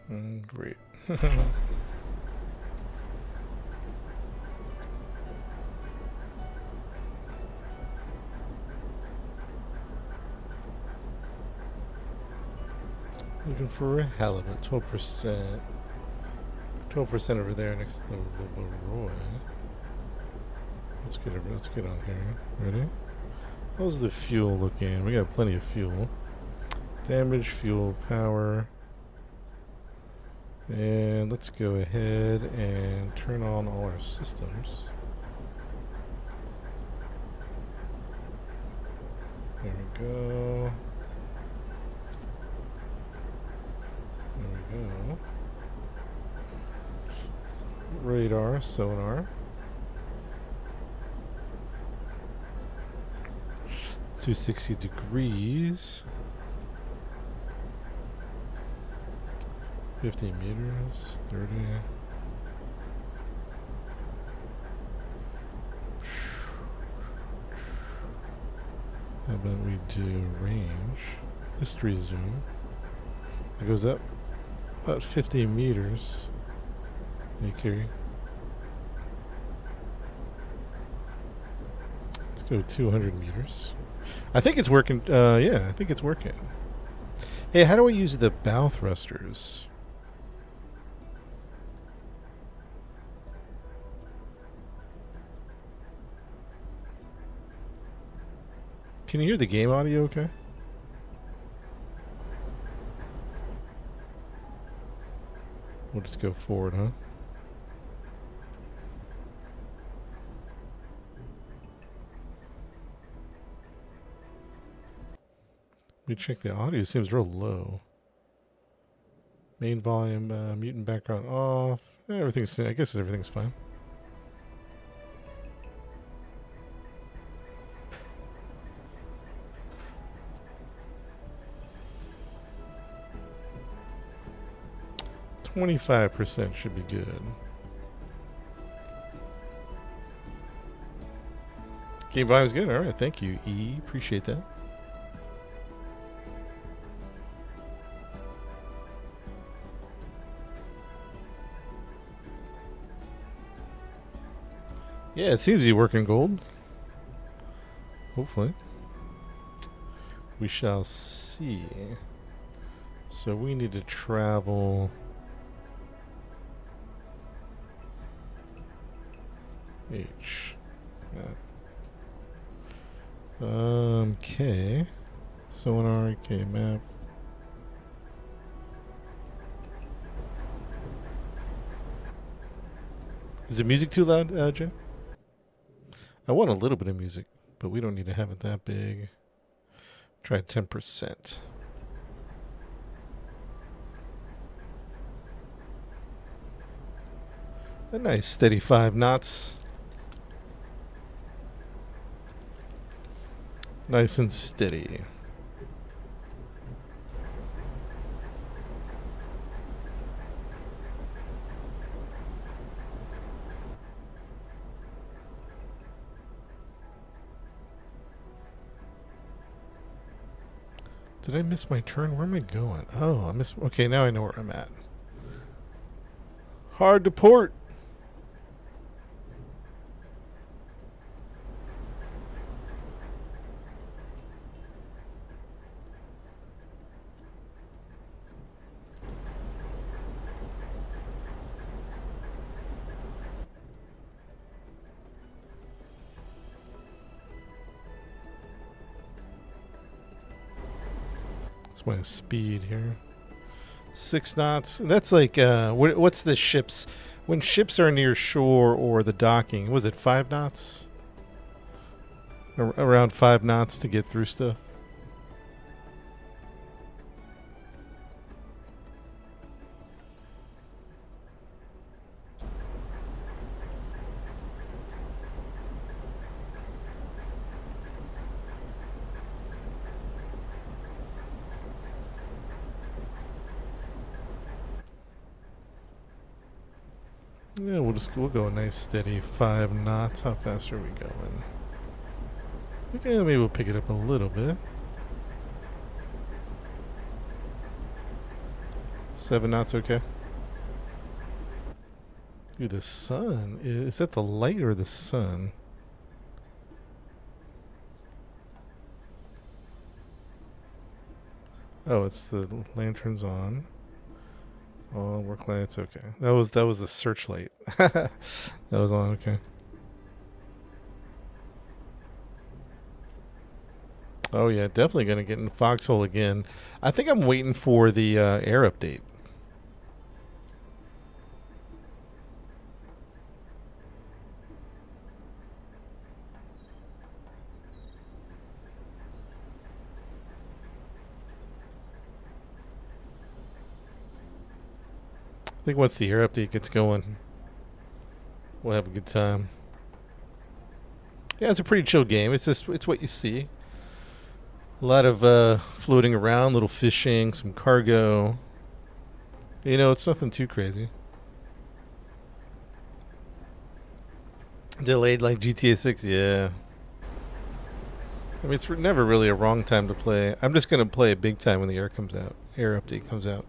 Great. Looking for a halibut, 12%. 12% over there next to the Leroy. Let's get on here. Ready? How's the fuel looking? We got plenty of fuel. Damage, fuel, power. And let's go ahead and turn on all our systems. There we go. There we go. Radar, sonar. 260 degrees. 50 meters, 30. How about we do range? History zoom. It goes up about 50 meters. Hey, Carrie. Let's go 200 meters. I think it's working. Yeah, I think it's working. Hey, how do I use the bow thrusters? Can you hear the game audio okay? We'll just go forward, huh? Let me check the audio. It seems real low. Main volume, mutant background off. Everything's, I guess everything's fine. %25 should be good. Game volume's good. All right, thank you, E. Appreciate that. Yeah, it seems to be working gold. Hopefully. We shall see. So we need to travel H. K. Sonar, K map. Is the music too loud, Jen? I want a little bit of music, but we don't need to have it that big. Try 10%. A nice steady 5 knots. Nice and steady. Did I miss my turn? Where am I going? Oh, I missed. Okay, now I know where I'm at. Hard to port. That's my speed here. 6 knots. That's like, what's the ships? When ships are near shore or the docking, was it 5 knots? Around 5 knots to get through stuff? Yeah, we'll go a nice steady 5 knots. How fast are we going? Okay, maybe we'll pick it up a little bit. 7 knots, okay. Ooh, the sun. Is that the light or the sun? Oh, it's the lanterns on. Oh, work lights. Okay, that was the searchlight. That was on. Okay. Oh yeah, definitely gonna get in Foxhole again. I think I'm waiting for the air update. I think once the air update gets going, we'll have a good time. Yeah, it's a pretty chill game. It's what you see. A lot of floating around, little fishing, some cargo. You know, it's nothing too crazy. Delayed like GTA 6, yeah. I mean, it's never really a wrong time to play. I'm just gonna play it big time when the air comes out. Air update comes out.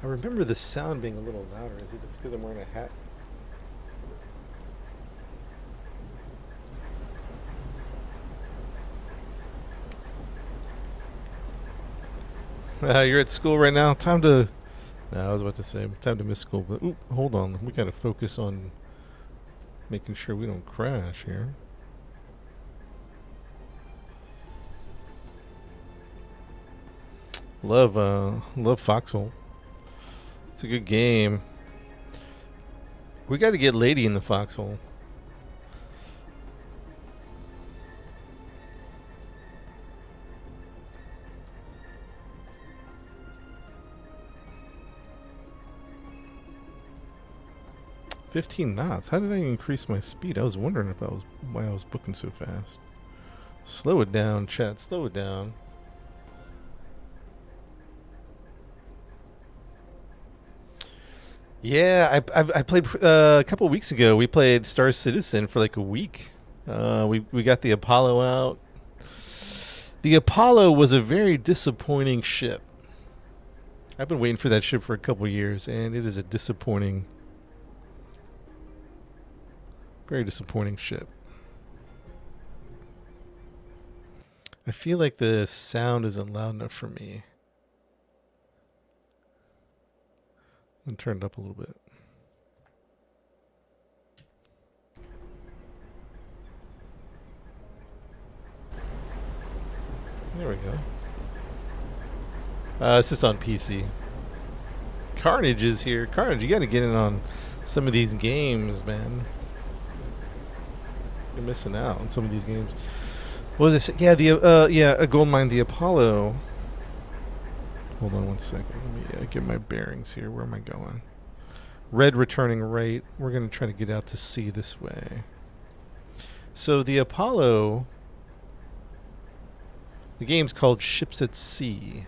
I remember the sound being a little louder. Is it just because I'm wearing a hat? You're at school right now. Time to. No, I was about to say time to miss school, but hold on. We gotta focus on making sure we don't crash here. Love Foxhole. It's a good game. We got to get Lady in the Foxhole. $15 knots. How did I increase my speed? I was wondering if why I was booking so fast. Slow it down, chat. Slow it down. Yeah, I played a couple weeks ago. We played Star Citizen for like a week. We got the Apollo out. The Apollo was a very disappointing ship. I've been waiting for that ship for a couple years, and it is a disappointing, very disappointing ship. I feel like the sound isn't loud enough for me. And turned up a little bit. There we go. It's just on PC. Carnage is here. Carnage, you gotta get in on some of these games, man. You're missing out on some of these games. What was it? Yeah, a Goldmine, the Apollo. Hold on one second. Let me get my bearings here. Where am I going? Red returning right. We're going to try to get out to sea this way. So the Apollo, the game's called Ships at Sea.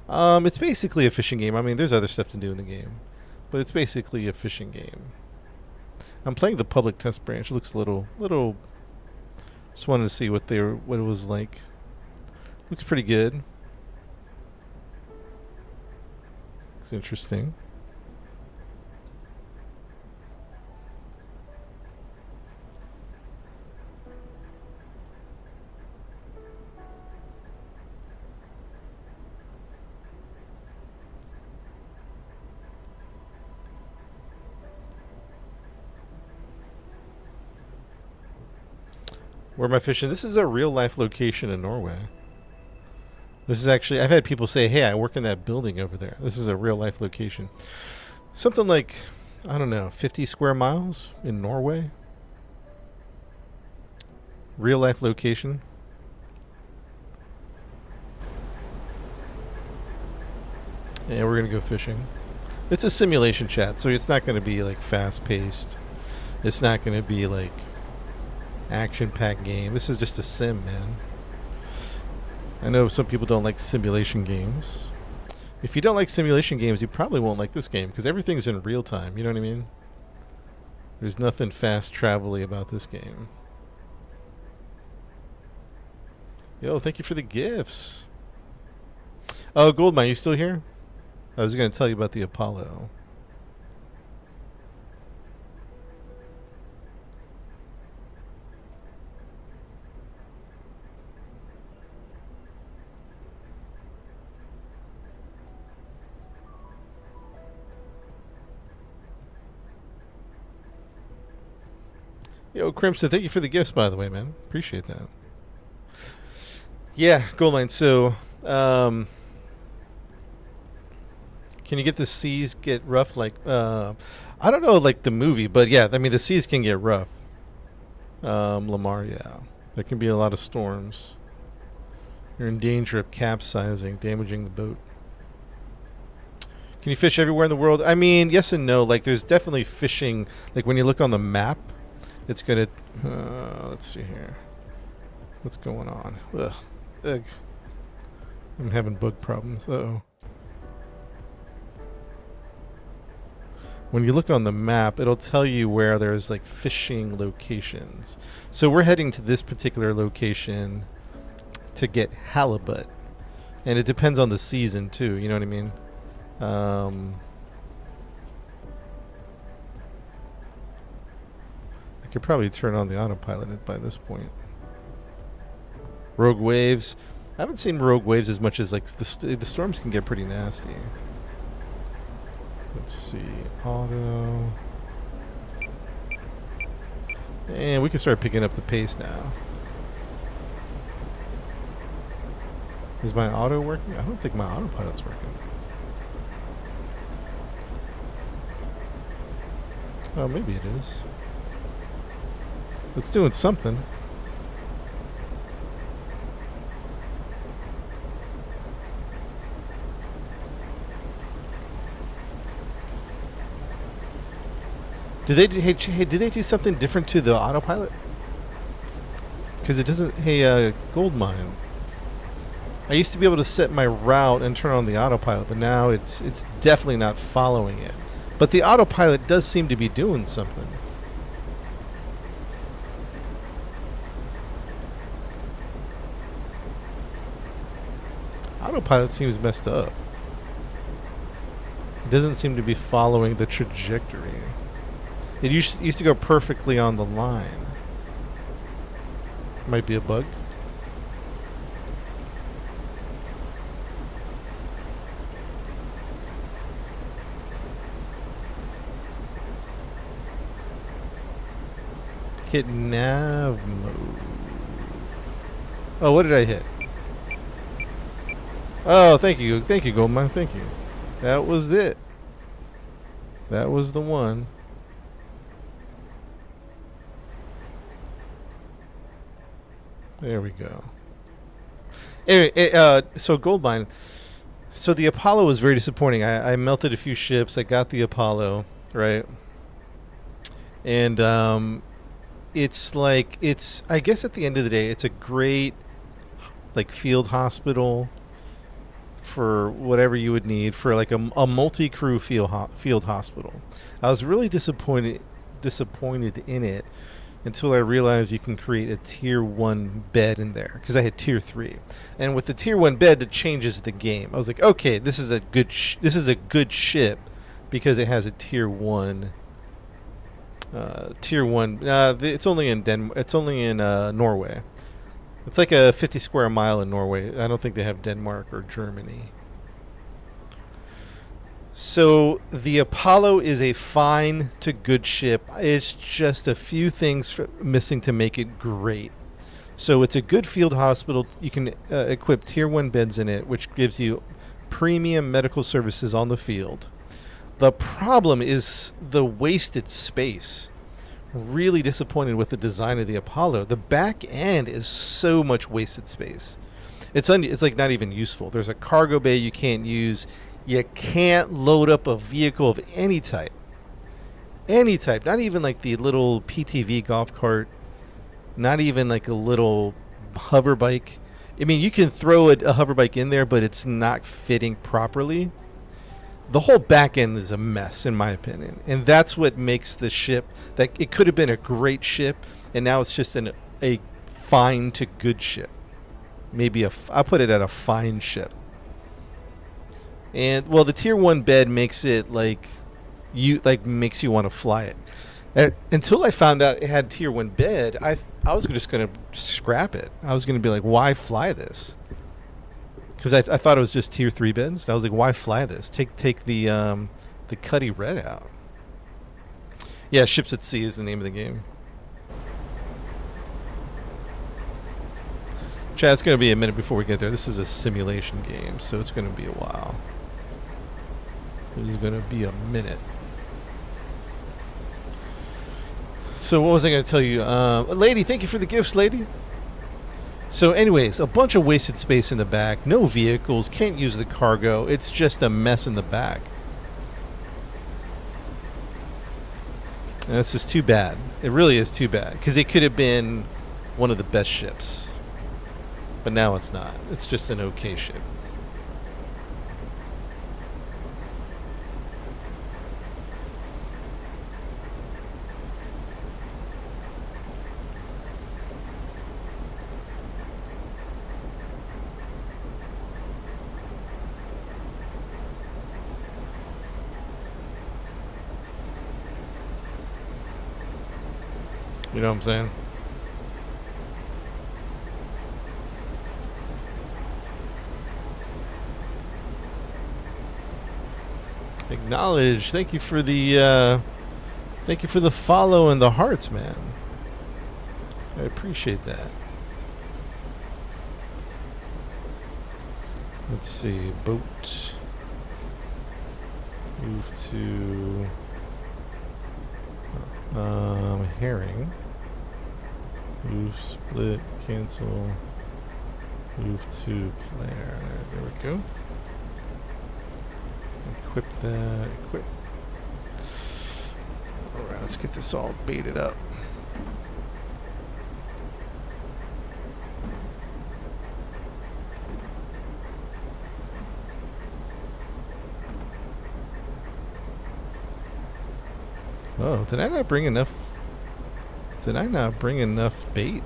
It's basically a fishing game. I mean, there's other stuff to do in the game, but it's basically a fishing game. I'm playing the public test branch. It looks a little. Just wanted to see what it was like. Looks pretty good. It's interesting. Where am I fishing? This is a real life location in Norway. This is actually, I've had people say, hey, I work in that building over there. This is a real life location. Something like, I don't know, 50 square miles in Norway. Real life location. Yeah, we're going to go fishing. It's a simulation chat, so it's not going to be like fast paced. It's not going to be like action-packed game. This is just a sim, man. I know some people don't like simulation games. If you don't like simulation games, you probably won't like this game because everything's in real time. You know what I mean? There's nothing fast travel-y about this game. Yo, thank you for the gifts. Oh, Goldmine, you still here? I was going to tell you about the Apollo. Yo, Crimson, thank you for the gifts, by the way, man. Appreciate that. Yeah, Goldline. So, can you get the seas get rough? Like, I don't know, like the movie, but yeah, I mean, the seas can get rough. Lamar, yeah. There can be a lot of storms. You're in danger of capsizing, damaging the boat. Can you fish everywhere in the world? I mean, yes and no. Like, there's definitely fishing. Like, when you look on the map, it's going to... let's see here. What's going on? Ugh. Ugh. I'm having bug problems. Uh-oh. When you look on the map, it'll tell you where there's, like, fishing locations. So we're heading to this particular location to get halibut. And it depends on the season, too. You know what I mean? I could probably turn on the autopilot by this point. Rogue waves. I haven't seen rogue waves as much as like the storms can get pretty nasty. Let's see. Auto. And we can start picking up the pace now. Is my auto working? I don't think my autopilot's working. Oh, maybe it is. It's doing something. Did they did they do something different to the autopilot? Because it doesn't. Hey, Goldmine. I used to be able to set my route and turn on the autopilot, but now it's definitely not following it. But the autopilot does seem to be doing something. Autopilot seems messed up. It doesn't seem to be following the trajectory. It used to go perfectly on the line. Might be a bug. Hit nav mode. Oh, what did I hit? Oh, thank you, Goldmine, thank you. That was it. That was the one. There we go. Anyway, so Goldmine. So the Apollo was very disappointing. I melted a few ships. I got the Apollo, right? And it's like I guess at the end of the day, it's a great like field hospital for whatever you would need for like a multi-crew field hospital. I was really disappointed in it until I realized you can create a tier 1 bed in there, because I had tier 3, and with the tier 1 bed it changes the game. I was like, okay, this is a good ship because it has a tier 1. It's only in It's only in Norway. It's like a 50 square mile in Norway. I don't think they have Denmark or Germany. So the Apollo is a fine to good ship. It's just a few things missing to make it great. So it's a good field hospital. You can equip tier 1 beds in it, which gives you premium medical services on the field. The problem is the wasted space. Really disappointed with the design of the Apollo. The back end is so much wasted space. It's like not even useful. There's a cargo bay you can't use. You can't load up a vehicle of any type. Any type. Not even like the little PTV golf cart. Not even like a little hover bike. I mean, you can throw a hover bike in there, but it's not fitting properly. The whole back end is a mess, in my opinion, and that's what makes the ship. That it could have been a great ship, and now it's just a fine to good ship. Maybe I'll put it at a fine ship. And well, the tier 1 bed makes it makes you want to fly it. Until I found out it had tier 1 bed, I was just going to scrap it. I was going to be like, why fly this? Because I thought it was just tier 3 beds. And I was like, why fly this? Take the Cuddy Red out. Yeah, Ships at Sea is the name of the game. Chad, it's going to be a minute before we get there. This is a simulation game, so it's going to be a while. It is going to be a minute. So what was I going to tell you? Lady, thank you for the gifts, lady. So anyways, a bunch of wasted space in the back. No vehicles. Can't use the cargo. It's just a mess in the back. And this is too bad. It really is too bad. Because it could have been one of the best ships. But now it's not. It's just an okay ship. You know what I'm saying? Acknowledge. Thank you for the follow and the hearts, man. I appreciate that. Let's see. Boat. Move to herring. Move, split, cancel. Move to player. There we go. Equip that. Equip. Alright, let's get this all baited up. Oh, did I not bring enough? Did I not bring enough bait?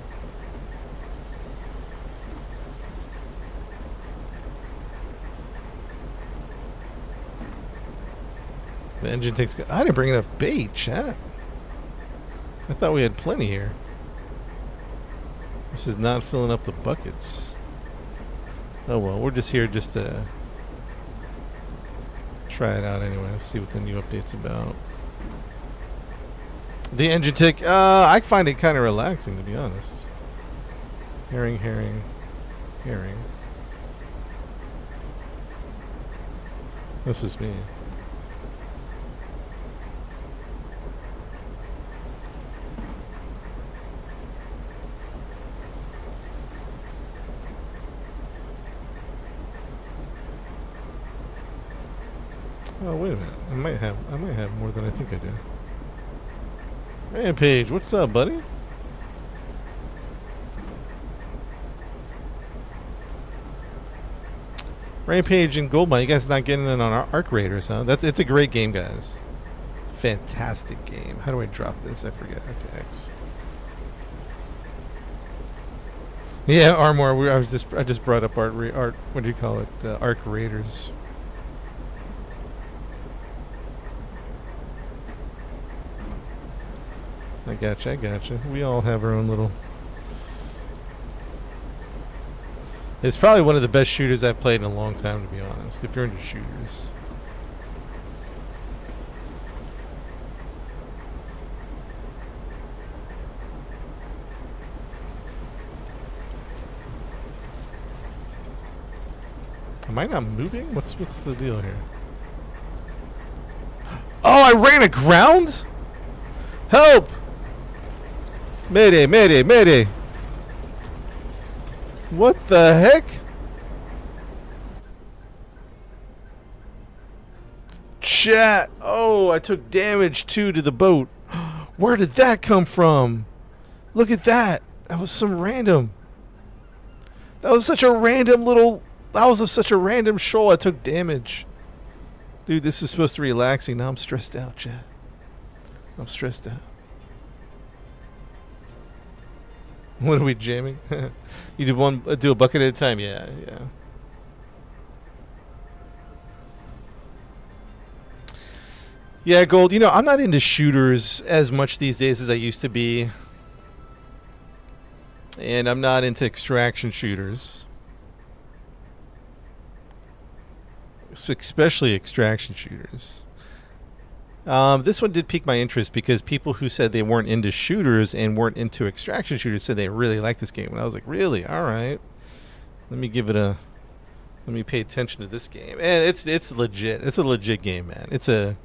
The engine takes... I didn't bring enough bait, chat. I thought we had plenty here. This is not filling up the buckets. Oh well, we're just here just to try it out anyway. Let's see what the new update's about. The engine tick, I find it kind of relaxing, to be honest. Herring, herring, herring. This is me. Oh, wait a minute. I might have more than I think I do. Rampage, what's up, buddy? Rampage and Goldmine, you guys not getting in on our Arc Raiders, huh? It's a great game, guys. Fantastic game. How do I drop this? I forget. Okay, X. Yeah, Armor. I just brought up art. What do you call it? Arc Raiders. I gotcha. We all have our own little... It's probably one of the best shooters I've played in a long time, to be honest, if you're into shooters. Am I not moving? What's the deal here? Oh, I ran aground? Help! Mayday, mayday, mayday. What the heck? Chat. Oh, I took damage too to the boat. Where did that come from? Look at that. That was some random. That was such a random little. That was such a random shoal. I took damage. Dude, this is supposed to be relaxing. Now I'm stressed out, Chad. I'm stressed out. What are we jamming? You do a bucket at a time? Yeah, yeah. Yeah, Gold, I'm not into shooters as much these days as I used to be. And I'm not into extraction shooters. Especially extraction shooters. This one did pique my interest because people who said they weren't into shooters and weren't into extraction shooters said they really liked this game. And I was like, really? All right. Let me pay attention to this game. And it's legit. It's a legit game, man. It's a...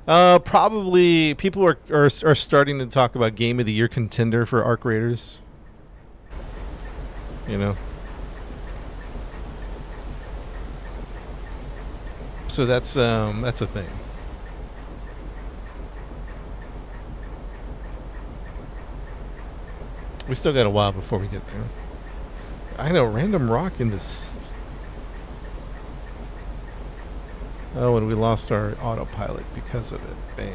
probably people are starting to talk about Game of the Year contender for Arc Raiders. So that's a thing. We still got a while before we get there. I know, random rock in this. Oh, and we lost our autopilot because of it. Bam.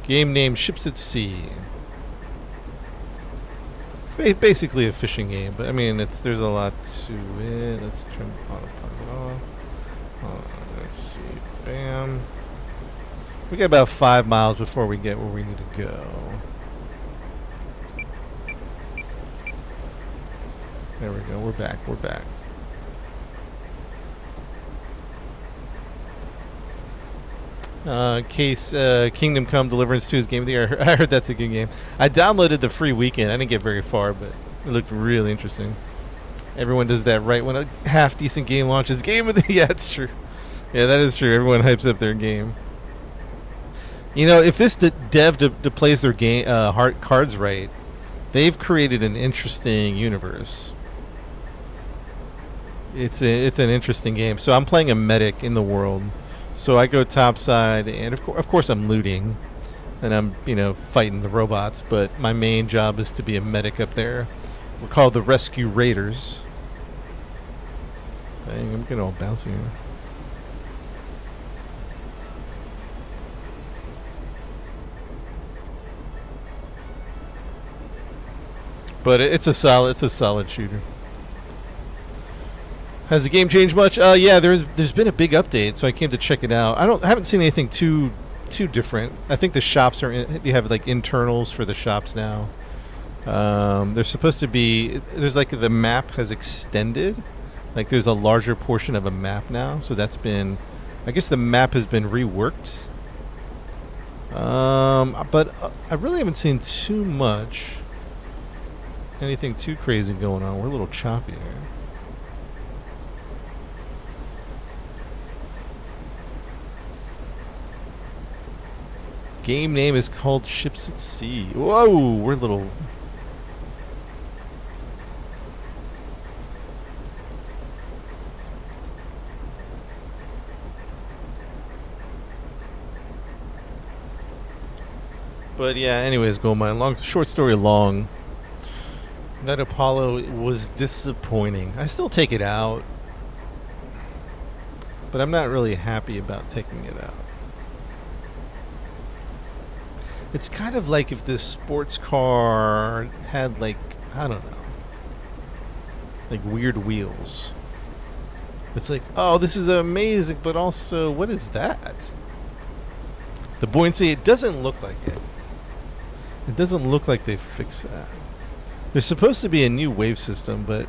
Game name Ships at Sea. It's basically a fishing game, but I mean, there's a lot to it. Let's turn the autopilot off. Let's see. Bam. We got about 5 miles before we get where we need to go. There we go. We're back. We're back. Case Kingdom Come Deliverance 2 is Game of the Year. I heard that's a good game. I downloaded the free weekend. I didn't get very far, but it looked really interesting. Everyone does that right when a half-decent game launches. Game of the... Yeah, it's true. Yeah, that is true. Everyone hypes up their game. If this dev plays their game cards right, they've created an interesting universe. It's an interesting game. So I'm playing a medic in the world. So I go topside, and of course I'm looting, and I'm fighting the robots. But my main job is to be a medic up there. We're called the Rescue Raiders. Dang, I'm getting all bouncy here. But it's a solid shooter. Has the game changed much? Yeah, there's been a big update, so I came to check it out. I haven't seen anything too different. I think the shops you have like internals for the shops now. There's supposed to be the map has extended. Like there's a larger portion of a map now, so that's been, I guess the map has been reworked. But I really haven't seen too much. Anything too crazy going on. We're a little choppy here. Game name is called Ships at Sea. Whoa, we're a little... But yeah, anyways, Goldmine. Short story long. That Apollo was disappointing. I still take it out, but I'm not really happy about taking it out. It's kind of like if this sports car had I don't know, weird wheels. It's like, oh, this is amazing, but also, what is that? The buoyancy, it doesn't look like it. It doesn't look like they fixed that. There's supposed to be a new wave system, but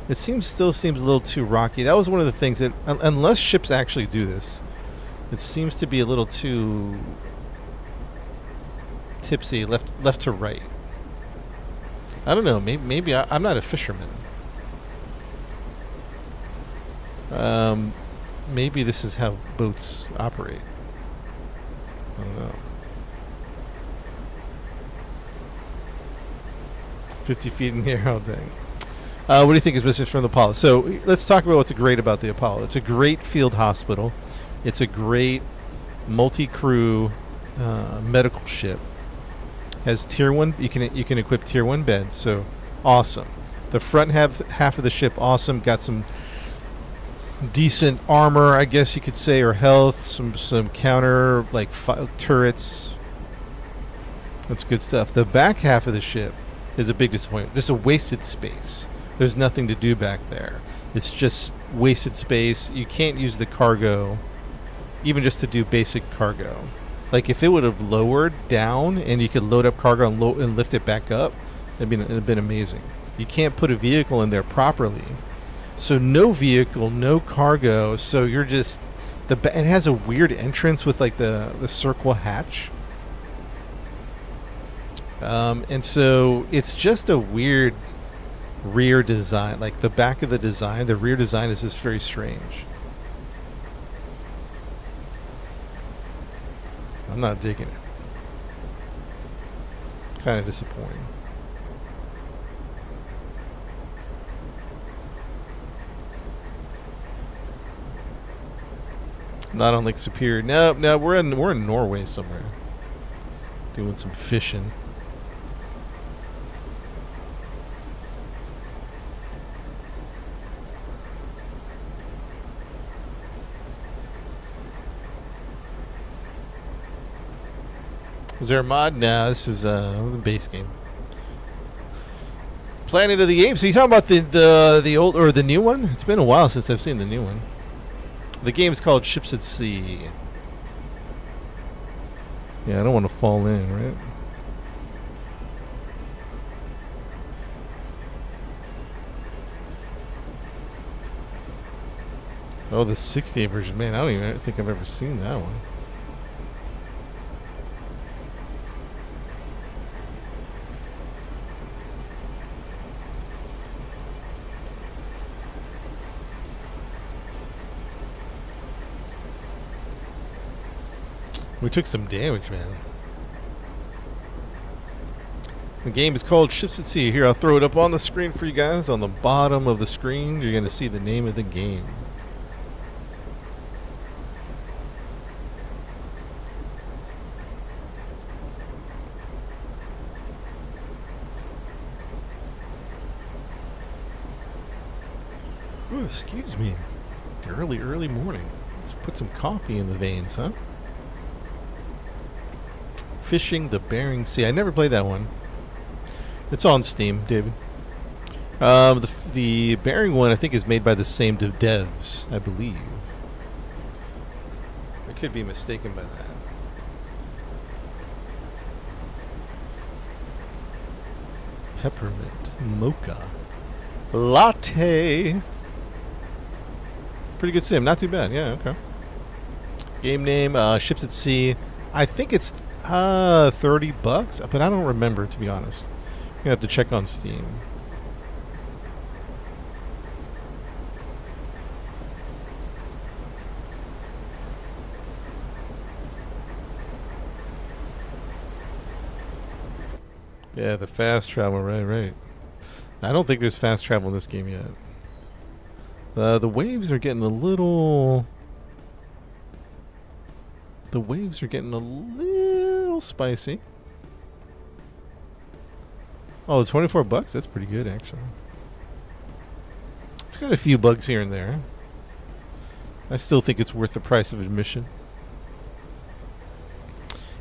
it still seems a little too rocky. That was one of the things that, unless ships actually do this, it seems to be a little too tipsy, left to right. I don't know. Maybe I'm not a fisherman. Maybe this is how boats operate. I don't know. 50 feet in the air all day. What do you think is missing from the Apollo? So let's talk about what's great about the Apollo. It's a great field hospital. It's a great multi-crew medical ship. Has tier 1, you can equip tier 1 beds, so awesome. The front half of the ship, awesome. Got some decent armor, I guess you could say, or health, some counter like turrets. That's good stuff. The back half of the ship is a big disappointment. Just a wasted space. There's nothing to do back there. It's just wasted space. You can't use the cargo, even just to do basic cargo. Like if it would have lowered down and you could load up cargo and lift it back up, it'd have been amazing. You can't put a vehicle in there properly. So no vehicle, no cargo. So you're just it has a weird entrance with like the circle hatch. And so it's just a weird rear design. Like the back of the design, the rear design is just very strange. I'm not digging it. Kind of disappointing. Not on Lake Superior. No, we're in Norway somewhere. Doing some fishing. Is there a mod? No, this is the base game. Planet of the Apes. Are you talking about the old or the new one? It's been a while since I've seen the new one. The game is called Ships at Sea. Yeah, I don't want to fall in, right? Oh, the 68 version. Man, I don't even think I've ever seen that one. We took some damage, man. The game is called Ships at Sea. Here, I'll throw it up on the screen for you guys. On the bottom of the screen, you're going to see the name of the game. Ooh, excuse me. Early morning. Let's put some coffee in the veins, huh? Fishing the Bering Sea. I never played that one. It's on Steam, David. The Bering one, I think, is made by the same devs, I believe. I could be mistaken by that. Peppermint mocha latte. Pretty good sim. Not too bad. Yeah, okay. Game name, Ships at Sea. I think it's $30, but I don't remember, to be honest. You have to check on Steam. Yeah, the fast travel, right. I don't think there's fast travel in this game yet. The waves are getting a little... The waves are getting a little spicy. Oh, $24? That's pretty good, actually. It's got a few bugs here and there. I still think it's worth the price of admission.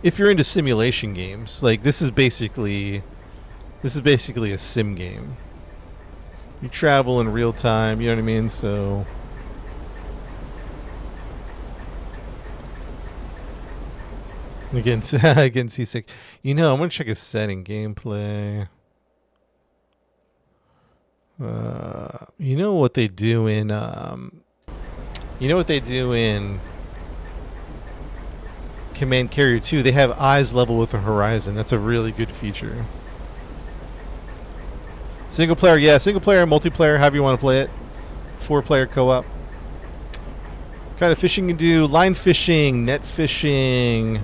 If you're into simulation games, like this is basically a sim game. You travel in real time, you know what I mean? So again, seasick. You know, I'm gonna check a setting gameplay. You know what they do in Command Carrier 2? They have eyes level with the horizon. That's a really good feature. Single player, yeah, single player, multiplayer, however you want to play it. 4-player co-op. Kind of fishing you do: line fishing, net fishing.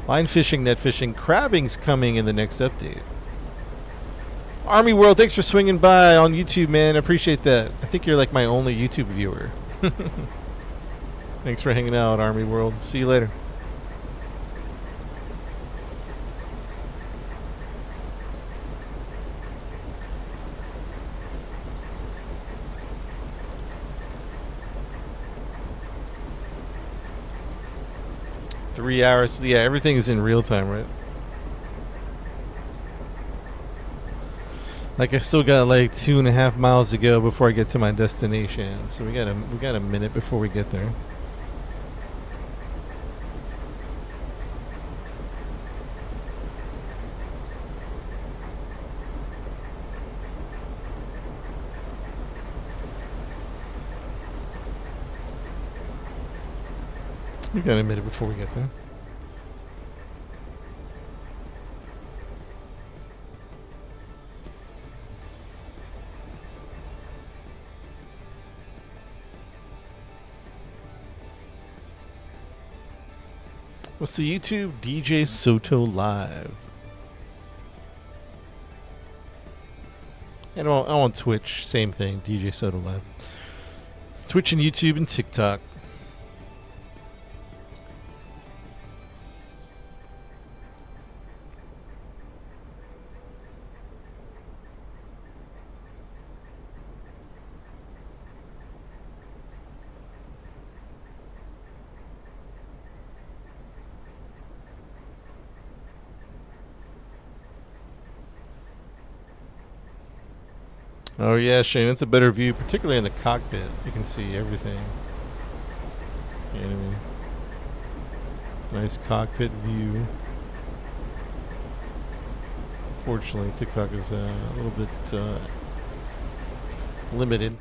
Line fishing, net fishing. Crabbing's coming in the next update. Army World, thanks for swinging by on YouTube, man. I appreciate that. I think you're like my only YouTube viewer. Thanks for hanging out, Army World. See you later. 3 hours. Yeah, everything is in real time, right? Like I still got like 2.5 miles to go before I get to my destination. So we got a minute before we get there. We got a minute before we get there. What's the YouTube? DJ Soto Live. And on Twitch, same thing. DJ Soto Live. Twitch and YouTube and TikTok. Oh yeah, Shane, that's a better view, particularly in the cockpit. You can see everything. You know what I mean? Nice cockpit view. Fortunately, TikTok is a little bit limited.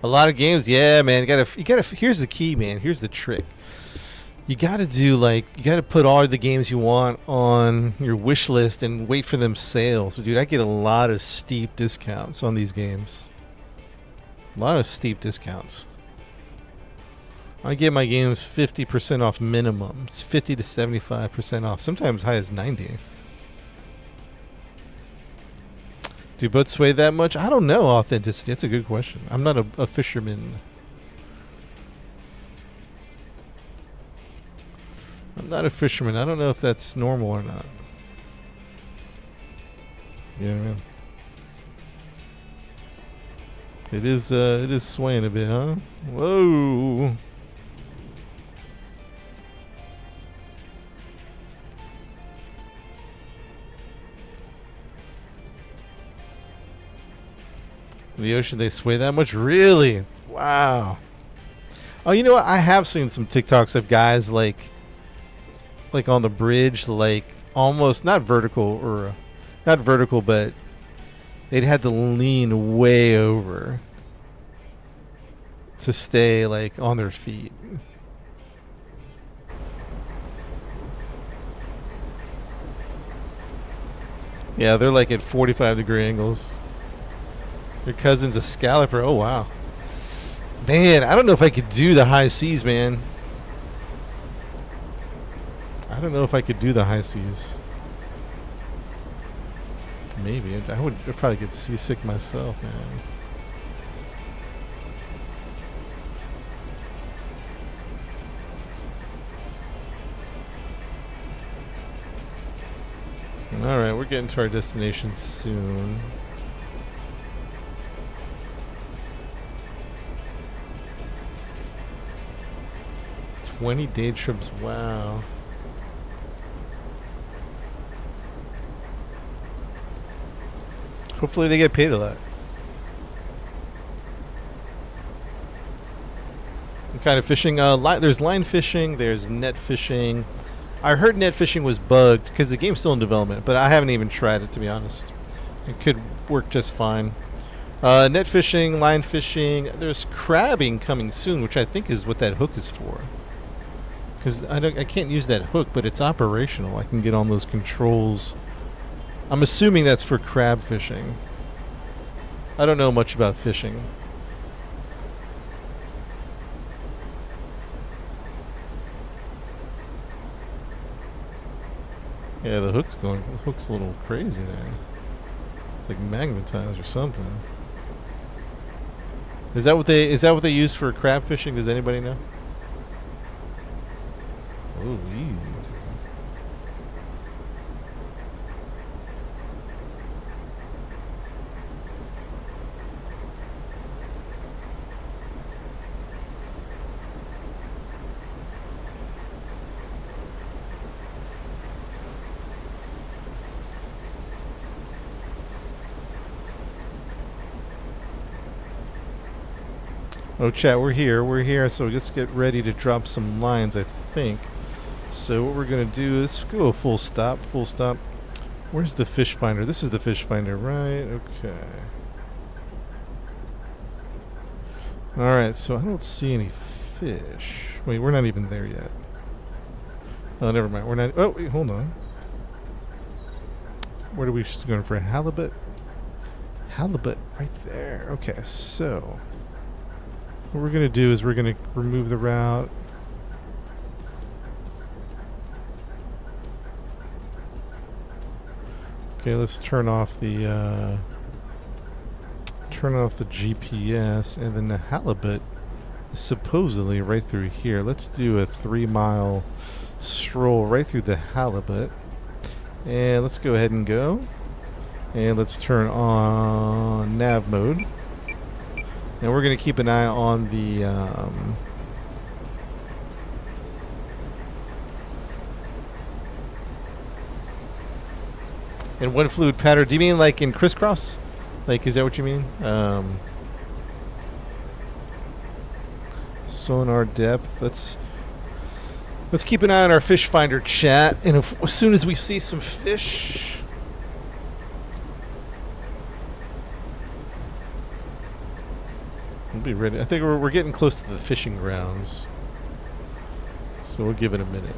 A lot of games, yeah, man. You gotta. Here's the key, man. Here's the trick. You gotta put all the games you want on your wish list and wait for them sales. Dude, I get a lot of steep discounts on these games. A lot of steep discounts. I get my games 50% off minimum. It's 50 to 75% off. Sometimes high as 90. Do boats sway that much? I don't know authenticity. That's a good question. I'm not a fisherman. I'm not a fisherman. I don't know if that's normal or not. You know what I mean? It is swaying a bit, huh? Whoa. The ocean, they sway that much? Really? Wow. Oh, you know what? I have seen some TikToks of guys like on the bridge, like almost not vertical, but they'd had to lean way over to stay like on their feet. Yeah, they're like at 45-degree angles. Your cousin's a scalloper. Oh wow, man! I don't know if I could do the high seas, man. I don't know if I could do the high seas. Maybe. I'd probably get seasick myself, man. Alright, we're getting to our destination soon. $20 day trips, wow. Hopefully they get paid a lot. What kind of fishing? There's line fishing. There's net fishing. I heard net fishing was bugged because the game's still in development, but I haven't even tried it, to be honest. It could work just fine. Net fishing, line fishing. There's crabbing coming soon, which I think is what that hook is for. Because I can't use that hook, but it's operational. I can get on those controls. I'm assuming that's for crab fishing. I don't know much about fishing. Yeah, the hook's a little crazy there. It's like magnetized or something. Is that what they use for crab fishing? Does anybody know? Oh, easy. Oh, chat, we're here. We're here. So let's get ready to drop some lines, I think. So what we're going to do is go full stop, full stop. Where's the fish finder? This is the fish finder, right? Okay. All right, so I don't see any fish. Wait, we're not even there yet. Oh, never mind. We're not. Oh, wait, hold on. Where are we just going for? A halibut? Halibut right there. Okay, so what we're going to do is we're going to remove the route. Okay, let's turn off the GPS, and then the halibut is supposedly right through here. Let's do a 3-mile stroll right through the halibut, and let's go ahead and go. And let's turn on nav mode, and we're going to keep an eye on the in one fluid pattern. Do you mean like in crisscross? Like, is that what you mean? Sonar depth. Let's keep an eye on our fish finder, chat, and as soon as we see some fish, we'll be ready. I think we're getting close to the fishing grounds, so we'll give it a minute.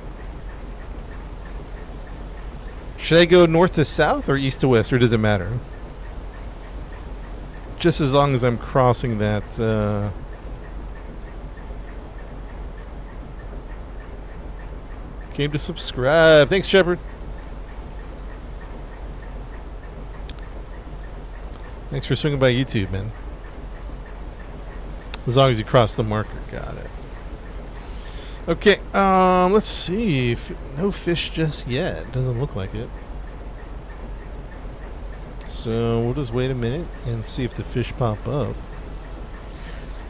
Should I go north to south or east to west, or does it matter? Just as long as I'm crossing that. Came to subscribe. Thanks, Shepard. Thanks for swinging by YouTube, man. As long as you cross the marker. Got it. Okay, let's see. No fish just yet. Doesn't look like it. So we'll just wait a minute and see if the fish pop up.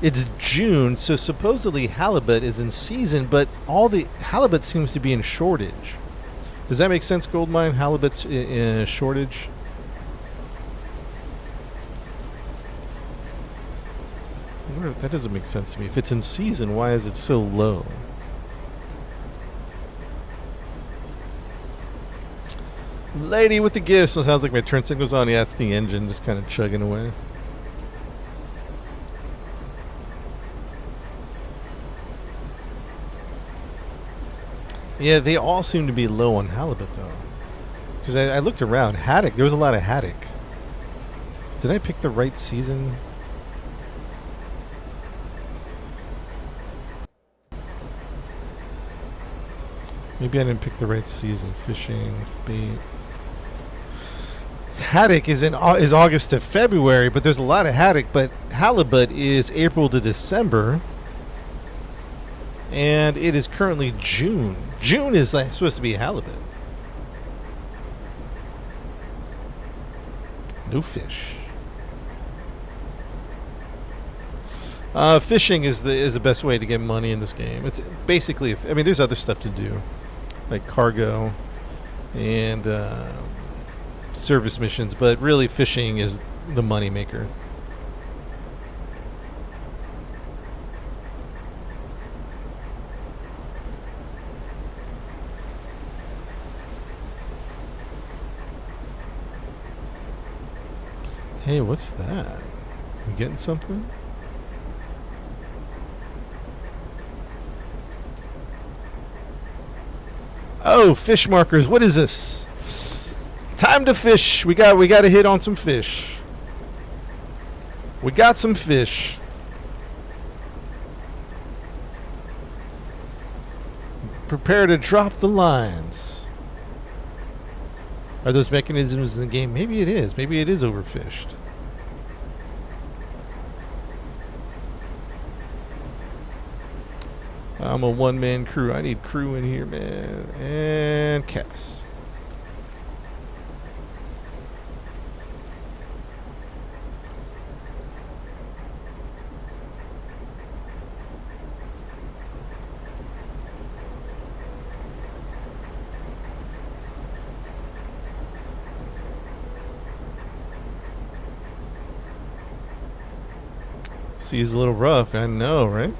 It's June, so supposedly halibut is in season, but all the halibut seems to be in shortage. Does that make sense, Goldmine? Halibut's in a shortage? That doesn't make sense to me. If it's in season, why is it so low? Lady with the gifts. So it sounds like my turn signal's on. Yeah, it's the engine just kind of chugging away. Yeah, they all seem to be low on halibut, though. Because I looked around. Haddock. There was a lot of haddock. Did I pick the right season? Maybe I didn't pick the right season. Fishing, bait. Haddock is August to February, but there's a lot of haddock. But halibut is April to December, and it is currently June. June is supposed to be halibut. No fish. Fishing is the best way to get money in this game. It's basically, I mean, there's other stuff to do, like cargo and service missions, but really fishing is the money maker. Hey, what's that? You getting something? Oh, fish markers. What is this? Time to fish. We got to hit on some fish. We got some fish. Prepare to drop the lines. Are those mechanisms in the game? Maybe it is. Maybe it is overfished. I'm a one-man crew. I need crew in here, man. And Cass. Sea's a little rough. I know, right?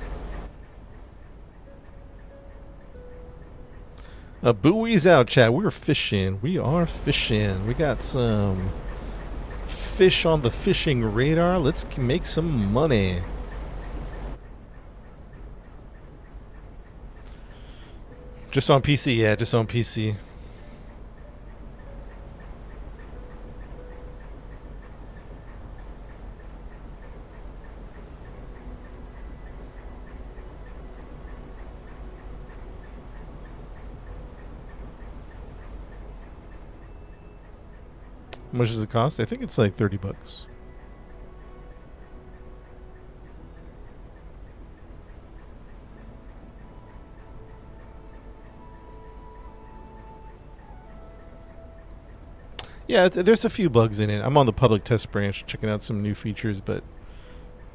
Buoy's out, chat. We're fishing. We are fishing. We got some fish on the fishing radar. Let's make some money. Just on PC, yeah, just on PC. How much does it cost? I think it's like $30. Yeah, there's a few bugs in it. I'm on the public test branch checking out some new features, but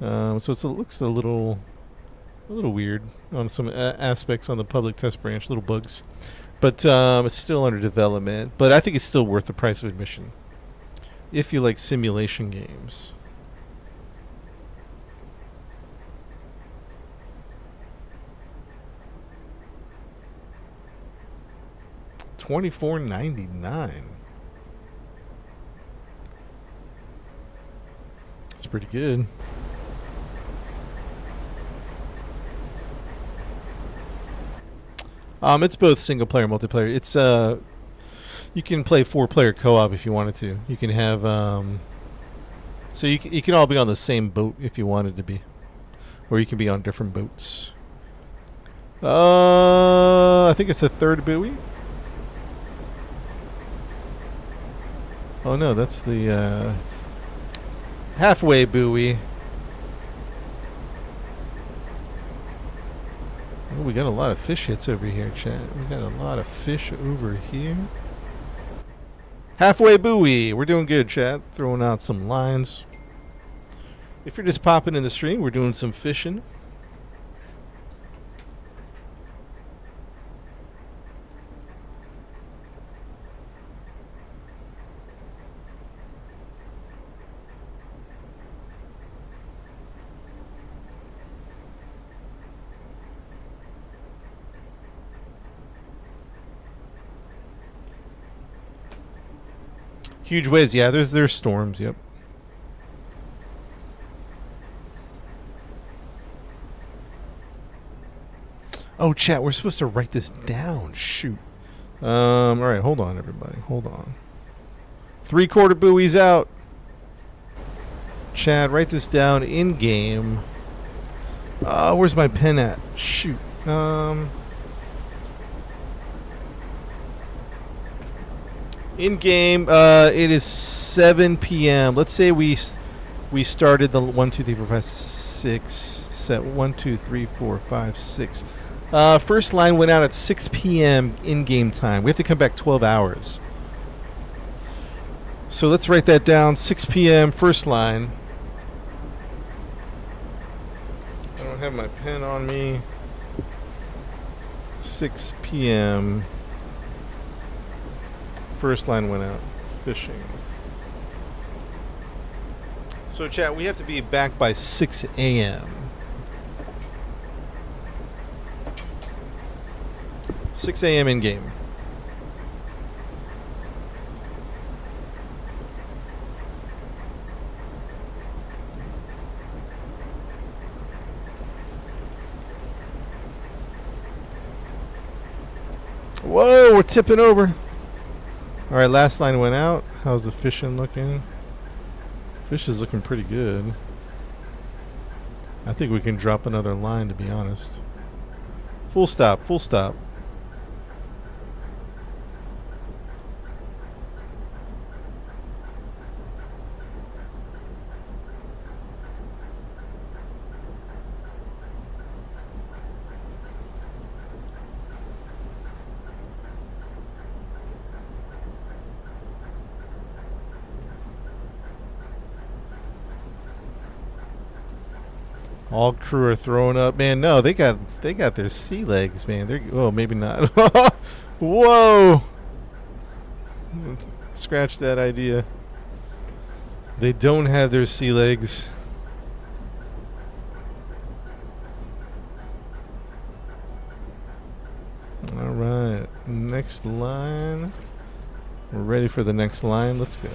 so it looks a little weird on some aspects on the public test branch, little bugs. But it's still under development. But I think it's still worth the price of admission if you like simulation games. $24.99. That's pretty good. It's both single player and multiplayer. It's you can play 4-player co-op if you wanted to. You can have so you can all be on the same boat if you wanted to be, or you can be on different boats. I think it's a third buoy. Oh no, that's the halfway buoy. Oh, we got a lot of fish hits over here, chat. We got a lot of fish over here. Halfway buoy. We're doing good, chat. Throwing out some lines. If you're just popping in the stream, we're doing some fishing. Huge waves, yeah. There's storms, yep. Oh, chat, we're supposed to write this down. Shoot. All right, hold on, everybody. Hold on. 3/4 buoys out. Chad, write this down in game. Where's my pen at? Shoot. In game, it is 7 p.m. Let's say we started the 1, 2, 3, 4, 5, 6 set 1, 2, 3, 4, 5, 6. First line went out at 6 p.m. in game time. We have to come back 12 hours. So let's write that down. 6 p.m. first line. I don't have my pen on me. 6 p.m. First line went out. Fishing. So, chat, we have to be back by 6 a.m. 6 a.m. in game. Whoa, we're tipping over. All right, last line went out. How's the fishing looking? Fish is looking pretty good. I think we can drop another line, to be honest. Full stop, full stop. All crew are throwing up, man. No, they got their sea legs, man. They're maybe not. Whoa! Scratch that idea. They don't have their sea legs. next line. We're ready for the next line. Let's go.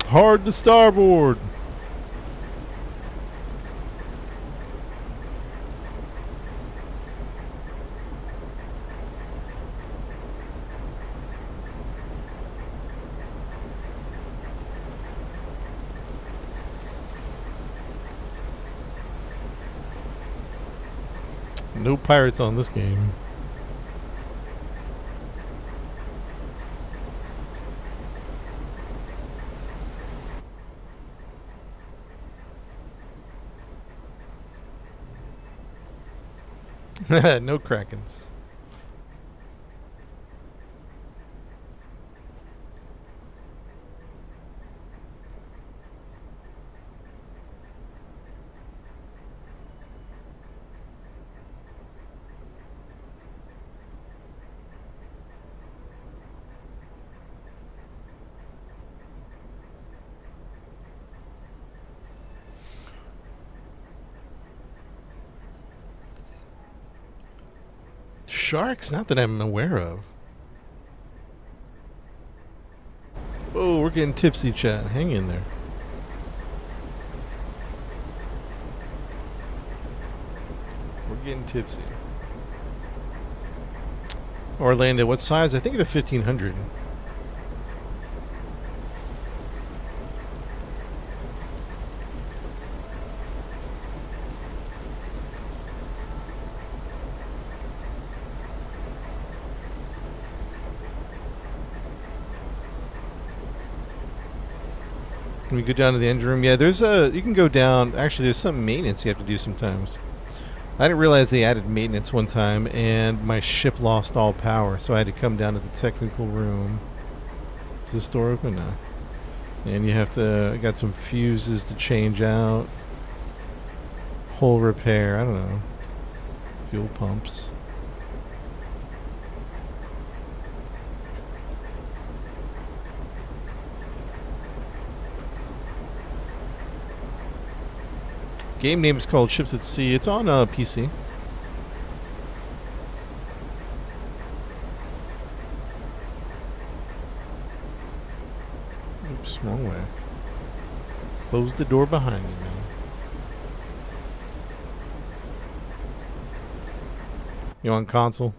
Hard to starboard. No pirates on this game. No Krakens. Sharks? Not that I'm aware of. Oh, we're getting tipsy, chat. Hang in there. We're getting tipsy. Orlando, what size? I think they're 1500. Can we go down to the engine room? Yeah, there's a... You can go down... Actually, there's some maintenance you have to do sometimes. I didn't realize they added maintenance one time, and my ship lost all power, so I had to come down to the technical room. Is this door open? No. And you have to... I got some fuses to change out. Hull repair. I don't know. Fuel pumps. Game name is called Ships at Sea. It's on PC. Oops, wrong way. Close the door behind me, man. You on console?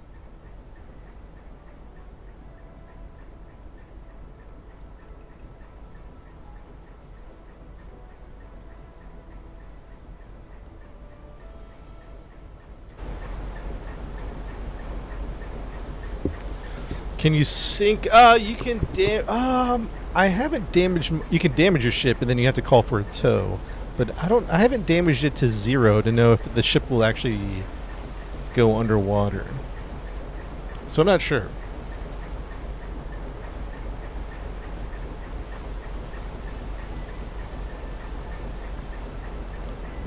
Can you sink? You can I haven't damaged. You can damage your ship, and then you have to call for a tow. But I haven't damaged it to 0 to know if the ship will actually go underwater. So I'm not sure.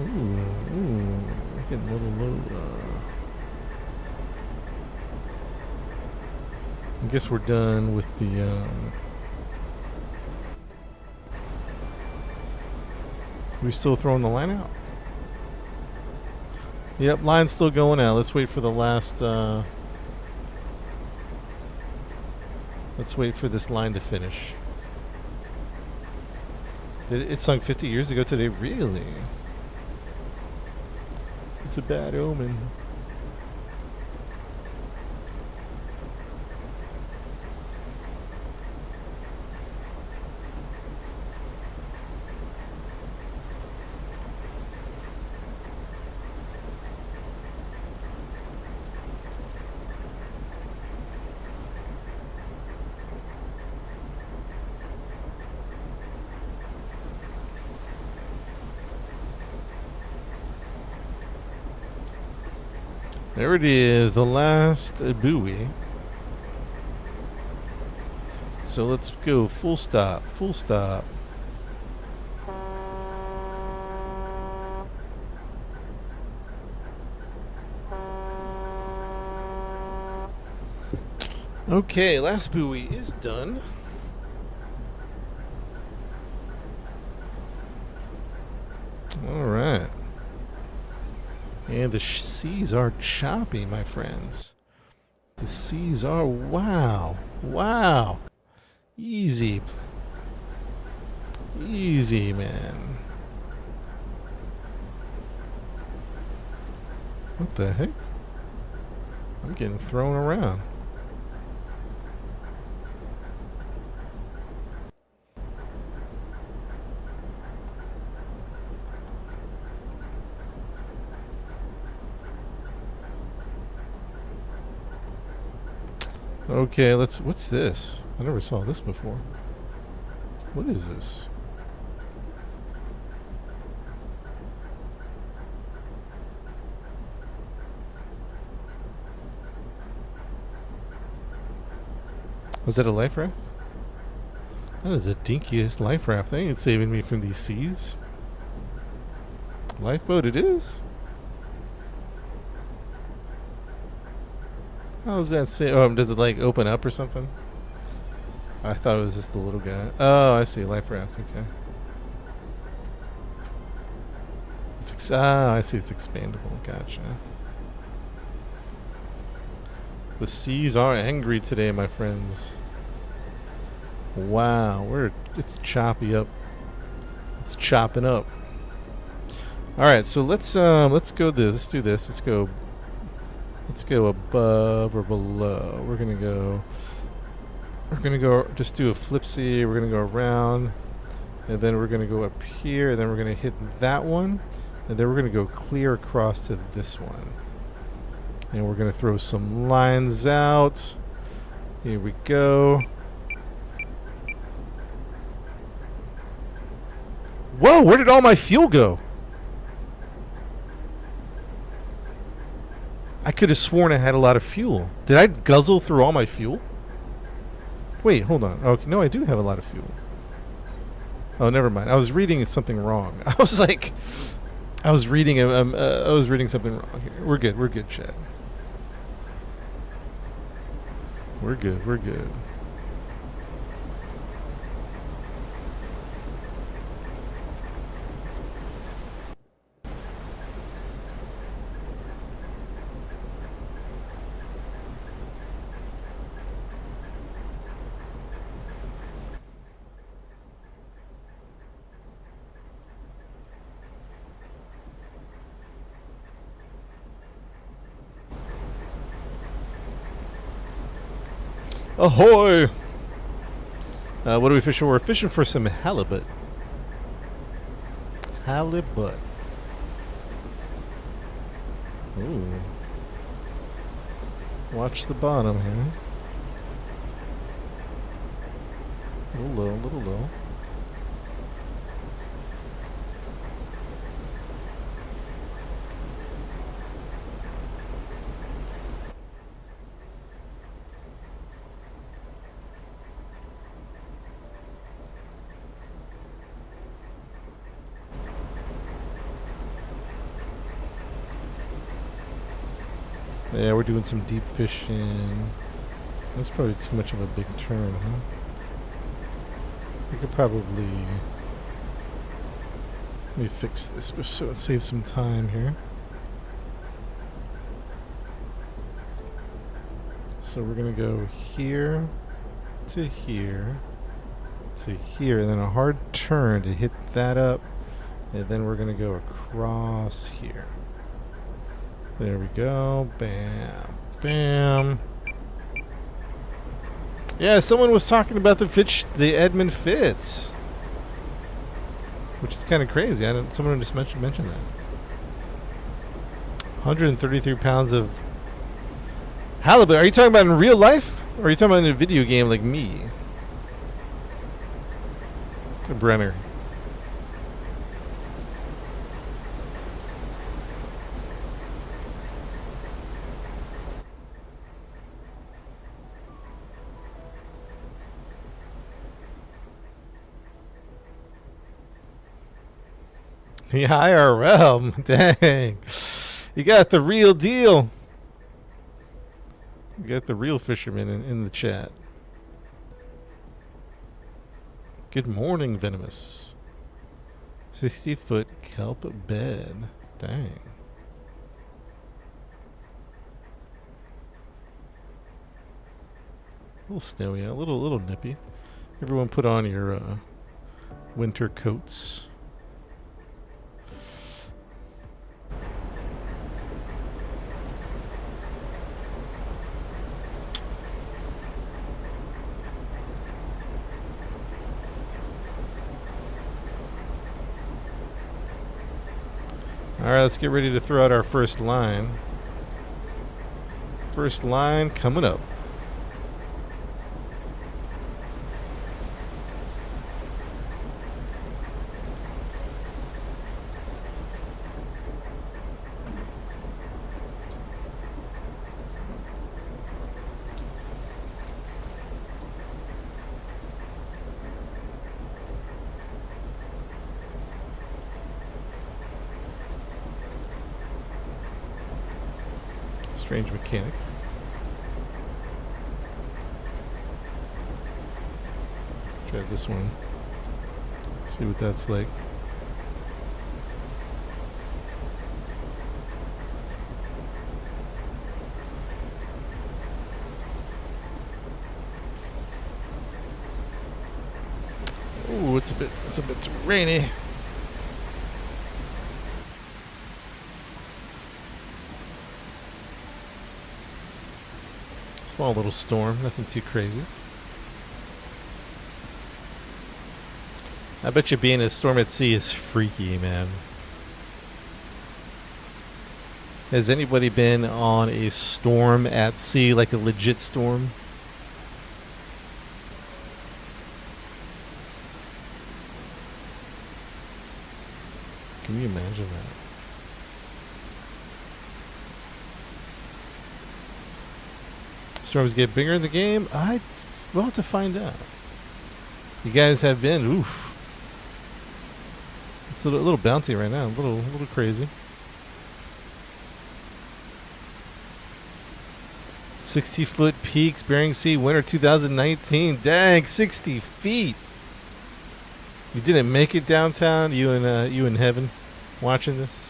Ooh, getting a little low. I guess we're done with the. We still throwing the line out? Yep, line's still going out. Let's wait for the last. Let's wait for this line to finish. It sunk 50 years ago today? Really? It's a bad omen. There it is, the last buoy. So let's go full stop, full stop. Okay, last buoy is done. All right. And the seas are choppy, my friends. The seas are, wow. Wow. Easy. Easy, man. What the heck? I'm getting thrown around. Okay, what's this? I never saw this before. What is this? Was that a life raft? That is the dinkiest life raft. That ain't saving me from these seas. Lifeboat it is? How's that say? Oh, does it like open up or something? I thought it was just the little guy. Oh, I see. Life raft. Okay. I see. It's expandable. Gotcha. The seas are angry today, my friends. Wow, it's choppy up. It's chopping up. All right, so let's go this. Let's do this. Let's go above or below. We're gonna go just do a flipsy. We're gonna go around, and then we're gonna go up here, and then we're gonna hit that one, and then we're gonna go clear across to this one, and we're gonna throw some lines out. Here we go. Whoa, where did all my fuel go? I could have sworn I had a lot of fuel. Did I guzzle through all my fuel? Wait, hold on. Okay, no, I do have a lot of fuel. Oh, never mind. I was reading something wrong. I was reading something wrong here. We're good. We're good, chat. We're good. We're good. Ahoy! What are we fishing for? We're fishing for some halibut. Halibut. Ooh. Watch the bottom here. A little low, a little low. Yeah, we're doing some deep fishing. That's probably too much of a big turn, huh? We could probably... Let me fix this so save some time here. So we're gonna go here to here to here, and then a hard turn to hit that up, and then we're gonna go across here. There we go. Bam. Bam. Yeah, someone was talking about the Edmund Fitz, which is kind of crazy. Someone just mentioned that. 133 pounds of halibut. Are you talking about in real life, or are you talking about in a video game like me? Brenner. The IRL, dang. You got the real deal. Get the real fisherman in the chat. Good morning, Venomous. 60-foot kelp bed. Dang. A little snowy, a little nippy. Everyone put on your winter coats. Alright, let's get ready to throw out our first line. First line coming up. Strange mechanic. Try this one. See what that's like. Ooh, it's a bit rainy. Small little storm, nothing too crazy. I bet you being a storm at sea is freaky, man. Has anybody been on a storm at sea, like a legit storm? Can you imagine that? Storms get bigger in the game? We'll have to find out. You guys have been, oof. It's a little bouncy right now, a little crazy. 60-foot peaks, Bering Sea, winter 2019. Dang, 60 feet. You didn't make it downtown. You in heaven, watching this.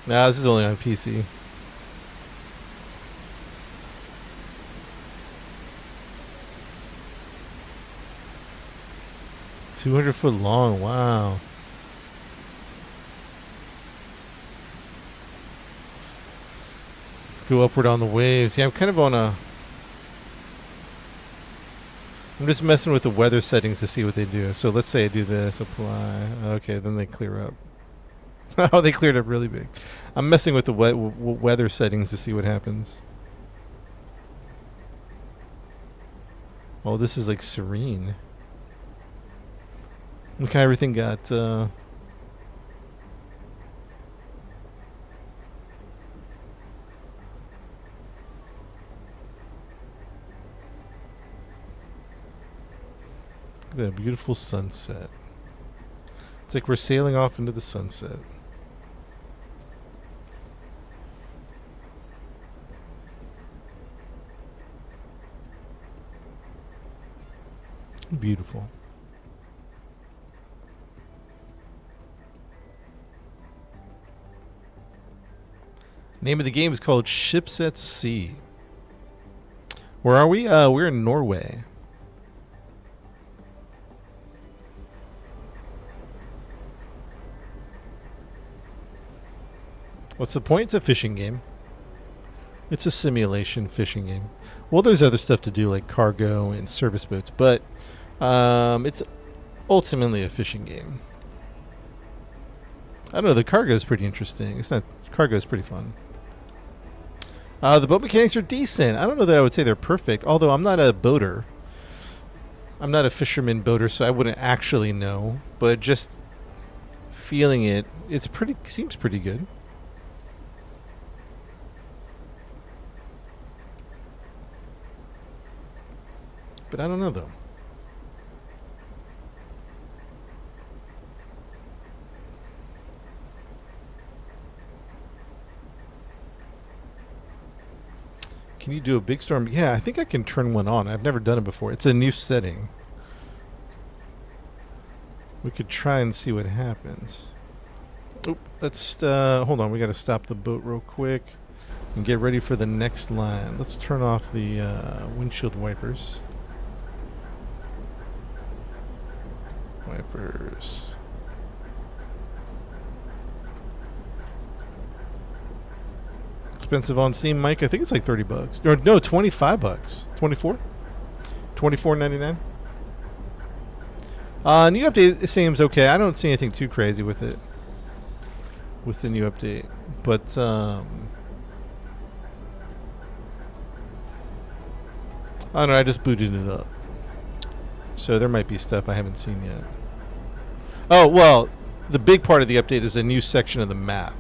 Nah, this is only on PC. $200-foot long. Wow. Go upward on the waves. Yeah, I'm kind of on a... I'm just messing with the weather settings to see what they do. So let's say I do this, apply. Okay, then they clear up. Oh, they cleared up really big. I'm messing with the weather settings to see what happens. Oh, this is like serene. Look how everything got... Look at that beautiful sunset. It's like we're sailing off into the sunset. Beautiful. Name of the game is called Ships at Sea. Where are we? We're in Norway. What's the point? It's a fishing game. It's a simulation fishing game. Well, there's other stuff to do like cargo and service boats, but it's ultimately a fishing game. I don't know. The cargo is pretty interesting. Cargo is pretty fun. The boat mechanics are decent. I don't know that I would say they're perfect, although I'm not a boater. I'm not a fisherman boater, so I wouldn't actually know. But just feeling it, seems pretty good. But I don't know, though. can you do a big storm? Yeah, I think I can turn one on. I've never done it before. It's a new setting. We could try and see what happens. Oop, let's hold on. We got to stop the boat real quick and get ready for the next line. Let's turn off the windshield wipers. Wipers. Expensive on Steam, Mike. I think it's like $30. Or no, $25. 24. $24.99. New update, it seems okay. I don't see anything too crazy with it. With the new update. But, I don't know, I just booted it up. So there might be stuff I haven't seen yet. Oh, well, the big part of the update is a new section of the map.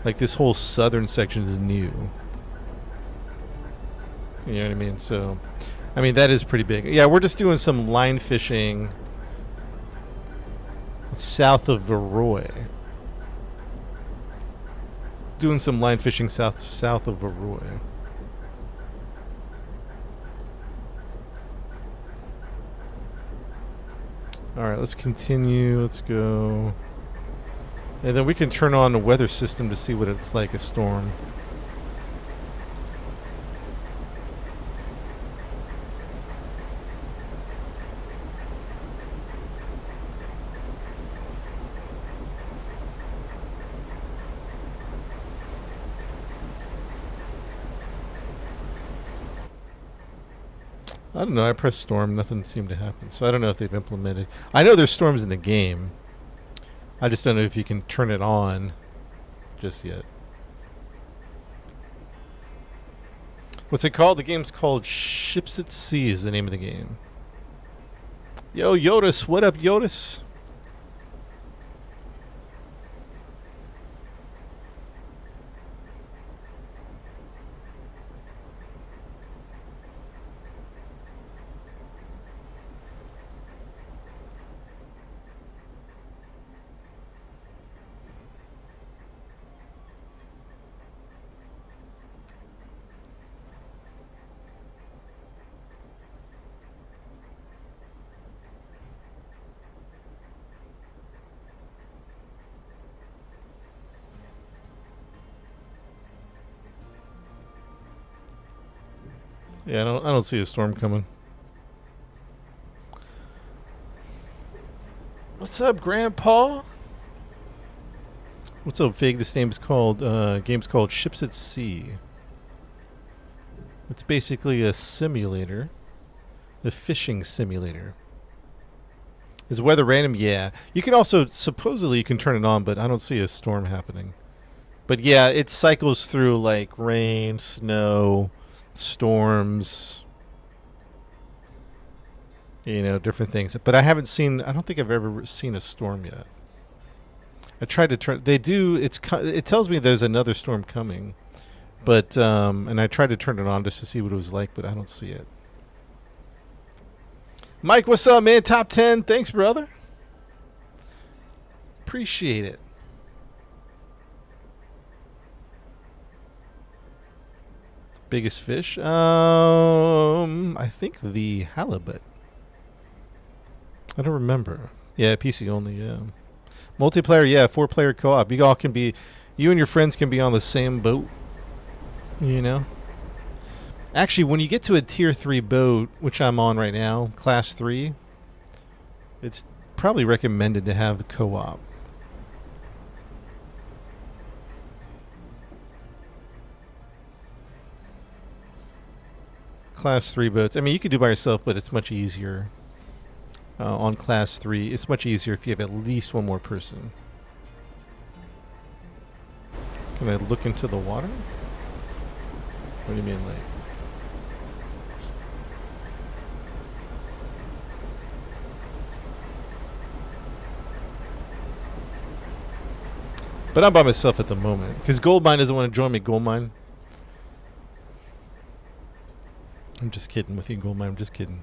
Like, this whole southern section is new. You know what I mean? So, I mean, that is pretty big. Yeah, we're just doing some line fishing south of Varroy. Doing some line fishing south of Varroy. Alright, let's continue. Let's go. And then we can turn on the weather system to see what it's like, a storm. I don't know. I pressed storm. Nothing seemed to happen. So I don't know if they've implemented. I know there's storms in the game. I just don't know if you can turn it on just yet. What's it called? The game's called Ships at Sea is the name of the game. Yo, Yotis. What up, Yotis? Yeah, I don't see a storm coming. What's up, Grandpa? What's up, Fig? This game's called Ships at Sea. It's basically a simulator, a fishing simulator. Is weather random? Yeah. You can also supposedly you can turn it on, but I don't see a storm happening. But yeah, it cycles through like rain, snow, storms, you know, different things. But I don't think I've ever seen a storm yet. I tried to turn, they do, it tells me there's another storm coming. But, and I tried to turn it on just to see what it was like, but I don't see it. Mike, what's up, man? Top 10. Thanks, brother. Appreciate it. Biggest fish? I think the halibut. I don't remember. Yeah, PC only, yeah. Multiplayer, yeah, 4-player co-op. You and your friends can be on the same boat. You know? Actually, when you get to a tier 3 boat, which I'm on right now, class 3, it's probably recommended to have co-op. Class 3 boats. I mean, you could do by yourself, but it's much easier on class 3. It's much easier if you have at least one more person. Can I look into the water? What do you mean, like? But I'm by myself at the moment. Because Goldmine doesn't want to join me, Goldmine. I'm just kidding with you, Goldmine. I'm just kidding.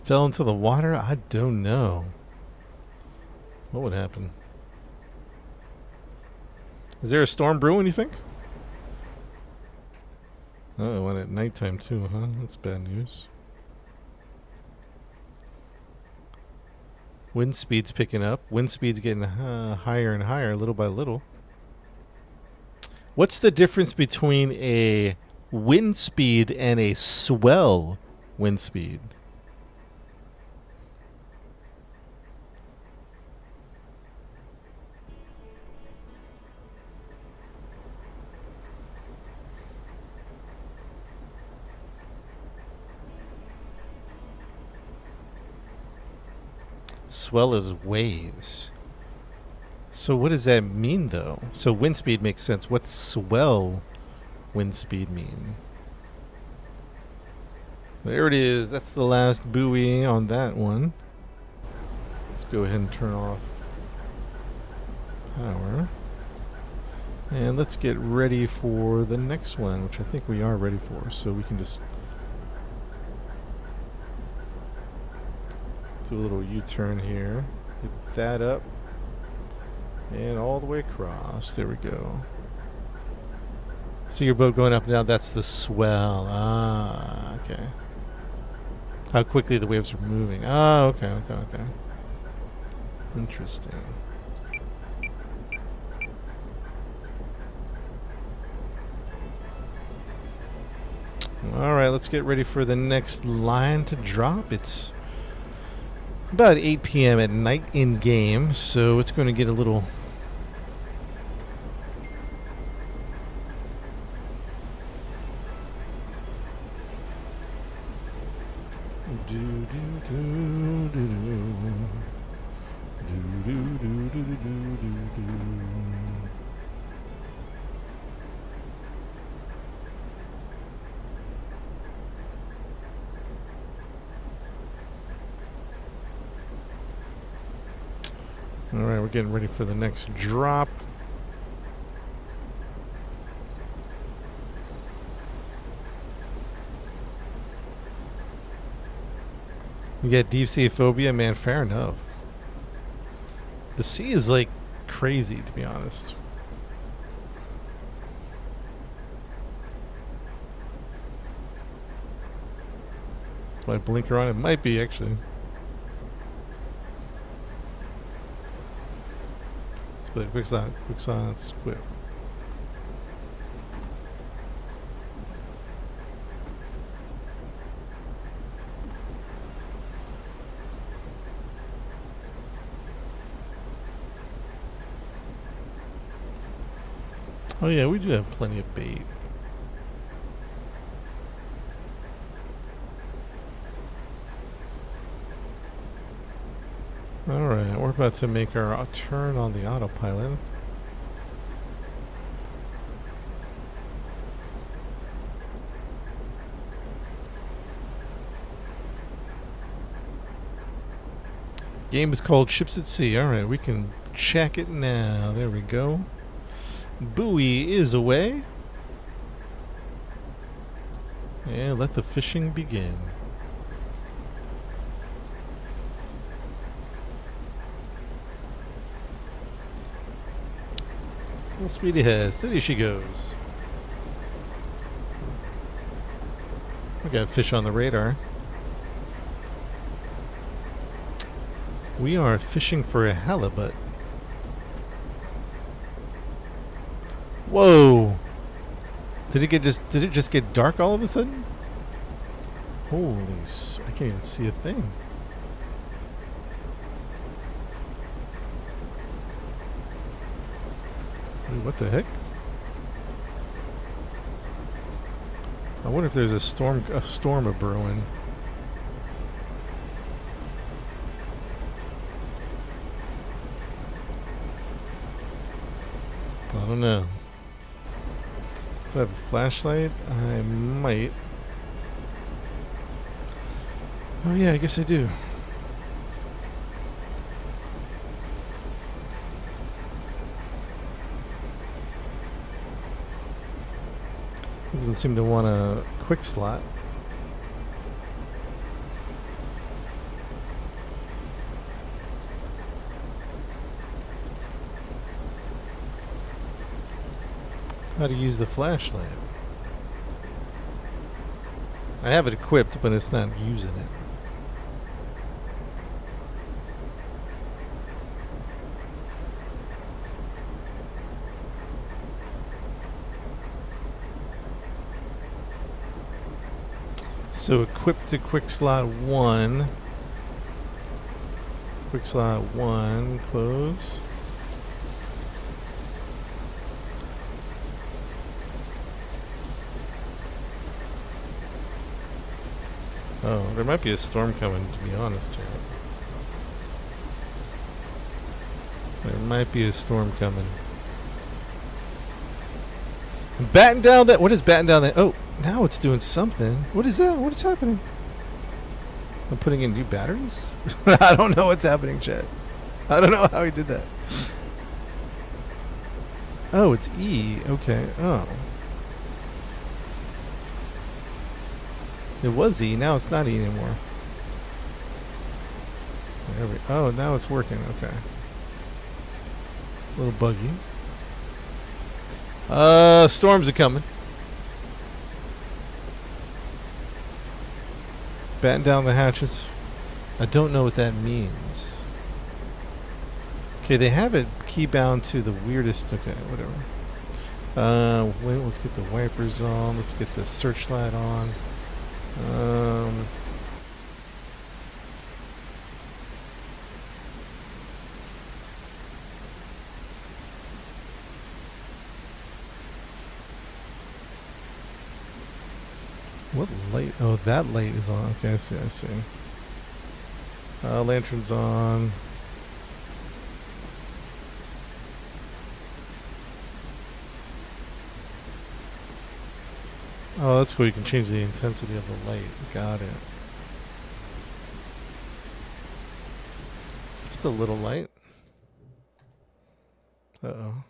Fell into the water? I don't know. What would happen? Is there a storm brewing, you think? Oh, it went at nighttime too, huh? That's bad news. Wind speed's picking up. Wind speed's getting higher and higher, little by little. What's the difference between a wind speed and a swell wind speed? Swell is waves. So what does that mean, though? So wind speed makes sense. What's swell wind speed mean? There it is. That's the last buoy on that one. Let's go ahead and turn off power. And let's get ready for the next one, which I think we are ready for. So we can just do a little U-turn here. Get that up. And all the way across. There we go. So your boat going up and down, that's the swell. Ah, okay. How quickly the waves are moving. Ah, okay. Interesting. Alright, let's get ready for the next line to drop. It's about 8 p.m. at night in game, so it's going to get a little Alright, we're getting ready for the next drop. You get deep sea phobia? Man, fair enough. The sea is like crazy, to be honest. Is my blinker on? It might be, actually. Split, quick silence, quit. Oh yeah, we do have plenty of bait. Alright, we're about to make our turn on the autopilot. Game is called Ships at Sea. Alright, we can check it now. There we go. Buoy is away. And let the fishing begin. Full speed ahead. Steady she goes. We got fish on the radar. We are fishing for a halibut. Whoa! Did it just get dark all of a sudden? Holy, I can't even see a thing. Wait, what the heck? I wonder if there's a storm a brewing. I don't know. Do I have a flashlight? I might. Oh yeah, I guess I do. Doesn't seem to want a quick slot. How to use the flashlight. I have it equipped, but it's not using it. So equipped to quick slot 1. Quick slot 1, close. Oh, there might be a storm coming, to be honest, Jared. There might be a storm coming. Batten down that. What is batten down that? Oh, now it's doing something. What is that? What is happening? I'm putting in new batteries? I don't know what's happening, Chad. I don't know how he did that. Oh, it's E. Okay. Oh. It was E. Now it's not E anymore. Oh, now it's working. Okay. A little buggy. Storms are coming. Batten down the hatches. I don't know what that means. Okay, they have it keybound to the weirdest. Okay, whatever. Wait, let's get the wipers on. Let's get the searchlight on. What light? Oh, that light is on. Okay, I see, I see. Lantern's on. Oh, that's cool. You can change the intensity of the light. Got it. Just a little light. Uh-oh.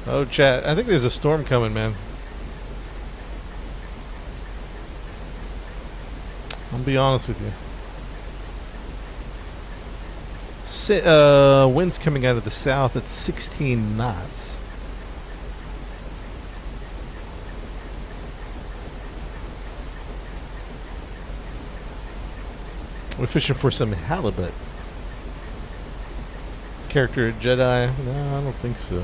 Oh, chat. I think there's a storm coming, man. I'll be honest with you. Wind's coming out of the south at 16 knots. We're fishing for some halibut. Character Jedi? No, I don't think so.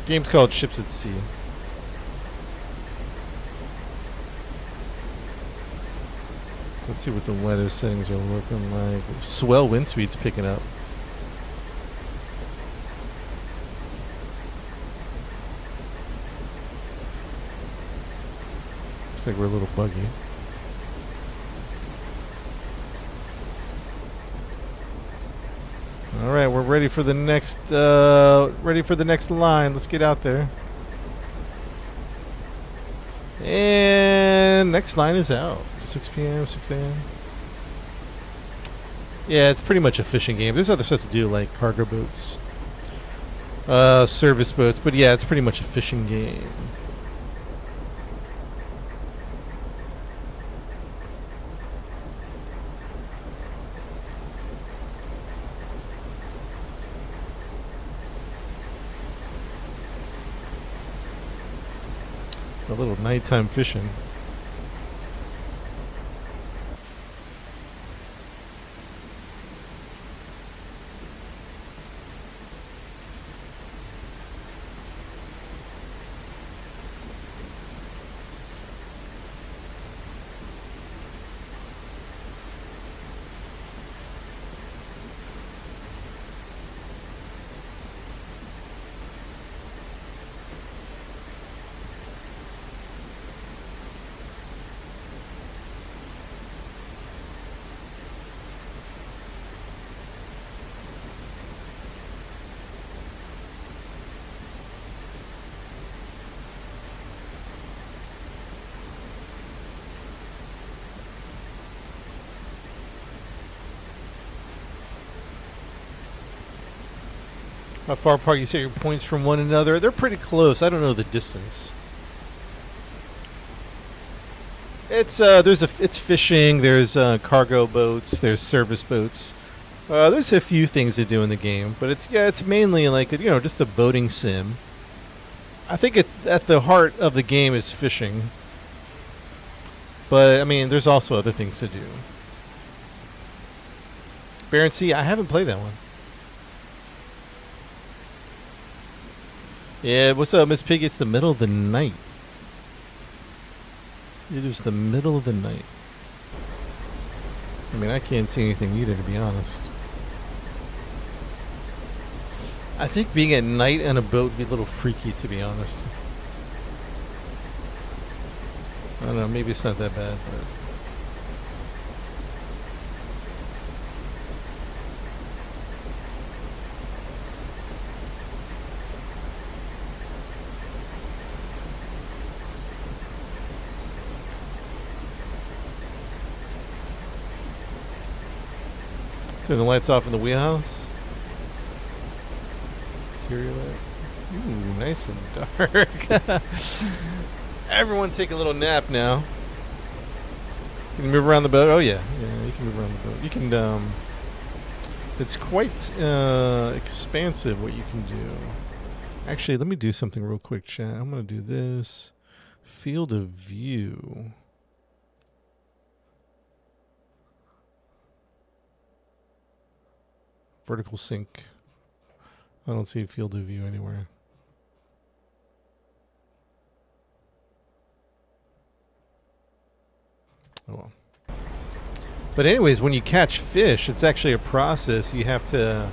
Game's called Ships at Sea. Let's see what the weather settings are looking like. Swell wind speed's picking up. Looks like we're a little buggy. All right, we're ready for the next. Ready for the next line. Let's get out there. And next line is out. 6 p.m., 6 a.m. Yeah, it's pretty much a fishing game. There's other stuff to do, like cargo boats, service boats. But yeah, it's pretty much a fishing game. A little nighttime fishing. How far apart you set your points from one another? They're pretty close. I don't know the distance. It's it's fishing. There's cargo boats. There's service boats. There's a few things to do in the game, but it's mainly like just a boating sim. I think at the heart of the game is fishing, but I mean, there's also other things to do. Barents Sea, I haven't played that one. Yeah, what's up, Miss Piggy? It's the middle of the night. It is the middle of the night. I mean, I can't see anything either, to be honest. I think being at night on a boat would be a little freaky, to be honest. I don't know, maybe it's not that bad, but... Turn the lights off in the wheelhouse. Interior light. Ooh, nice and dark. Everyone take a little nap now. Can you move around the boat? Oh yeah, yeah, you can move around the boat. You can. It's quite expansive what you can do. Actually, let me do something real quick, chat. I'm gonna do this. Field of view. Vertical sync. I don't see a field of view anywhere. Oh well. But anyways, when you catch fish, it's actually a process. You have to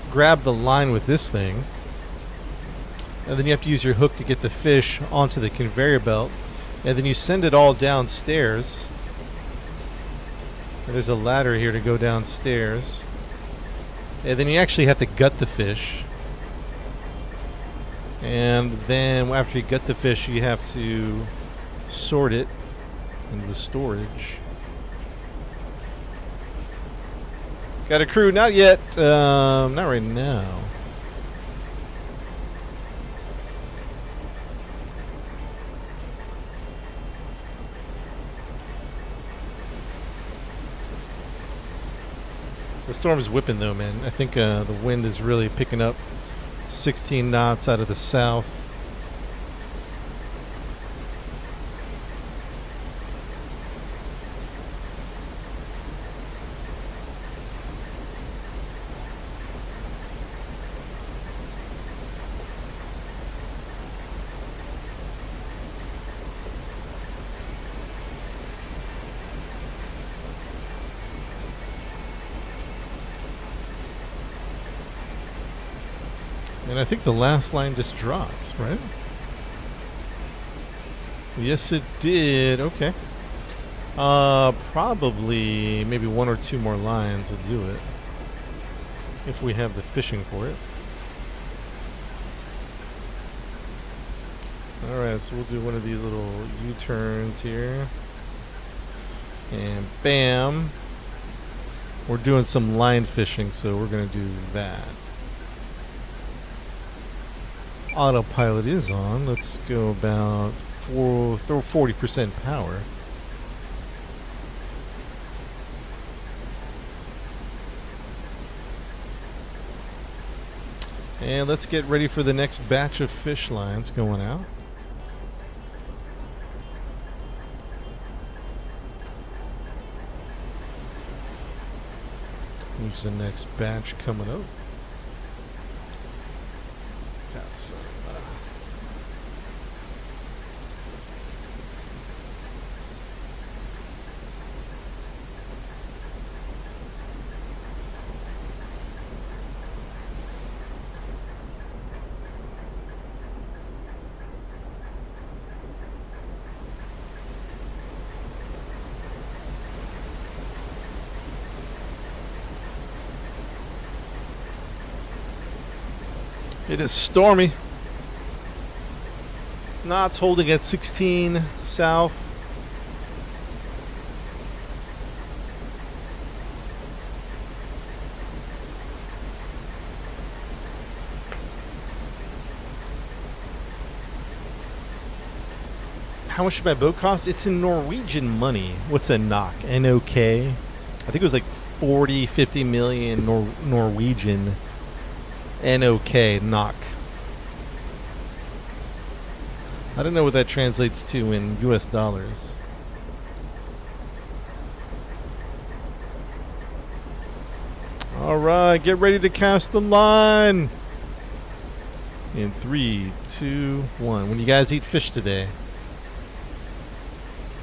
grab the line with this thing, and then you have to use your hook to get the fish onto the conveyor belt, and then you send it all downstairs. And there's a ladder here to go downstairs. And then you actually have to gut the fish. And then after you gut the fish, you have to sort it into the storage. Got a crew? Not yet. Not right now. The storm's whipping though, man. I think the wind is really picking up. 16 knots out of the south. And I think the last line just dropped, right? Yes, it did. Okay. Probably maybe one or two more lines will do it. If we have the fishing for it. Alright, so we'll do one of these little U-turns here. And bam. We're doing some line fishing, so we're going to do that. Autopilot is on. Let's go about 40% power. And let's get ready for the next batch of fish lines going out. Here's the next batch coming up. Got some. It is stormy. Knots holding at 16 south. How much did my boat cost? It's in Norwegian money. What's a NOK? N-O-K? I think it was like 40, 50 million Norwegian NOK. I don't know what that translates to in US dollars. Alright, get ready to cast the line. In 3, 2, 1. When you guys eat fish today,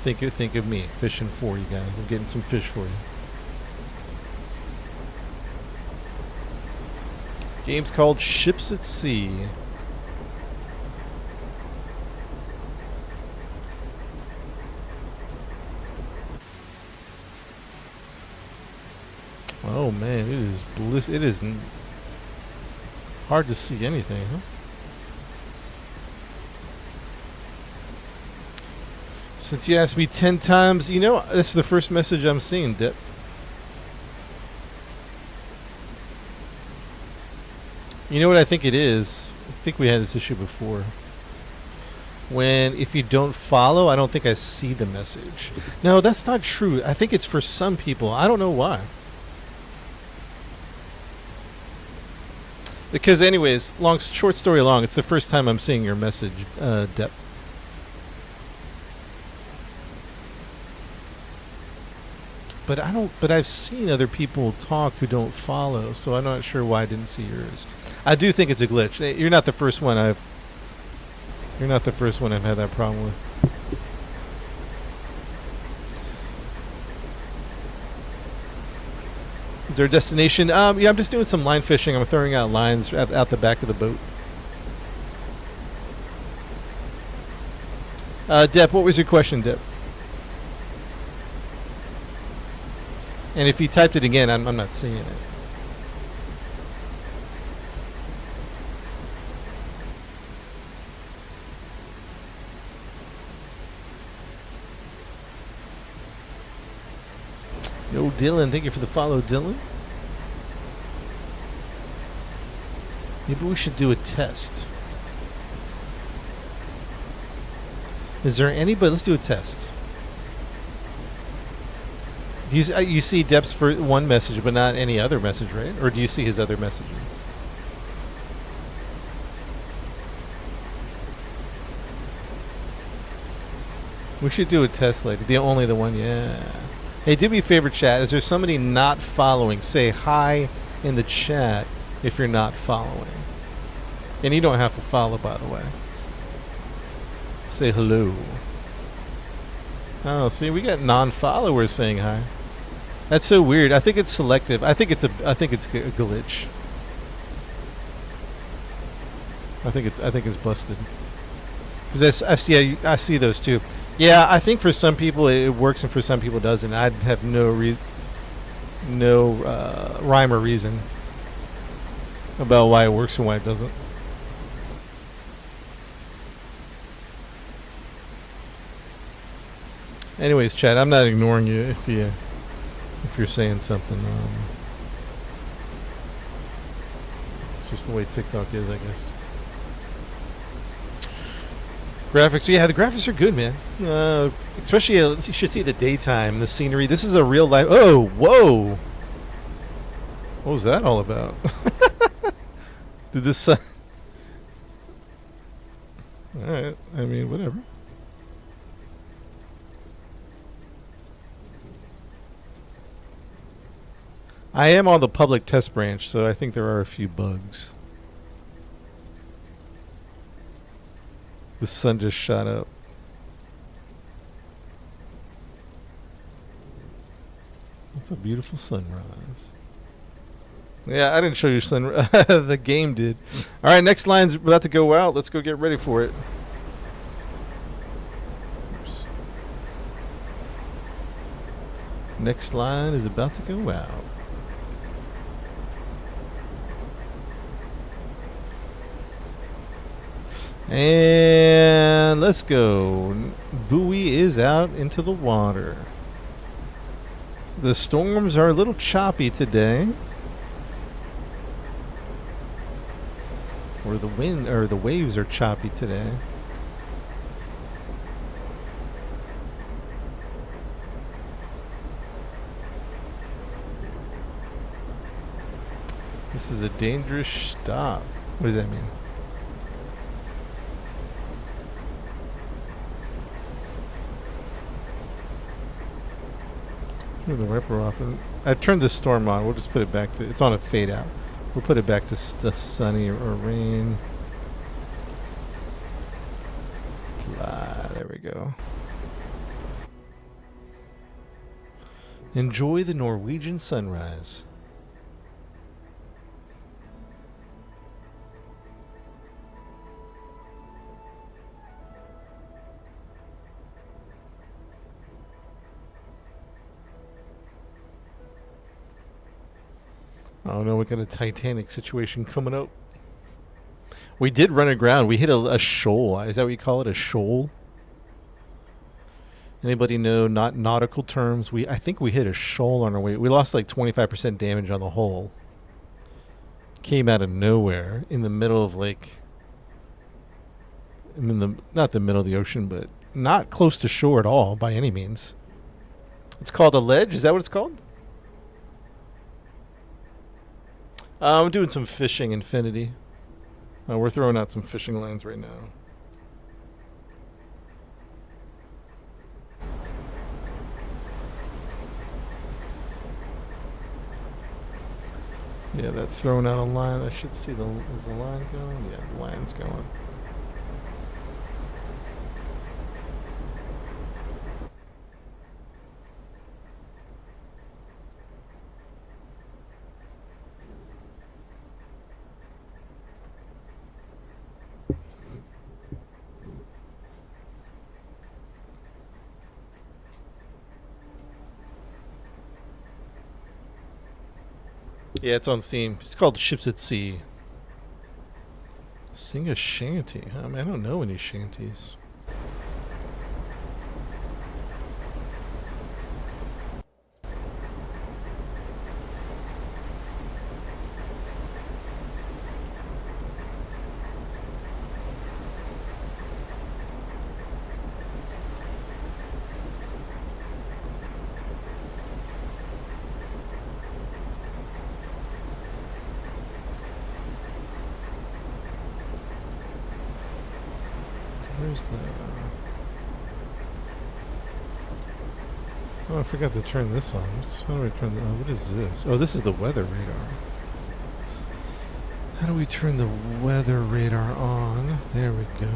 think of me. Fishing for you guys. I'm getting some fish for you. Game's called Ships at Sea. Oh man, it is hard to see anything, huh? Since you asked me 10 times, you know, this is the first message I'm seeing, Dip. You know what I think it is? I think we had this issue before. If you don't follow, I don't think I see the message. No, that's not true. I think it's for some people. I don't know why. Because anyways, short story long, it's the first time I'm seeing your message, Dep. But I've seen other people talk who don't follow, so I'm not sure why I didn't see yours. I do think it's a glitch. You're not the first one I've had that problem with. Is there a destination? Yeah, I'm just doing some line fishing. I'm throwing out lines out the back of the boat. Dep, what was your question, Dep? And if you typed it again, I'm not seeing it. Yo, Dylan, thank you for the follow, Dylan. Maybe we should do a test. Is there anybody? Let's do a test. Do you see Dep's for one message, but not any other message, right? Or do you see his other messages? We should do a test later. Only the one, yeah. Hey, do me a favor, chat. Is there somebody not following? Say hi in the chat if you're not following. And you don't have to follow, by the way. Say hello. Oh, see, we got non-followers saying hi. That's so weird. I think it's selective. I think it's a glitch. I think it's busted. Because I see those too. Yeah, I think for some people it works and for some people it doesn't. I'd have no rhyme or reason about why it works and why it doesn't. Anyways, chat, I'm not ignoring you if you're saying something. It's just the way TikTok is, I guess. Graphics, yeah, the graphics are good, man. Especially, you should see the daytime, the scenery. This is a real life. Oh, whoa! What was that all about? Did this? All right. I mean, whatever. I am on the public test branch, so I think there are a few bugs. The sun just shot up. It's a beautiful sunrise. Yeah, I didn't show you sunrise. The game did. All right, next line's about to go out. Let's go get ready for it. Oops. Next line is about to go out. And let's go. Buoy is out into the water. The storms are a little choppy today. Or the wind or the waves are choppy today. This is a dangerous stop. What does that mean? Turn the wiper off. And I turned the storm on. We'll just put it back to... It's on a fade out. We'll put it back to sunny or rain. There we go. Enjoy the Norwegian sunrise. Oh no, we got a Titanic situation coming up. We did run aground. We hit a shoal. Is that what you call it? A shoal? Anybody know not nautical terms? I think we hit a shoal on our way. We lost like 25% damage on the hull. Came out of nowhere in the middle of like... not the middle of the ocean, but not close to shore at all by any means. It's called a ledge. Is that what it's called? I'm doing some fishing, Infinity. We're throwing out some fishing lines right now. Yeah, that's throwing out a line. I should see is the line going? Yeah, the line's going. Yeah, it's on Steam. It's called Ships at Sea. Sing a shanty. I mean, I don't know any shanties. Where's the... Oh, I forgot to turn this on. How do I turn the... Oh, what is this? Oh, this is the weather radar. How do we turn the weather radar on? There we go.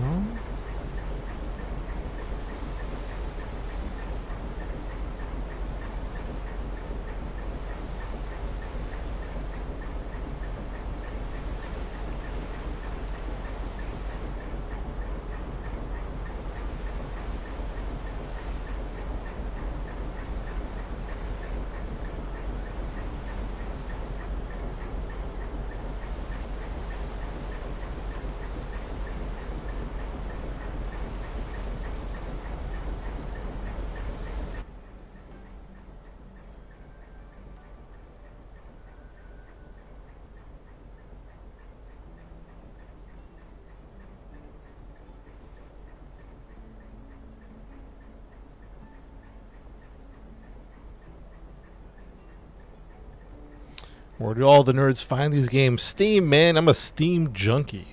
Where do all the nerds find these games? Steam, man. I'm a Steam junkie.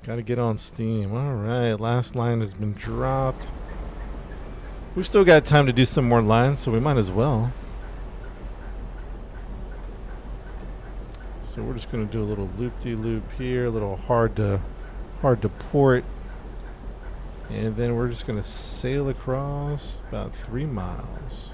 Gotta get on Steam. Alright, last line has been dropped. We've still got time to do some more lines, so we might as well. So we're just gonna do a little loop-de-loop here, a little hard to port. And then we're just gonna sail across about 3 miles.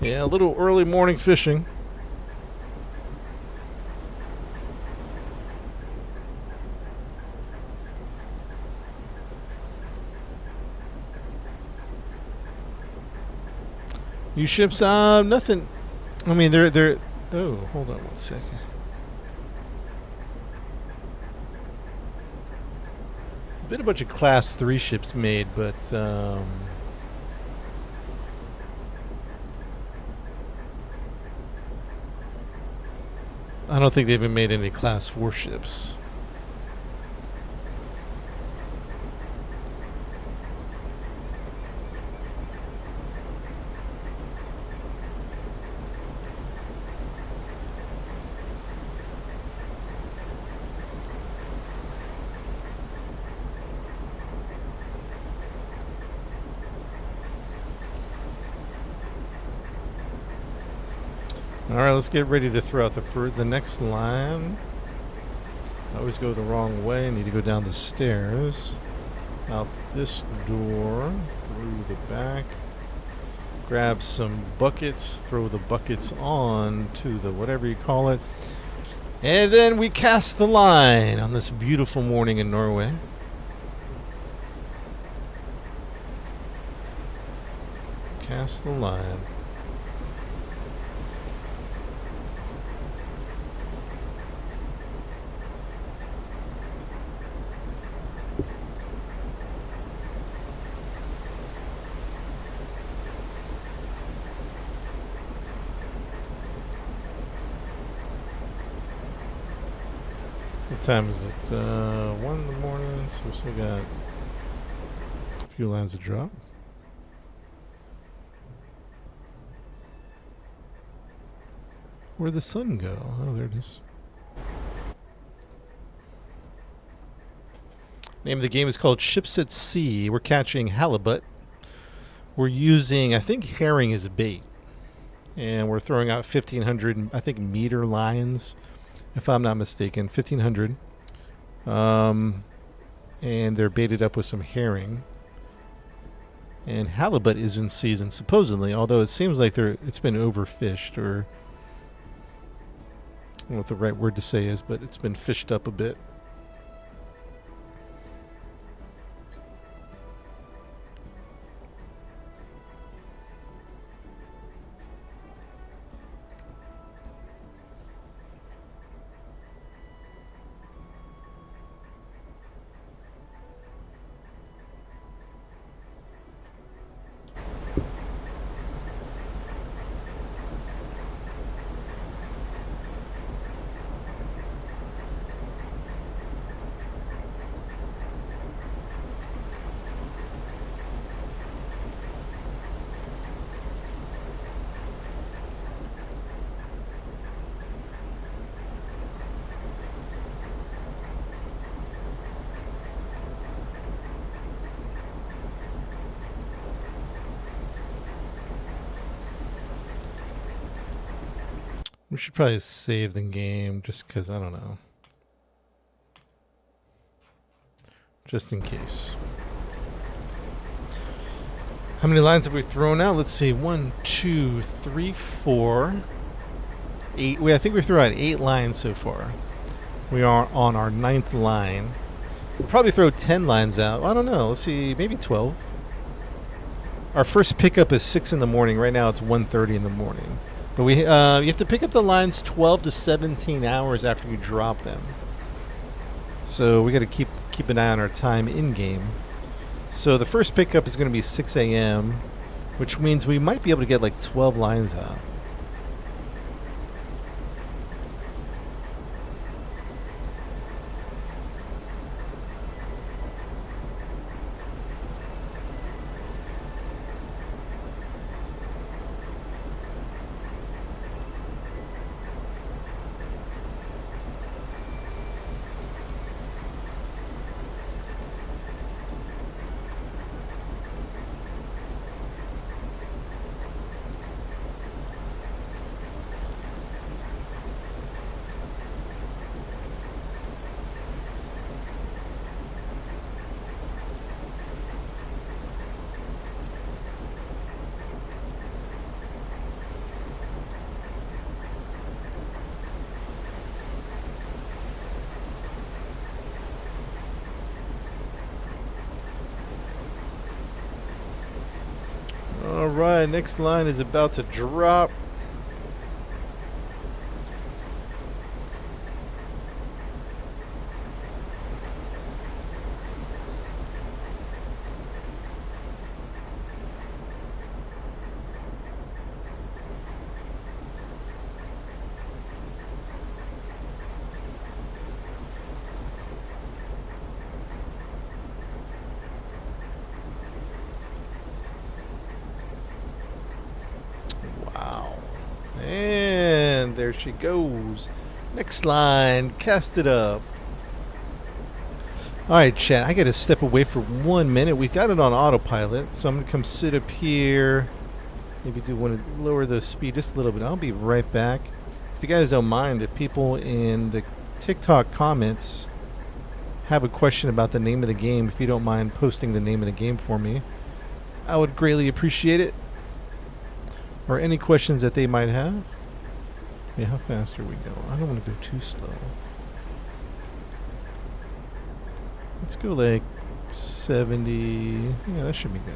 Yeah, a little early morning fishing. New ships? Nothing. I mean, they're. Oh, hold on 1 second. Been a bunch of Class 3 ships made, but I don't think they've been made any Class 4 ships. All right, let's get ready to throw out the next line. I always go the wrong way. I need to go down the stairs, out this door, through the back. Grab some buckets, throw the buckets on to the whatever you call it. And then we cast the line on this beautiful morning in Norway. Cast the line. What time is it? 1 in the morning, so we still got a few lines to drop. Where'd the sun go? Oh, there it is. Name of the game is called Ships at Sea. We're catching halibut. We're using, I think, herring as bait. And we're throwing out 1,500, I think, meter lines, if I'm not mistaken. 1,500. And they're baited up with some herring. And halibut is in season, supposedly, although it seems like it's been overfished, or I don't know what the right word to say is, but it's been fished up a bit. We should probably save the game just because, I don't know. Just in case. How many lines have we thrown out? Let's see. 1, 2, 3, 4, 8. I think we threw out 8 lines so far. We are on our 9th line. We'll probably throw 10 lines out. I don't know. Let's see. Maybe 12. Our first pickup is 6 in the morning. Right now it's 1:30 in the morning. But you have to pick up the lines 12 to 17 hours after you drop them. So we got to keep an eye on our time in game. So the first pickup is going to be 6 a.m., which means we might be able to get like 12 lines out. Alright, next line is about to drop. And there she goes. Next line, cast it up. Alright, chat, I gotta step away for 1 minute. We've got it on autopilot, so I'm gonna come sit up here Maybe do want to lower the speed just a little bit. I'll be right back. If you guys don't mind, if people in the TikTok comments have a question about the name of the game, if you don't mind posting the name of the game for me, I would greatly appreciate it. Or any questions that they might have. Yeah, how fast are we going? I don't want to go too slow. Let's go like 70. Yeah, that should be good.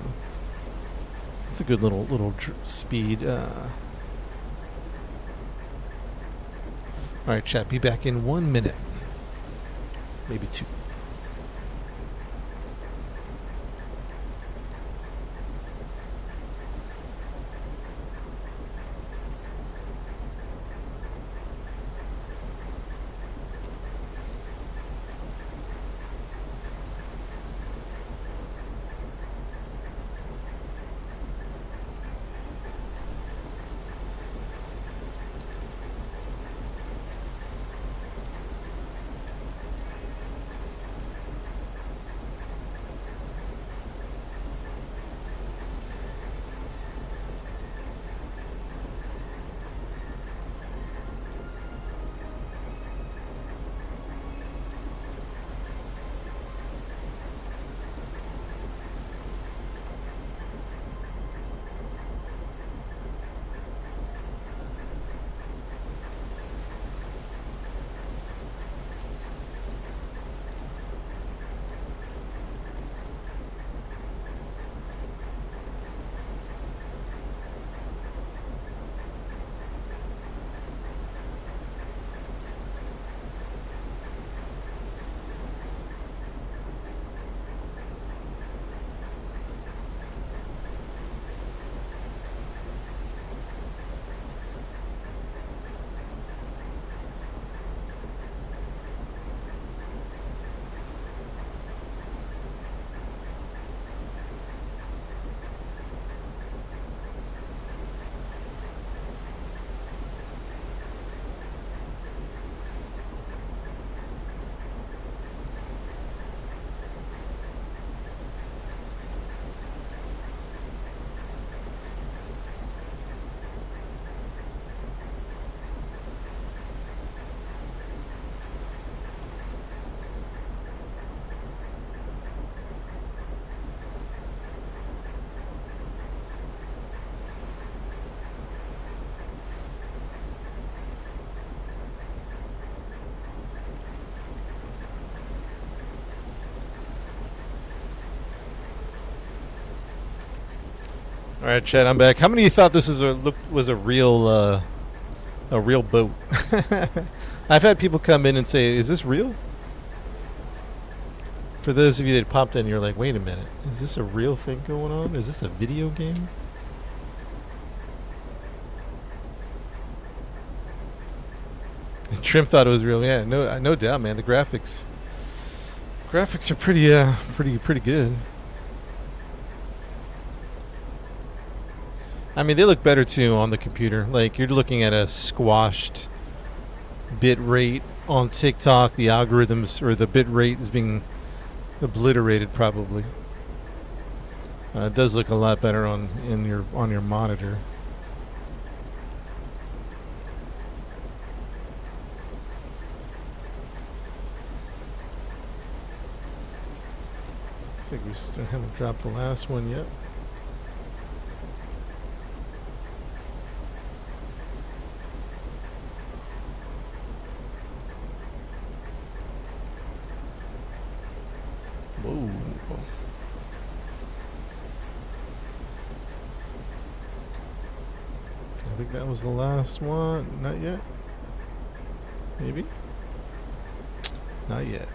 It's a good little speed. All right, chat. Be back in 1 minute, maybe 2. All right, Chad, I'm back. How many of you thought this was a real boat? I've had people come in and say, "Is this real?" For those of you that popped in, you're like, "Wait a minute, is this a real thing going on? Is this a video game?" Trim thought it was real. Yeah, no doubt, man. The graphics are pretty good. I mean, they look better too on the computer. Like, you're looking at a squashed bit rate on TikTok. The algorithms or the bit rate is being obliterated probably. It does look a lot better on your monitor. Looks like we still haven't dropped the last one yet. Whoa. I think that was the last one. Not yet. Maybe? Not yet.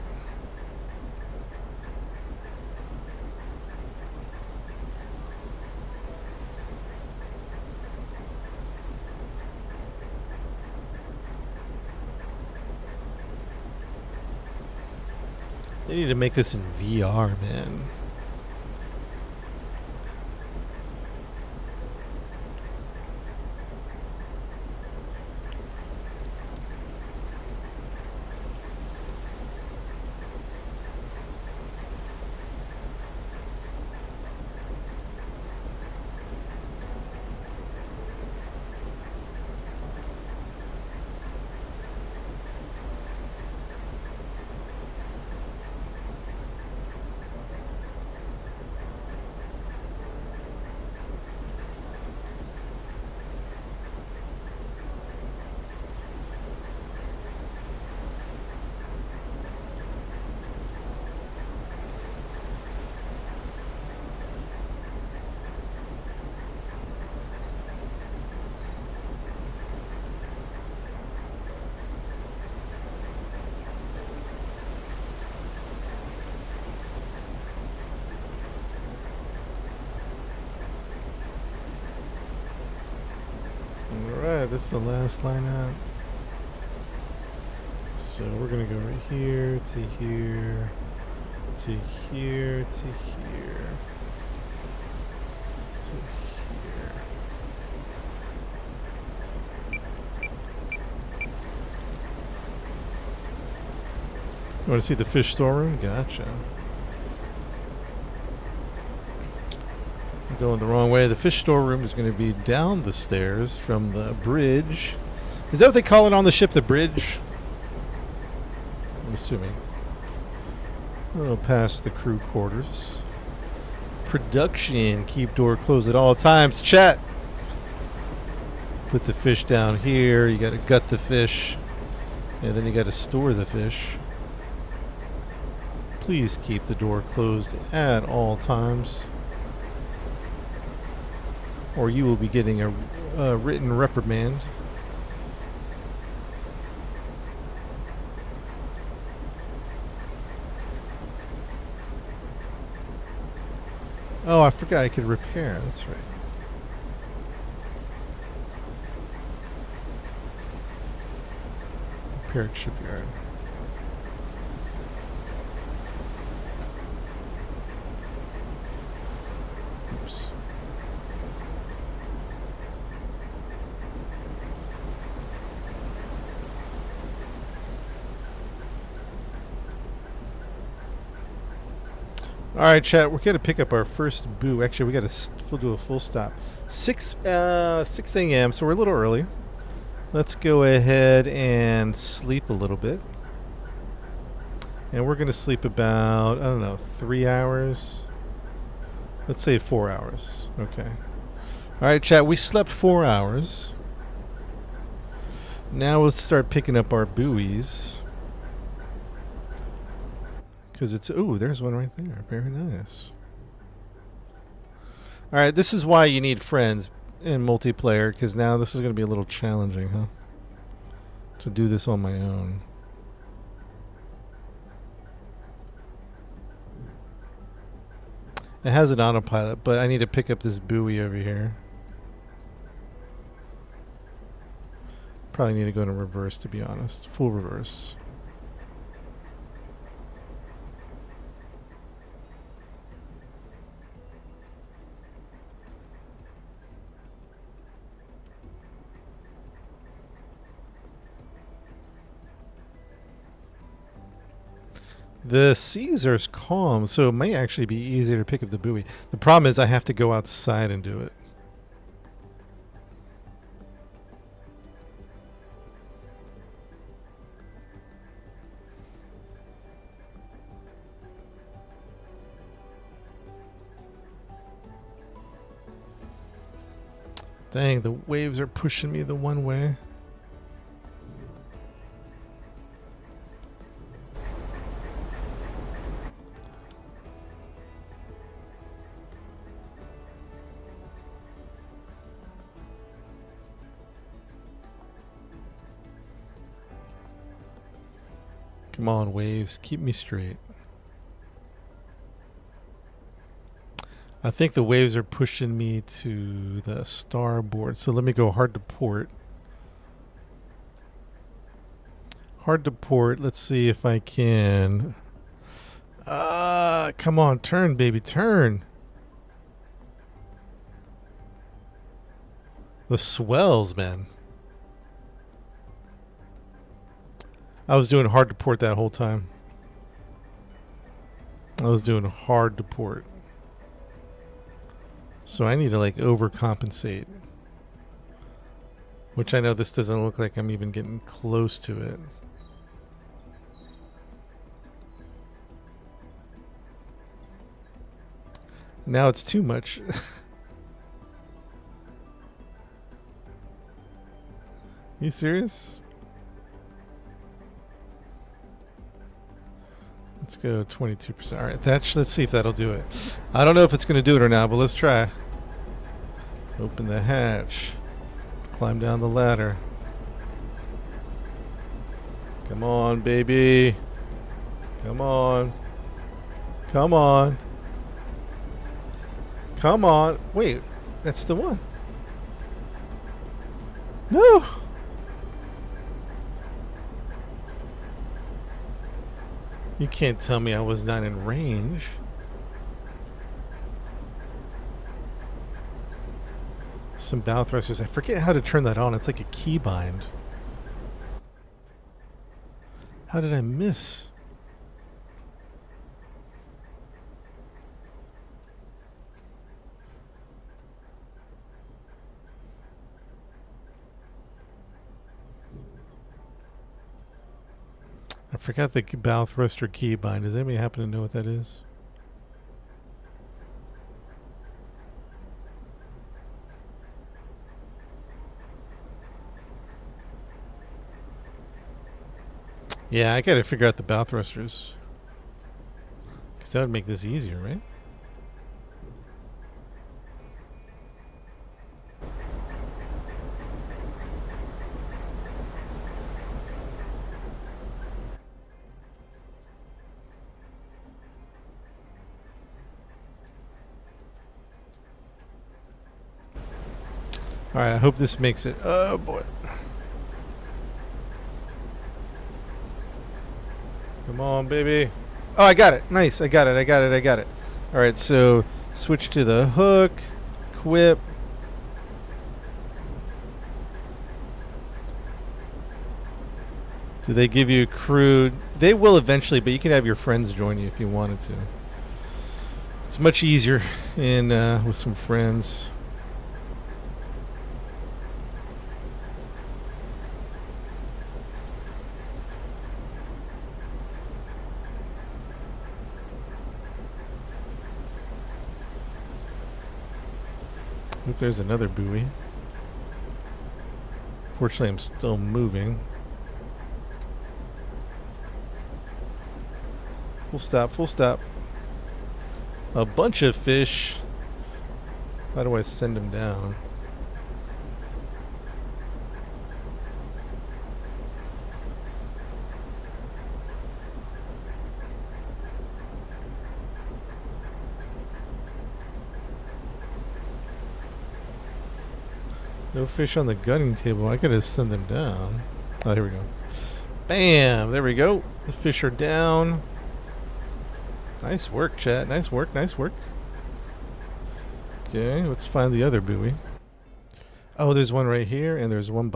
They need to make this in VR, man. Alright, this is the last line out. So we're gonna go right here to here to here to here to here. You want to see the fish storeroom? Gotcha. I'm going the wrong way. The fish storeroom is going to be down the stairs from the bridge. Is that what they call it on the ship, the bridge? I'm assuming. We'll pass the crew quarters. Production. Keep door closed at all times. Chat. Put the fish down here. You got to gut the fish. And then you got to store the fish. Please keep the door closed at all times, or you will be getting a written reprimand. Oh, I forgot I could repair. That's right. Repair at shipyard. Oops. All right, chat. We're gonna pick up our first boo. Actually, we got to do a full stop. 6 a.m. So we're a little early. Let's go ahead and sleep a little bit. And we're gonna sleep about, I don't know, 3 hours. Let's say 4 hours. Okay. All right, chat. We slept 4 hours. Now let's start picking up our buoys. Because it's, ooh, there's one right there. Very nice. All right, this is why you need friends in multiplayer, because now this is going to be a little challenging, huh? To do this on my own. It has an autopilot, but I need to pick up this buoy over here. Probably need to go into reverse, to be honest. Full reverse. The seas are calm, so it may actually be easier to pick up the buoy. The problem is I have to go outside and do it. Dang, the waves are pushing me the one way. Come on, waves. Keep me straight. I think the waves are pushing me to the starboard. So let me go hard to port. Hard to port. Let's see if I can. Come on. Turn, baby. Turn. The swells, man. I was doing hard to port that whole time. I was doing hard to port. So I need to like overcompensate. Which I know this doesn't look like I'm even getting close to it. Now it's too much. You serious? Let's go 22%. All right, let's see if that'll do it. I don't know if it's going to do it or not, but let's try. Open the hatch. Climb down the ladder. Come on, baby. Come on. Come on. Come on. Wait, that's the one. No! You can't tell me I was not in range. Some bow thrusters. I forget how to turn that on. It's like a keybind. How did I miss? I forgot the bow thruster keybind. Does anybody happen to know what that is? Yeah, I gotta figure out the bow thrusters. Because that would make this easier, right? Alright, I hope this makes it. Oh boy. Come on, baby. Oh, I got it. Nice. I got it. Alright, so switch to the hook. Quip. Do they give you crew? They will eventually, but you can have your friends join you if you wanted to. It's much easier in with some friends. Oop, there's another buoy. Fortunately, I'm still moving. Full stop, full stop. A bunch of fish. How do I send them down? No fish on the gunning table. I gotta send them down. Oh, here we go. Bam! There we go. The fish are down. Nice work, chat. Nice work, nice work. Okay, let's find the other buoy. Oh, there's one right here, and there's one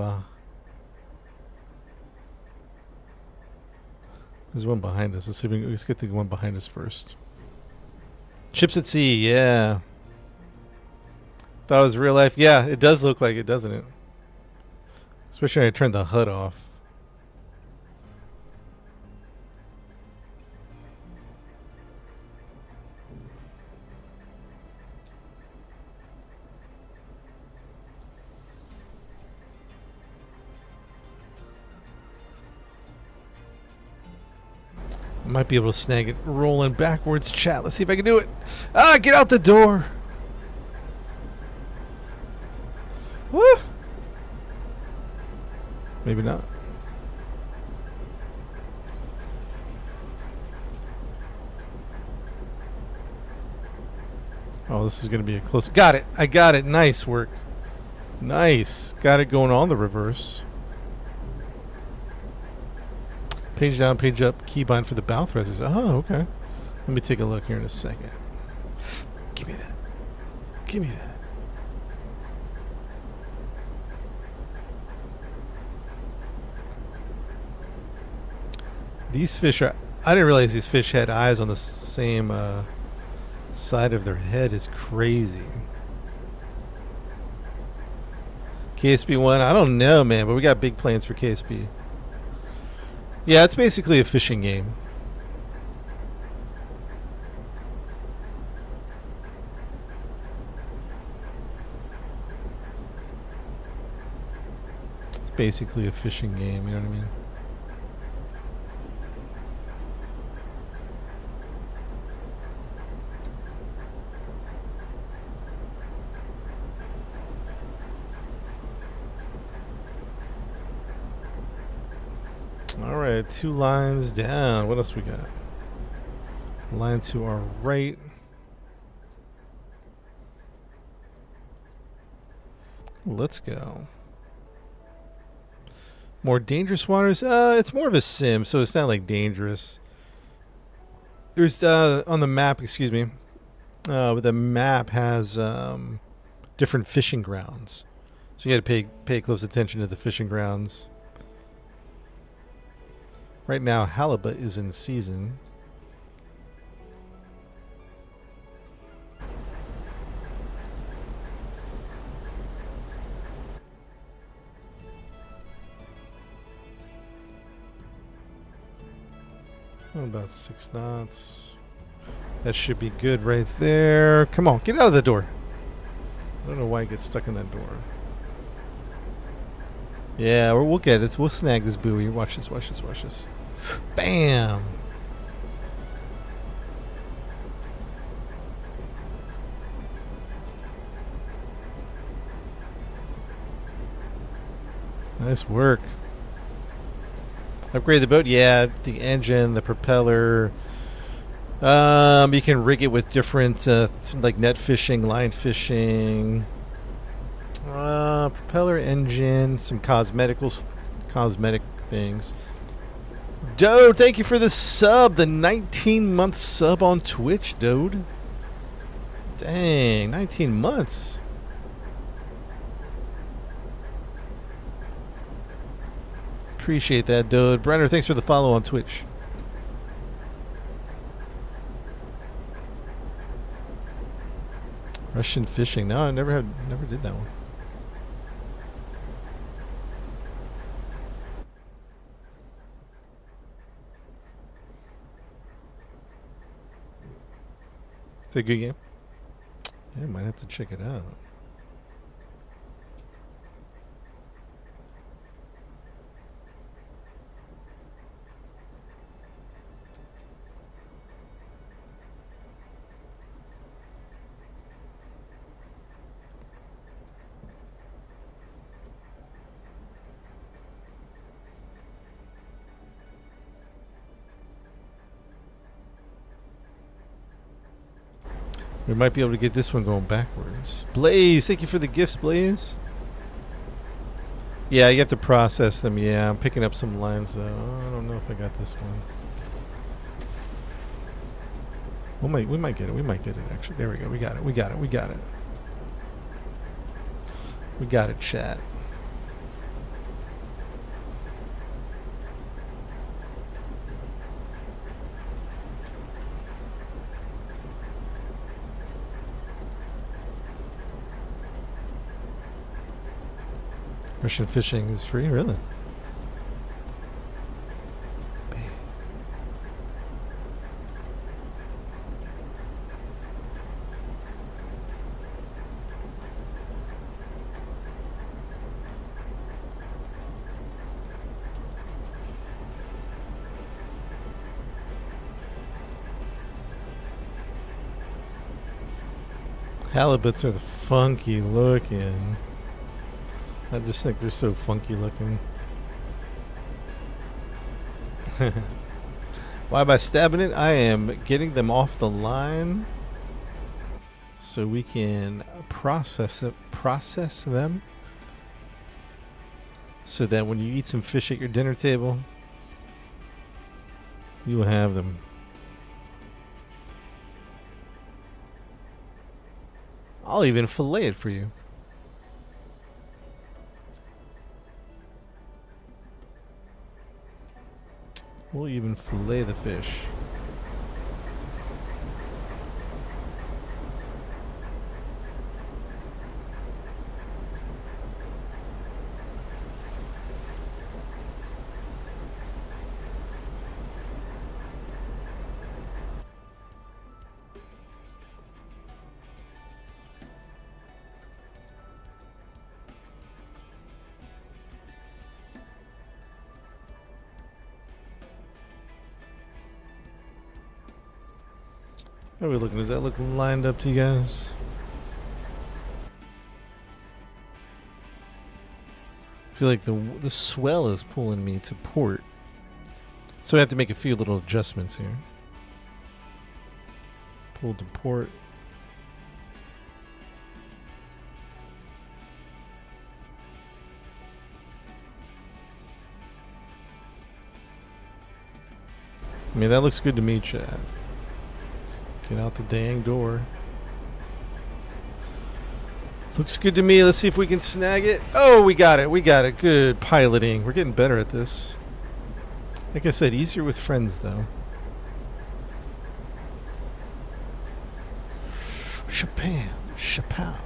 There's one behind us. Let's see if we can, let's get the one behind us first. Ships at sea, yeah. Thought it was real life. Yeah, it does look like it, doesn't it? Especially when I turned the HUD off. I might be able to snag it rolling backwards, chat. Let's see if I can do it. Ah, get out the door. Woo! Maybe not. Oh, this is going to be a close... Got it. I got it. Nice work. Nice. Got it going on the reverse. Page down, page up. Keybind for the bow thrusters. Oh, okay. Let me take a look here in a second. Give me that. Give me that. These fish are... I didn't realize these fish had eyes on the same side of their head. Is crazy. KSP1, I don't know, man, but we got big plans for KSP. Yeah, it's basically a fishing game. It's basically a fishing game, you know what I mean? Alright, 2 lines down. What else we got? Line to our right. Let's go. More dangerous waters? It's more of a sim, so it's not like dangerous. There's on the map, excuse me. The map has different fishing grounds, so you got to pay close attention to the fishing grounds. Right now, halibut is in season. About 6 knots. That should be good right there. Come on, get out of the door. I don't know why I get stuck in that door. Yeah, we'll get it. We'll snag this buoy. Watch this, watch this, watch this. Bam! Nice work. Upgrade the boat? Yeah, the engine, the propeller. You can rig it with different, like net fishing, line fishing. Propeller, engine, some cosmetic things. Dode, thank you for the sub, the 19-month sub on Twitch, Dode. Dang, 19 months. Appreciate that, Dode. Brenner, thanks for the follow on Twitch. Russian fishing. No, I never did that one. It's a good game. Yeah, might have to check it out. We might be able to get this one going backwards. Blaze, thank you for the gifts, Blaze. Yeah, you have to process them. Yeah, I'm picking up some lines, though. I don't know if I got this one. We might get it. We might get it, actually. There we go. We got it. We got it. We got it. We got it, chat. Russian fishing is free, really? Halibuts are the funky looking. I just think they're so funky looking. Why by stabbing it? I am getting them off the line so we can process them so that when you eat some fish at your dinner table, you will have them. I'll even fillet it for you. We'll even fillet the fish. How are we looking? Does that look lined up to you guys? I feel like the swell is pulling me to port. So I have to make a few little adjustments here. Pull to port. mean, that looks good to me, Chad. Get out the dang door. Looks good to me. Let's see if we can snag it. Oh, we got it. We got it. Good piloting. We're getting better at this. Like I said, easier with friends, though. Chopin. Chappelle.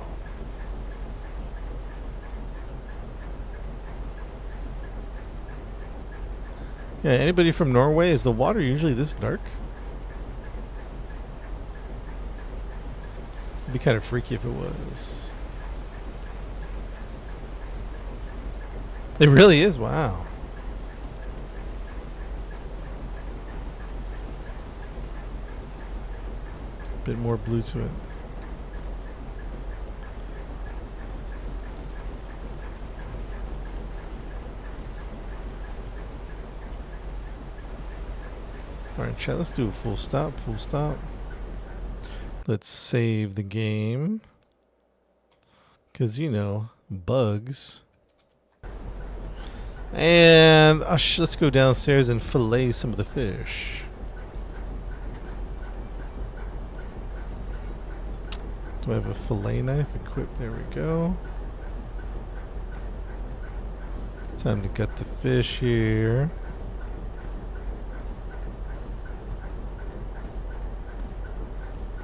Yeah, anybody from Norway? Is the water usually this dark? It'd be kind of freaky if it was. It really is. Wow. Bit more blue to it. Alright, chat, let's do a full stop, full stop. Let's save the game. Because, you know, bugs. And let's go downstairs and fillet some of the fish. Do I have a fillet knife equipped? There we go. Time to gut the fish here.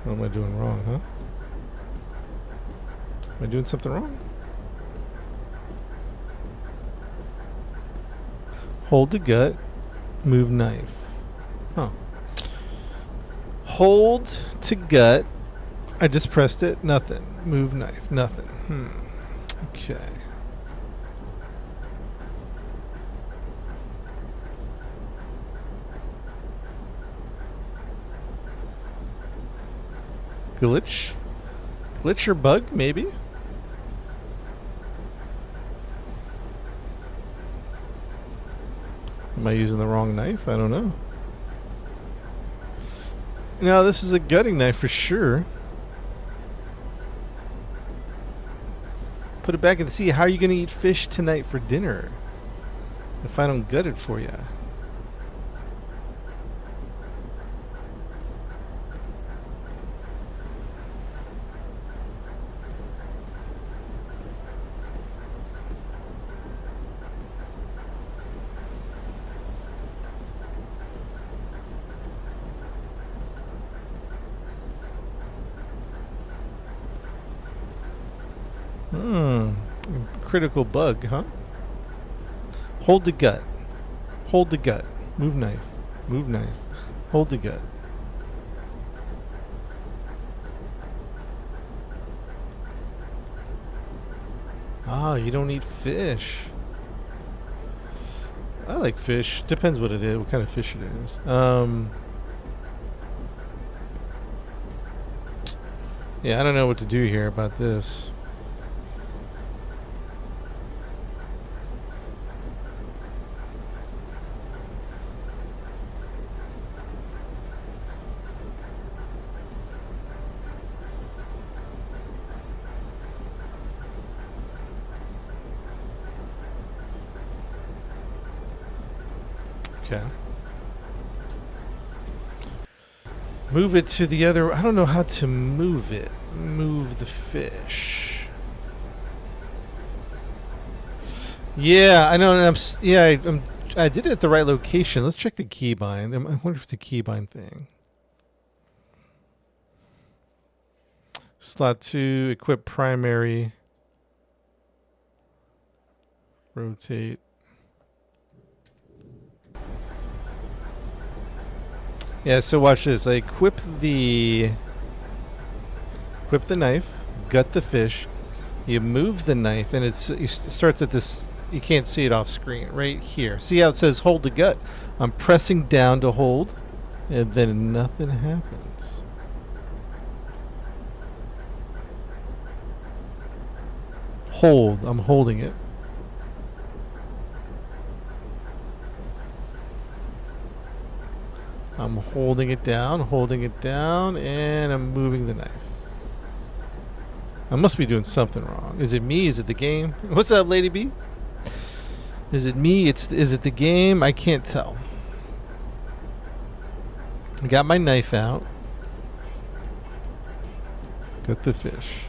What am I doing wrong, huh? Am I doing something wrong? Hold the gut, move knife. Huh. Hold to gut. I just pressed it. Nothing. Move knife. Nothing. Okay. Glitch? Glitch or bug, maybe? Am I using the wrong knife? I don't know. No, this is a gutting knife for sure. Put it back in the sea. How are you going to eat fish tonight for dinner if I don't gut it for you? Critical bug, huh? Hold the gut. Hold the gut. Move knife. Move knife. Hold the gut. Ah, you don't eat fish. I like fish. Depends what it is, what kind of fish it is. Yeah, I don't know what to do here about this. Okay. Move it to the other. I don't know how to move it. Move the fish. Yeah, I know. I did it at the right location. Let's check the keybind. I wonder if it's a keybind thing. Slot 2, equip primary. Rotate. Yeah, so watch this. I equip the knife, gut the fish. You move the knife, and it starts at this. You can't see it off screen right here. See how it says hold the gut? I'm pressing down to hold, and then nothing happens. Hold. I'm holding it. I'm holding it down, and I'm moving the knife. I must be doing something wrong. Is it me? Is it the game? What's up, Lady B? Is it me? Is it the game? I can't tell. Got my knife out. Got the fish.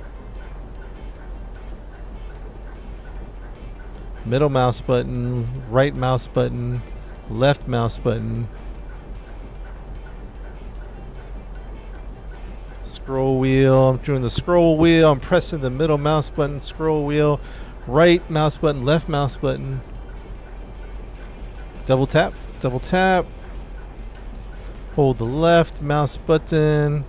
Middle mouse button, right mouse button, left mouse button. Scroll wheel. I'm doing the scroll wheel. I'm pressing the middle mouse button, scroll wheel, right mouse button, left mouse button. Double tap, double tap. Hold the left mouse button.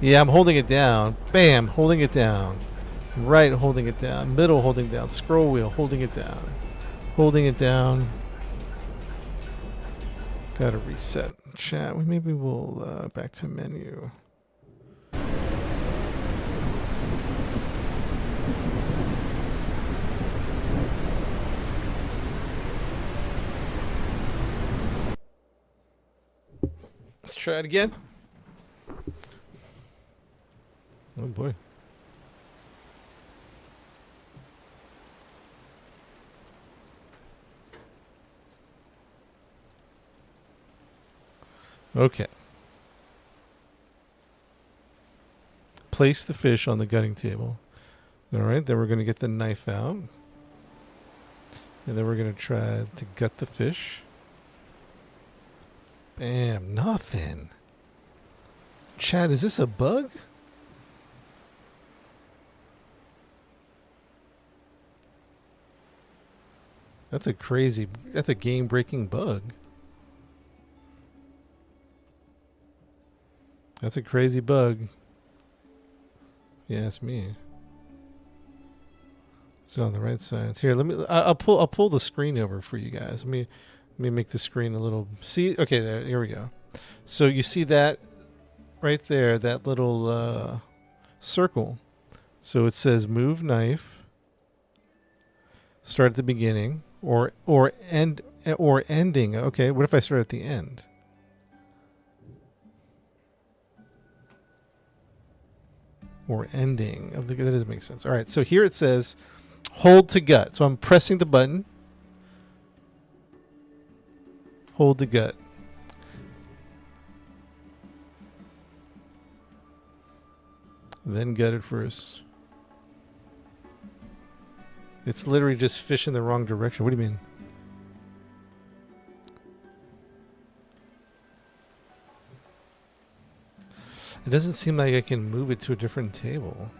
Yeah, I'm holding it down. Bam, holding it down. Right, holding it down. Middle, holding down. Scroll wheel, holding it down. Holding it down. Gotta reset chat. Maybe we'll back to menu. Let's try it again. Oh boy. Okay. Place the fish on the gutting table. All right, then we're going to get the knife out. And then we're going to try to gut the fish. Bam, nothing. Chad, is this a bug? That's a game-breaking bug. That's a crazy bug. Yeah, it's me. So on the right side. Here, I'll pull the screen over for you guys. Let me make the screen a little. See, okay, here we go. So you see that right there, that little circle. So it says move knife. Start at the beginning or ending. Okay, what if I start at the end? Or ending of the, that doesn't make sense. All right, so here it says hold to gut. So I'm pressing the button. Hold to gut. Then gut it first. It's literally just fish in the wrong direction. What do you mean? It doesn't seem like I can move it to a different table.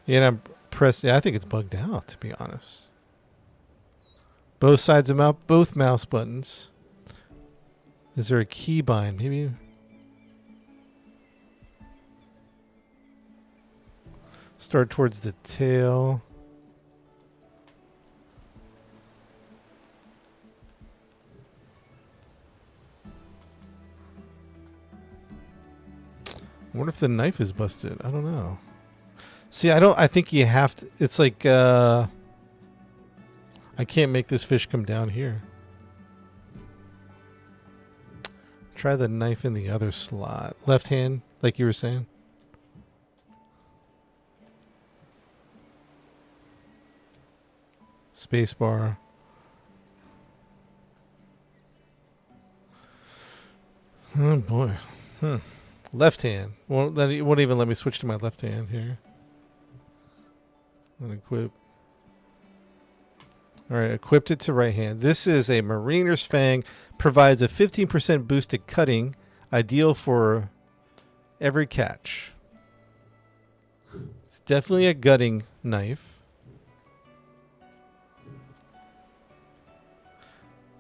Yeah, and I'm pressing. Yeah, I think it's bugged out, to be honest. Both sides of the mouse, both mouse buttons. Is there a key bind? Maybe. Start towards the tail. I wonder if the knife is busted. I don't know. See, I think you have to. It's like, I can't make this fish come down here. Try the knife in the other slot. Left hand, like you were saying. Space bar. Oh boy. Left hand. Won't even let me switch to my left hand here. And equip. Alright, equipped it to right hand. This is a Mariner's Fang. Provides a 15% boost to cutting. Ideal for every catch. It's definitely a gutting knife.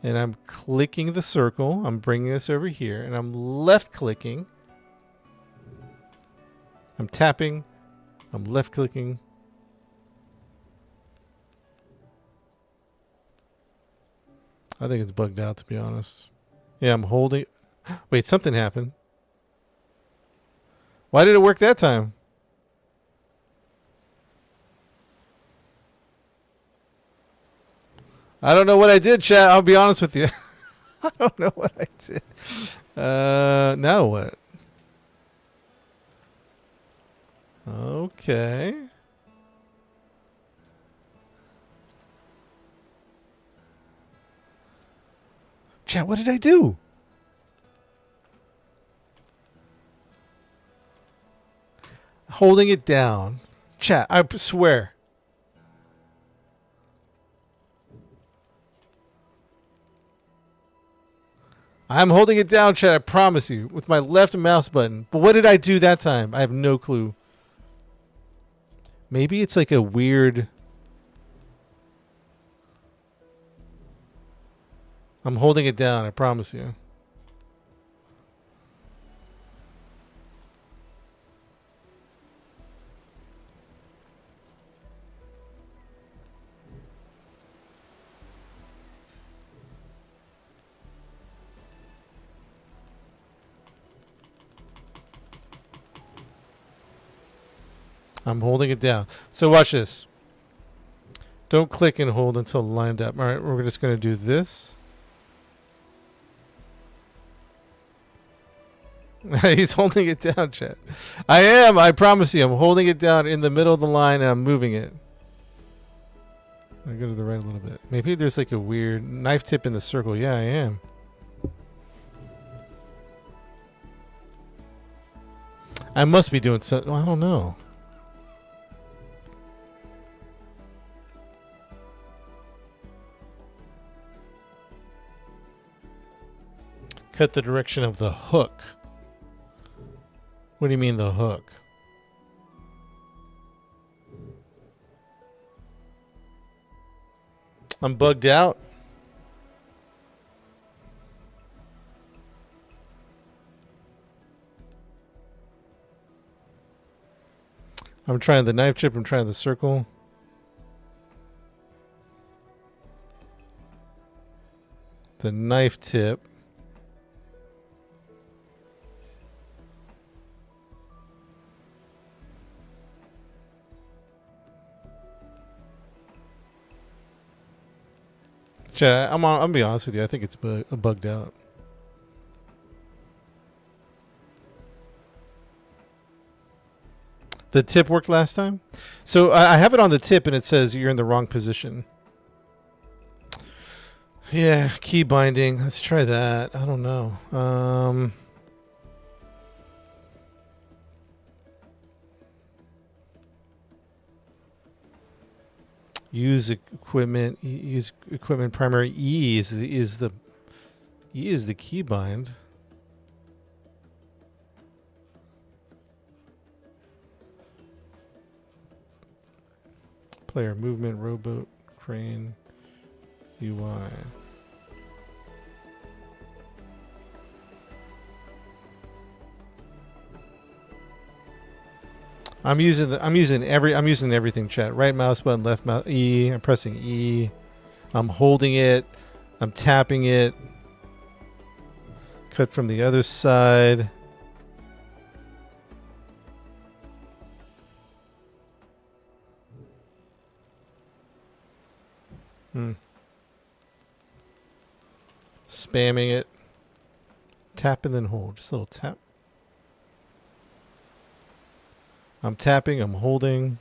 And I'm clicking the circle. I'm bringing this over here. And I'm left clicking. I'm tapping. I'm left clicking. I think it's bugged out, to be honest. Yeah, I'm holding. Wait, something happened. Why did it work that time? I don't know what I did, chat. I'll be honest with you. I don't know what I did. Now what? Okay. Chat, what did I do? Holding it down. Chat, I swear. I'm holding it down, chat, I promise you, with my left mouse button. But what did I do that time? I have no clue. Maybe it's like a weird... I'm holding it down, I promise you. I'm holding it down. So watch this. Don't click and hold until lined up. All right, we're just going to do this. He's holding it down, chat. I am. I promise you. I'm holding it down in the middle of the line and I'm moving it. I go to the right a little bit. Maybe there's like a weird knife tip in the circle. Yeah, I am. I must be doing something. I don't know. Cut the direction of the hook. What do you mean the hook? I'm bugged out. I'm trying the knife chip. I'm trying the circle. The knife tip. I'm gonna be honest with you. I think it's bugged out. The tip worked last time? So I have it on the tip and it says you're in the wrong position. Yeah, key binding. Let's try that. I don't know. Use equipment. Use equipment primary. E is the key bind. Player movement, rowboat, crane, UI. I'm using everything, chat. Right mouse button, left mouse E. I'm pressing E. I'm holding it. I'm tapping it. Cut from the other side. Spamming it. Tap and then hold. Just a little tap. I'm tapping, I'm holding.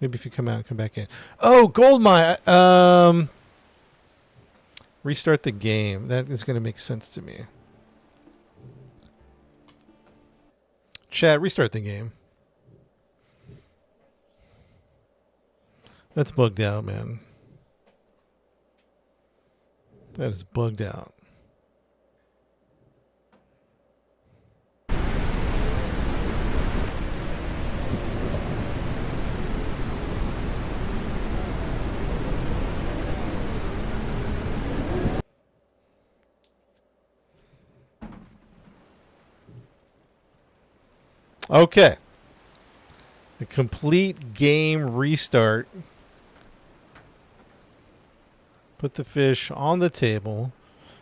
Maybe if you come out and come back in. Oh, gold mine. Restart the game. That is going to make sense to me. Chat, restart the game. That's bugged out, man. That is bugged out. Okay. A complete game restart. Put the fish on the table.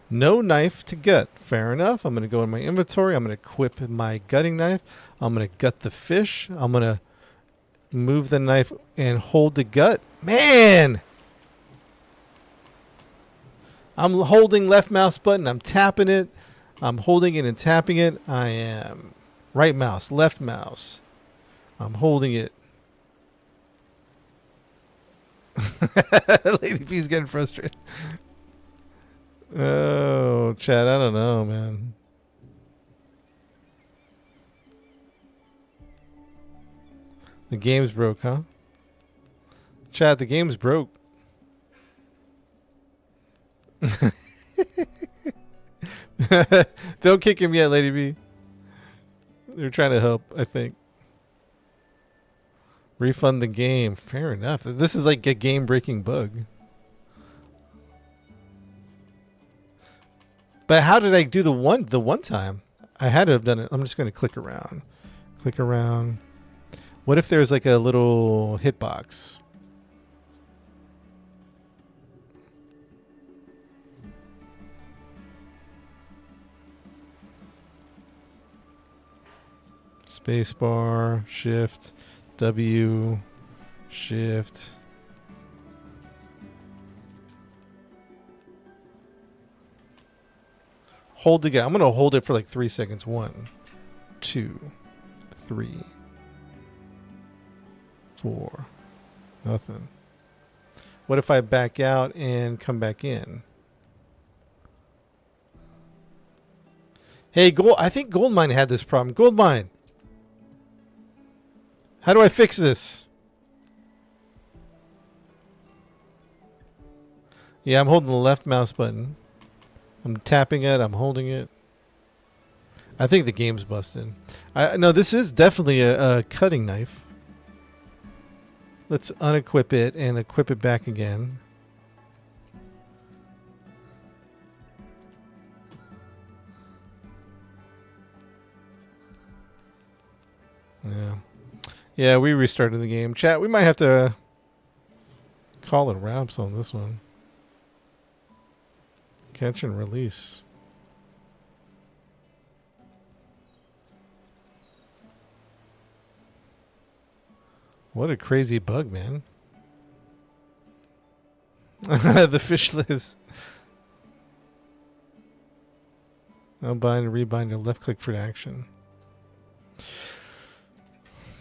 No knife to gut. Fair enough. I'm going to go in my inventory. I'm going to equip my gutting knife. I'm going to gut the fish. I'm going to move the knife and hold the gut. Man! I'm holding left mouse button. I'm tapping it. I'm holding it and tapping it. I am right mouse, left mouse. I'm holding it. Lady P's getting frustrated. Oh, Chad, I don't know, man. The game's broke, huh? Chad, the game's broke. Don't kick him yet, Lady B. They're trying to help, I think. Refund the game. Fair enough. This is like a game-breaking bug. But how did I do the one time? I had to have done it. I'm just going to click around. Click around. What if there's like a little hitbox? Spacebar, shift, W, shift. Hold the guy. I'm going to hold it for like 3 seconds. 1, 2, 3, 4. Nothing. What if I back out and come back in? Hey, I think Goldmine had this problem. Goldmine. How do I fix this? Yeah, I'm holding the left mouse button. I'm tapping it. I'm holding it. I think the game's busted. No, this is definitely a cutting knife. Let's unequip it and equip it back again. Yeah. Yeah, we restarted the game. Chat, we might have to call it wraps on this one. Catch and release. What a crazy bug, man. The fish lives. Unbind and rebind your left click for action.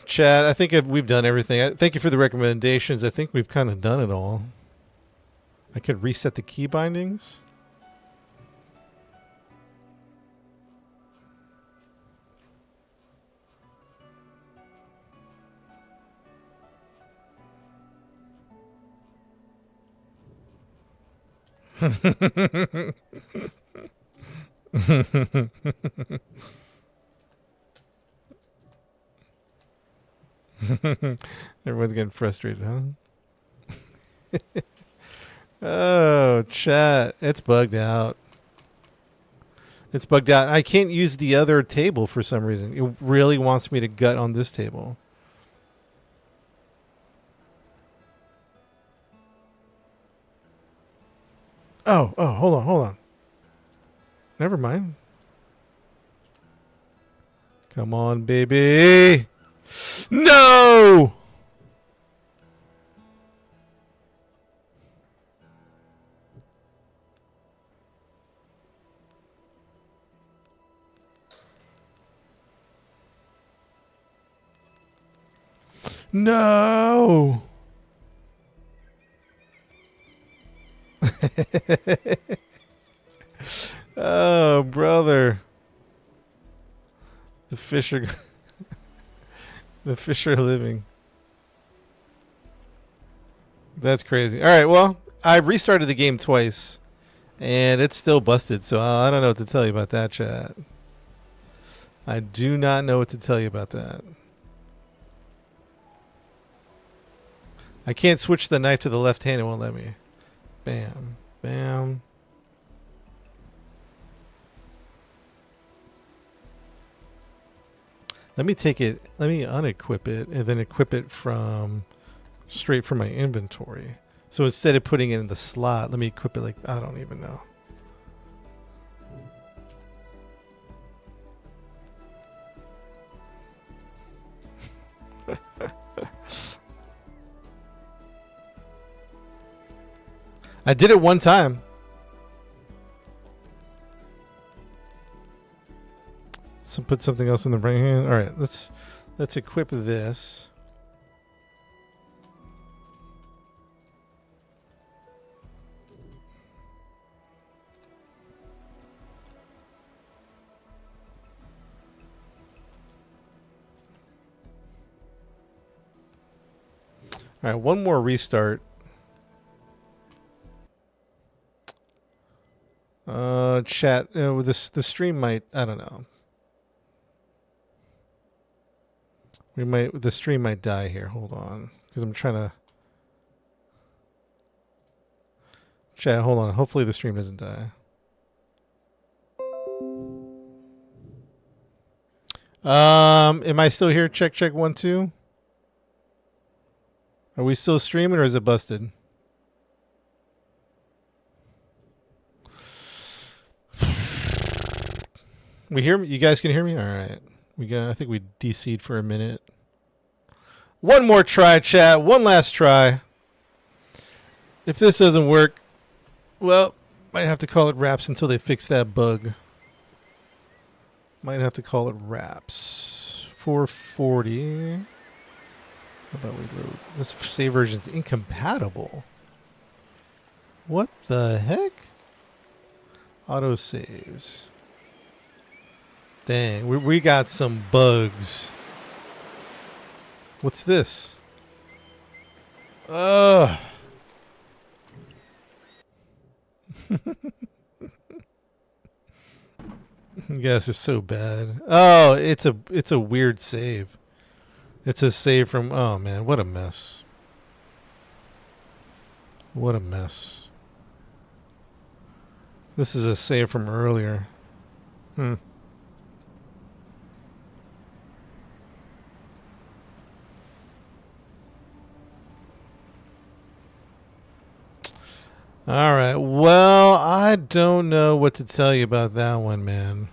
Chad, I think we've done everything. Thank you for the recommendations. I think we've kind of done it all. I could reset the key bindings. Everyone's getting frustrated, huh? Oh, chat. It's bugged out. It's bugged out. I can't use the other table for some reason. It really wants me to gut on this table. Oh, hold on. Never mind. Come on, baby. No! No! Oh, brother. The fish are... the fish are living. That's crazy. All right, well, I restarted the game twice, and it's still busted, so I don't know what to tell you about that, chat. I do not know what to tell you about that. I can't switch the knife to the left hand. It won't let me. Bam. Bam. Let me take it. Let me unequip it and then equip it from straight from my inventory. So instead of putting it in the slot, let me equip it like I don't even know. I did it one time. So put something else in the right hand. All right, let's equip this. All right, one more restart. Chat. The stream might. I don't know. The stream might die here. Hold on, because I'm trying to. Chat. Hold on. Hopefully the stream doesn't die. Am I still here? Check 1 2. Are we still streaming or is it busted? We hear me? You guys can hear me? All right. I think we DC'd for a minute. One more try, chat. One last try. If this doesn't work, well, might have to call it wraps until they fix that bug. Might have to call it wraps. 440. How about we load? This save version's incompatible. What the heck? Auto saves. Dang, we got some bugs. What's this? Ugh. You guys are so bad. Oh, it's a weird save. It's a save from. Oh man, what a mess. What a mess. This is a save from earlier. All right. Well, I don't know what to tell you about that one, man.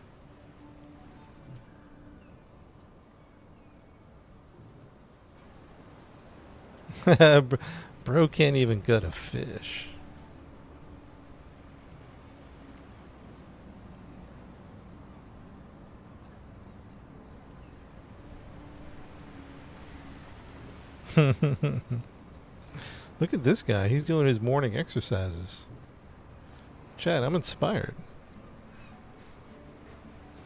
Bro can't even gut a fish. Look at this guy. He's doing his morning exercises. Chad, I'm inspired.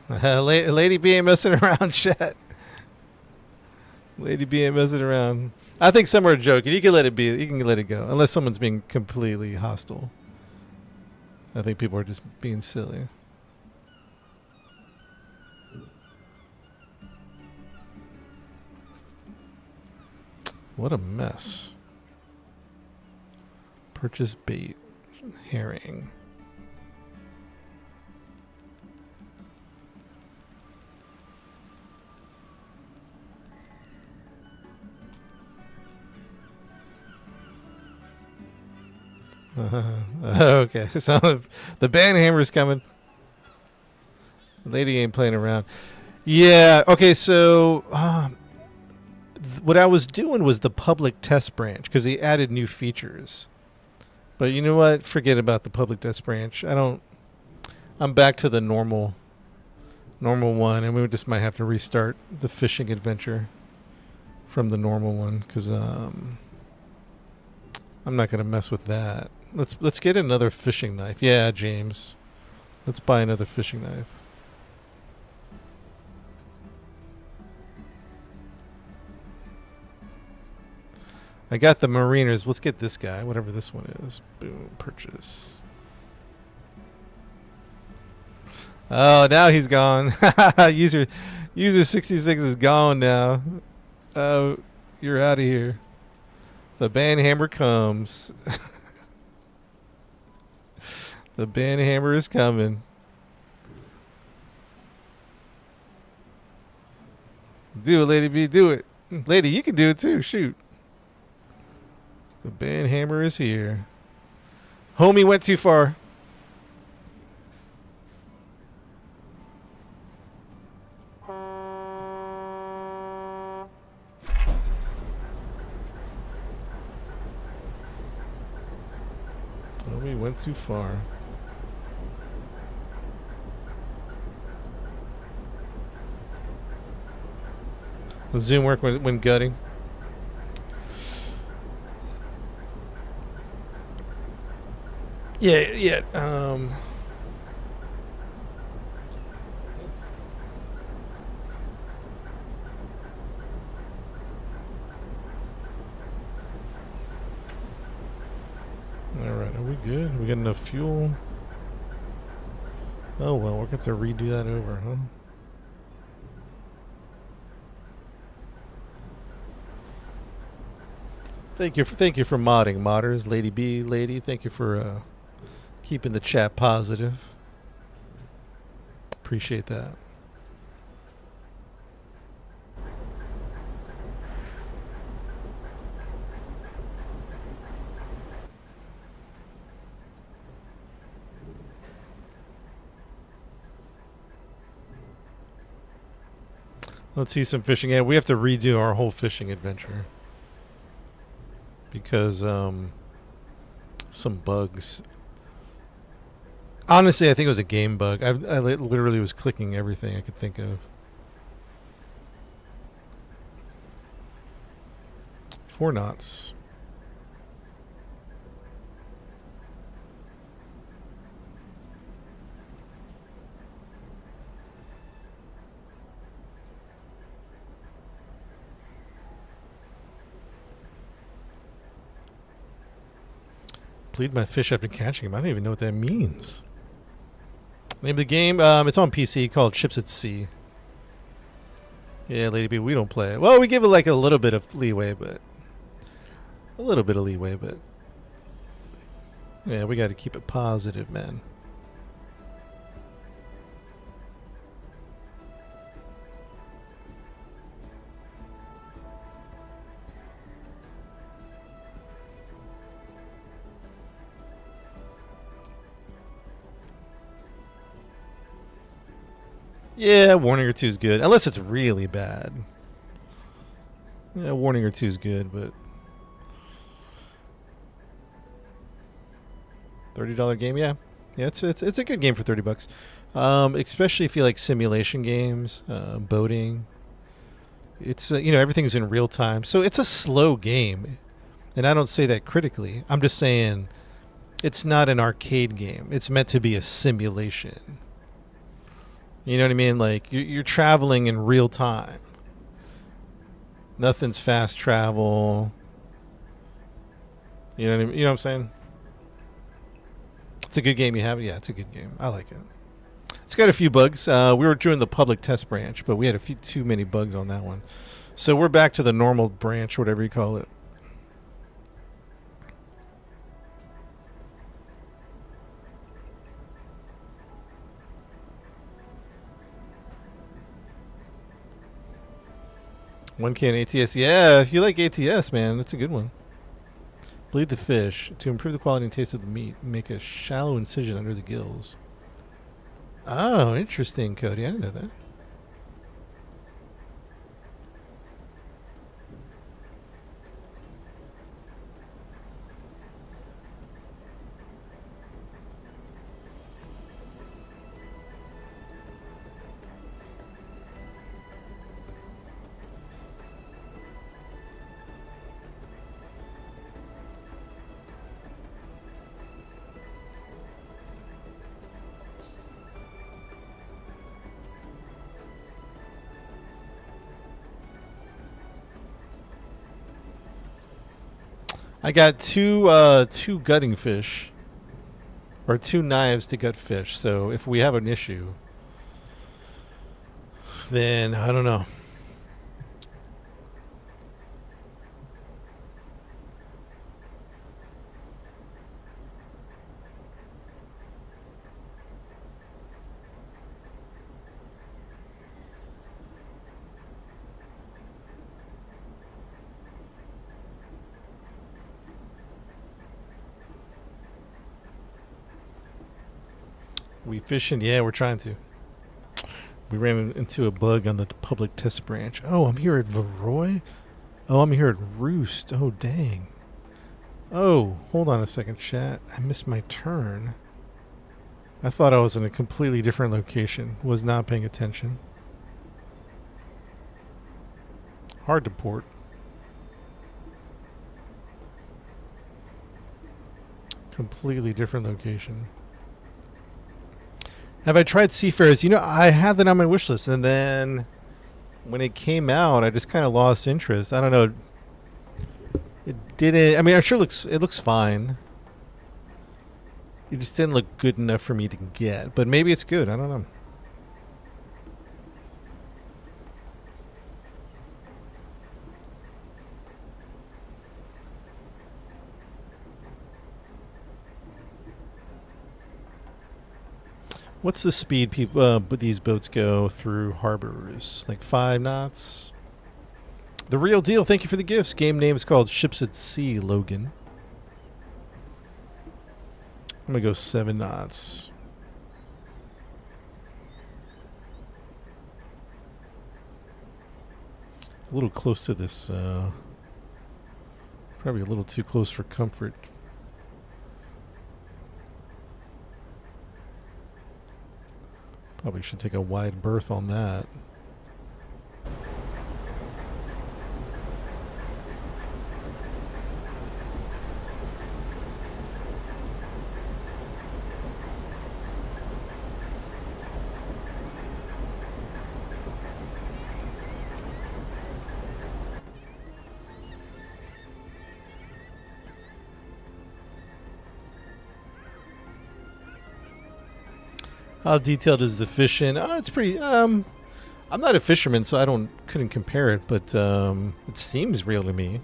Lady B ain't messing around, chat. Lady B ain't messing around. I think some are joking. You can let it be. You can let it go. Unless someone's being completely hostile. I think people are just being silly. What a mess. Purchase bait. Herring. Okay, so the band hammer's coming. The lady ain't playing around. Yeah, okay, so what I was doing was the public test branch because they added new features. But you know what? Forget about the public test branch. I'm back to the normal one, and we just might have to restart the fishing adventure from the normal one because I'm not going to mess with that. Let's get another fishing knife. Yeah, James. Let's buy another fishing knife. I got the mariners. Let's get this guy, whatever this one is. Boom, purchase. Oh, now he's gone. user 66 is gone now. Oh, you're out of here. The band hammer comes. The band hammer is coming. Do it, Lady B. Do it. Lady, you can do it too. Shoot. The band hammer is here. Homie went too far. Homie went too far. The zoom work when gutting. Yeah. Are we good? We got enough fuel? Oh well, we're going to have to redo that over, huh? Thank you for modding, modders. Lady B, lady, thank you for keeping the chat positive. Appreciate that. Let's see some fishing. Yeah, we have to redo our whole fishing adventure because some bugs. Honestly, I think it was a game bug. I literally was clicking everything I could think of. 4 knots. Bleed my fish after catching him. I don't even know what that means. Name of the game? It's on PC called Ships at Sea. Yeah, Lady B, we don't play it. Well, we give it like a little bit of leeway, but yeah, we got to keep it positive, man. Yeah, warning or two is good, unless it's really bad. Yeah, warning or two is good, but $30 game, yeah, it's a good game for $30. Especially if you like simulation games, boating. It's everything's in real time, so it's a slow game, and I don't say that critically. I'm just saying it's not an arcade game. It's meant to be a simulation. You know what I mean? Like you're traveling in real time. Nothing's fast travel. You know what I mean? You know what I'm saying? It's a good game you have. Yeah, it's a good game. I like it. It's got a few bugs. We were doing the public test branch, but we had too many bugs on that one. So we're back to the normal branch, whatever you call it. One can ATS. Yeah, if you like ATS, man, that's a good one. Bleed the fish. To improve the quality and taste of the meat, make a shallow incision under the gills. Oh, interesting, Cody. I didn't know that. I got two gutting fish, or 2 knives to gut fish. So if we have an issue, then I don't know. We fishing? Yeah, we're trying to. We ran into a bug on the public test branch. Oh, I'm here at Varroy? Oh, I'm here at Roost. Oh, dang. Oh, hold on a second, chat. I missed my turn. I thought I was in a completely different location. Was not paying attention. Hard to port. Completely different location. Have I tried Seafarers? I had that on my wish list, and then when it came out, I just kind of lost interest. I don't know. It didn't. I mean, it looks fine. It just didn't look good enough for me to get. But maybe it's good. I don't know. What's the speed people these boats go through harbors? Like 5 knots? The real deal. Thank you for the gifts. Game name is called Ships at Sea, Logan. I'm going to go 7 knots. A little close to this. Probably a little too close for comfort. Probably should take a wide berth on that. How detailed is the fishing? Oh, it's pretty. I'm not a fisherman, so couldn't compare it, but it seems real to me.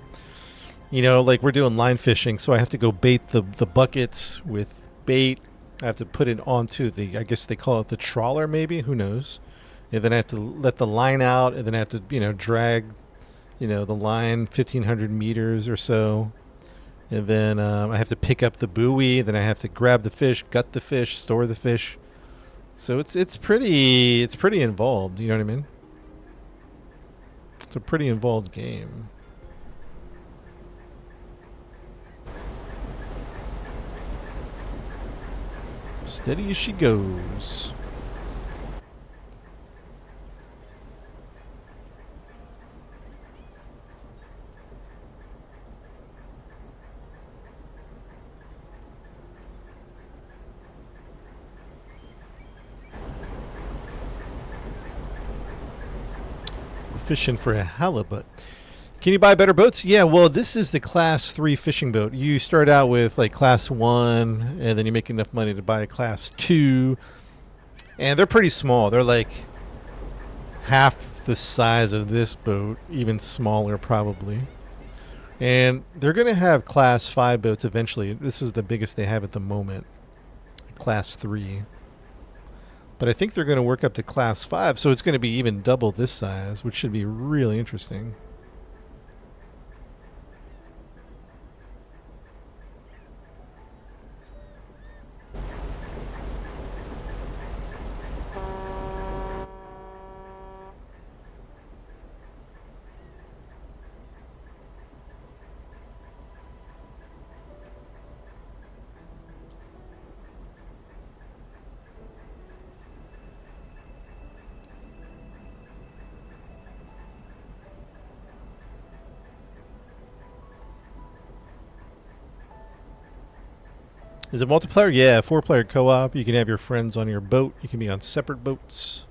You know, like we're doing line fishing, so I have to go bait the buckets with bait. I have to put it onto I guess they call it the trawler, maybe. Who knows? And then I have to let the line out, and then I have to, drag, the line 1,500 meters or so. And then I have to pick up the buoy. Then I have to grab the fish, gut the fish, store the fish. So it's pretty involved. You know what I mean? It's a pretty involved game. Steady as she goes. Fishing for a halibut. Can you buy better boats? Yeah, well, this is the class 3 fishing boat. You start out with like class 1, and then you make enough money to buy a class 2. And they're pretty small. They're like half the size of this boat, even smaller probably. And they're going to have class 5 boats eventually. This is the biggest they have at the moment. Class 3. But I think they're going to work up to class 5, so it's going to be even double this size, which should be really interesting. Is it multiplayer? Yeah, 4-player co-op. You can have your friends on your boat. You can be on separate boats.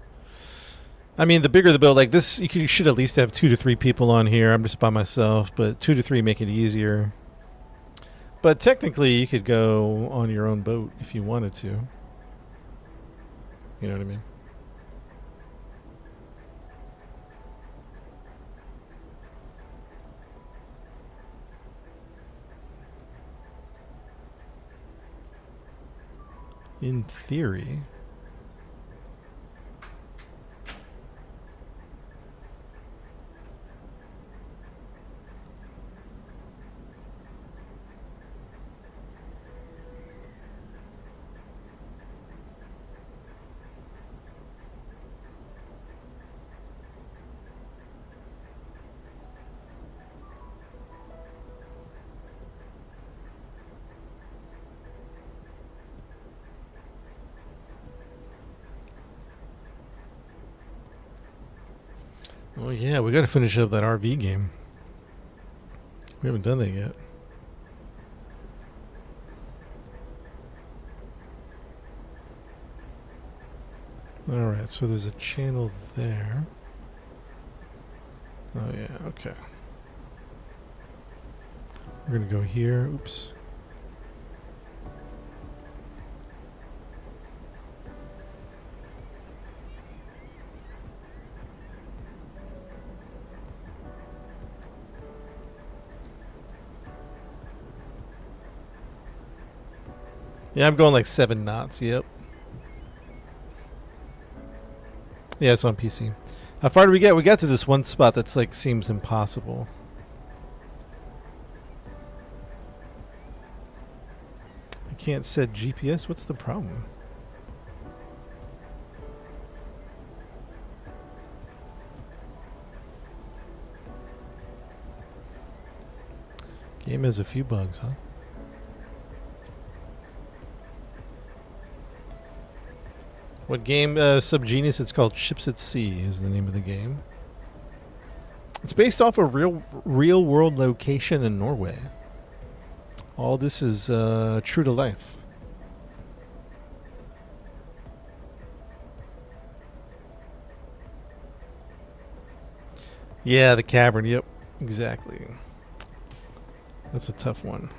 I mean, the bigger the boat, like this, you should at least have 2 to 3 people on here. I'm just by myself, but 2 to 3 make it easier. But technically, you could go on your own boat if you wanted to. You know what I mean? In theory. Well, yeah, we got to finish up that RV game. We haven't done that yet. Alright, so there's a channel there. Oh, yeah, okay. We're going to go here. Oops. Yeah, I'm going like 7 knots. Yep. Yeah, it's on PC. How far did we get? We got to this one spot that's like seems impossible. I can't set GPS. What's the problem? Game has a few bugs, huh? What game? Subgenius. It's called Ships at Sea. Is the name of the game. It's based off a real world location in Norway. All this is true to life. Yeah, the cavern. Yep, exactly. That's a tough one.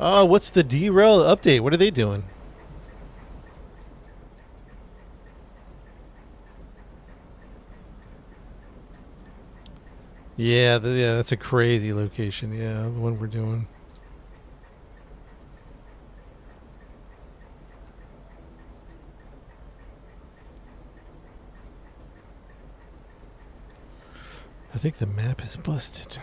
Oh, what's the derail update? What are they doing? Yeah, that's a crazy location. Yeah, the one we're doing. I think the map is busted.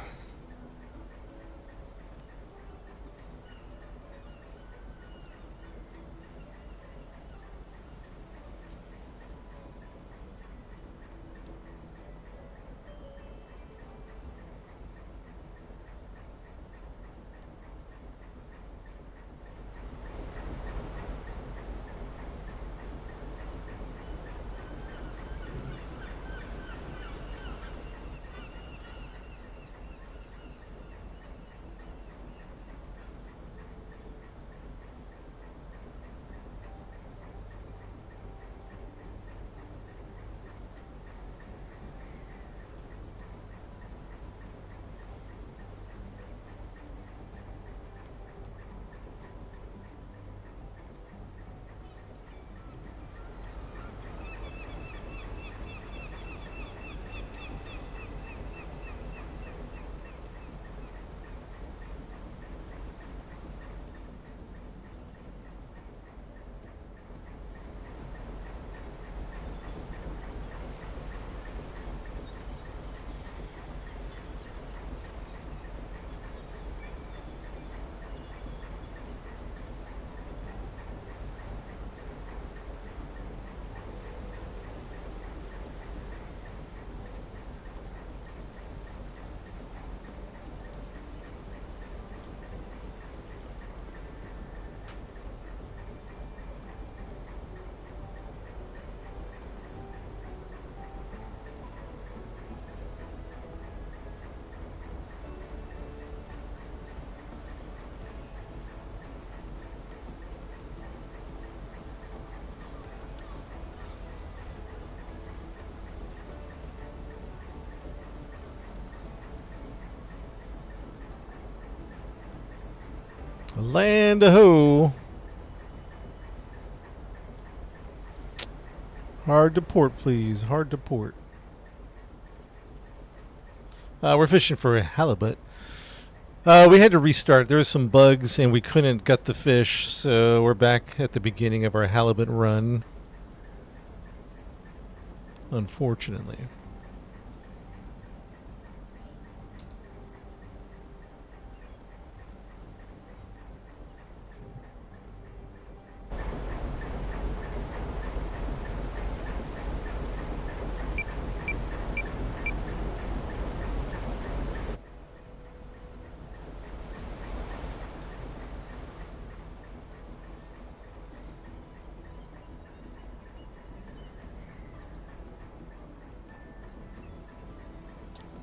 Land ho. Hard to port, please. Hard to port. We're fishing for a halibut. We had to restart. There was some bugs, and we couldn't gut the fish, so we're back at the beginning of our halibut run. Unfortunately.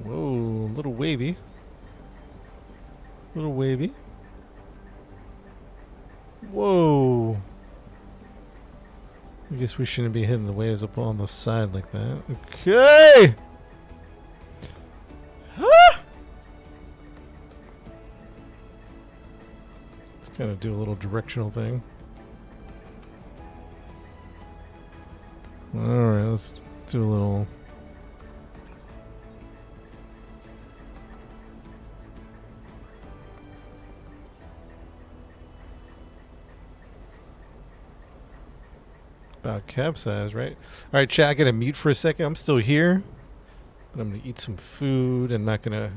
Whoa, a little wavy. Little wavy. Whoa. I guess we shouldn't be hitting the waves up on the side like that. Okay. Ah! Let's kind of do a little directional thing. Alright, let's do a little... About capsize, right? All right, chat, I gotta mute for a second. I'm still here, but I'm gonna eat some food. I'm not gonna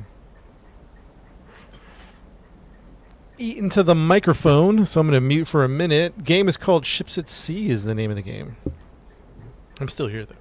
eat into the microphone, so I'm gonna mute for a minute. Game is called Ships at Sea is the name of the game. I'm still here, though.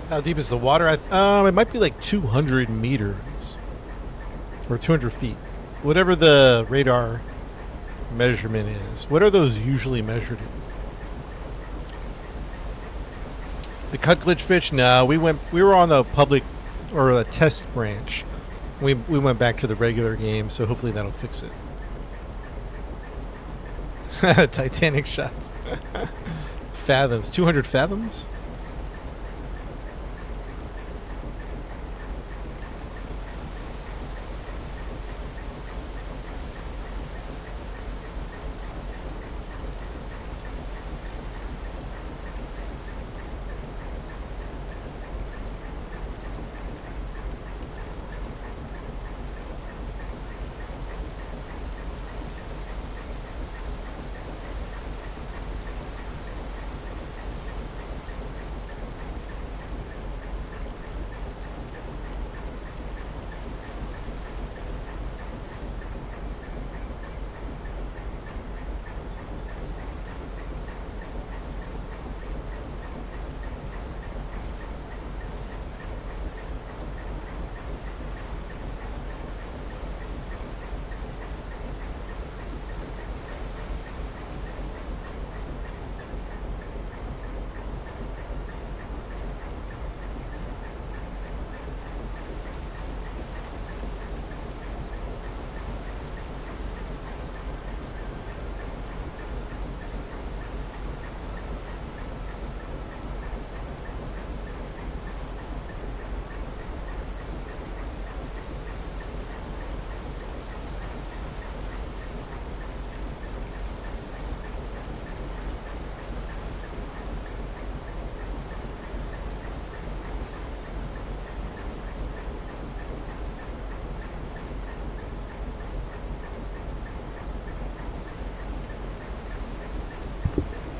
How deep is the water? It might be like 200 meters or 200 feet, whatever the radar measurement is. What are those usually measured in? The cut glitch fish? No, we were on a public or a test branch. We went back to the regular game, so hopefully that'll fix it. Titanic shots. Fathoms. 200 fathoms?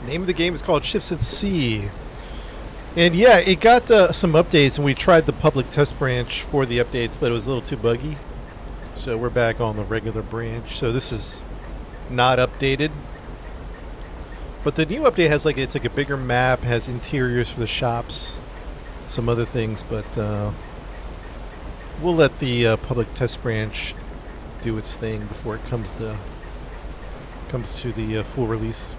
Name of the game is called Ships at Sea. And yeah, it got some updates, and we tried the public test branch for the updates, but it was a little too buggy. So we're back on the regular branch. So this is not updated. But the new update has it's like a bigger map, has interiors for the shops, some other things, but we'll let the public test branch do its thing before it comes to the full release.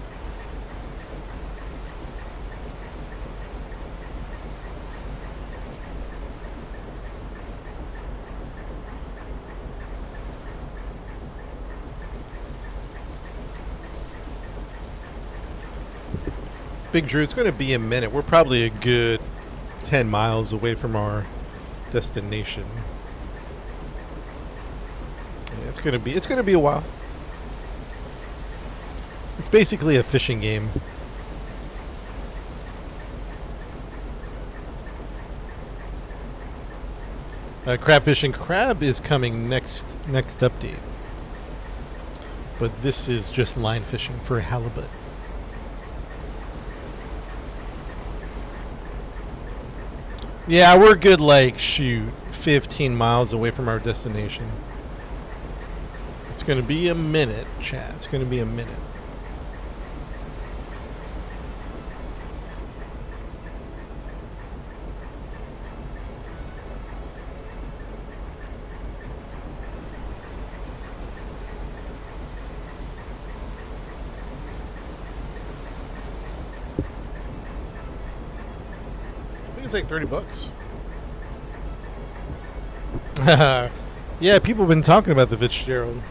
Big Drew, it's going to be a minute. We're probably a good 10 miles away from our destination. Yeah, it's going to be a while. It's basically a fishing game. Crab fishing. Crab is coming next update. But this is just line fishing for halibut. Yeah, we're good, like, shoot, 15 miles away from our destination. It's going to be a minute, chat. It's going to be a minute. It's like $30. Yeah, people have been talking about the Fitzgerald.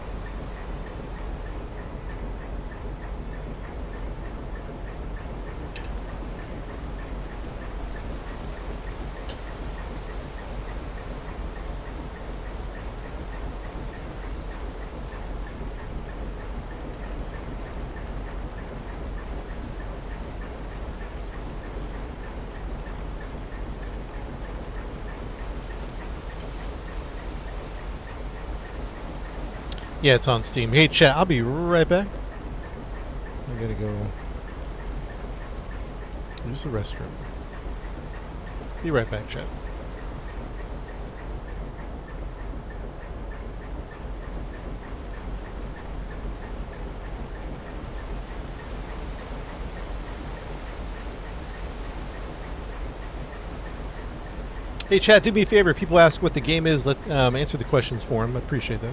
Yeah, it's on Steam. Hey, chat, I'll be right back. I gotta go use the restroom. Be right back, chat. Hey, chat, do me a favor. People ask what the game is. Let answer the questions for them. I appreciate that.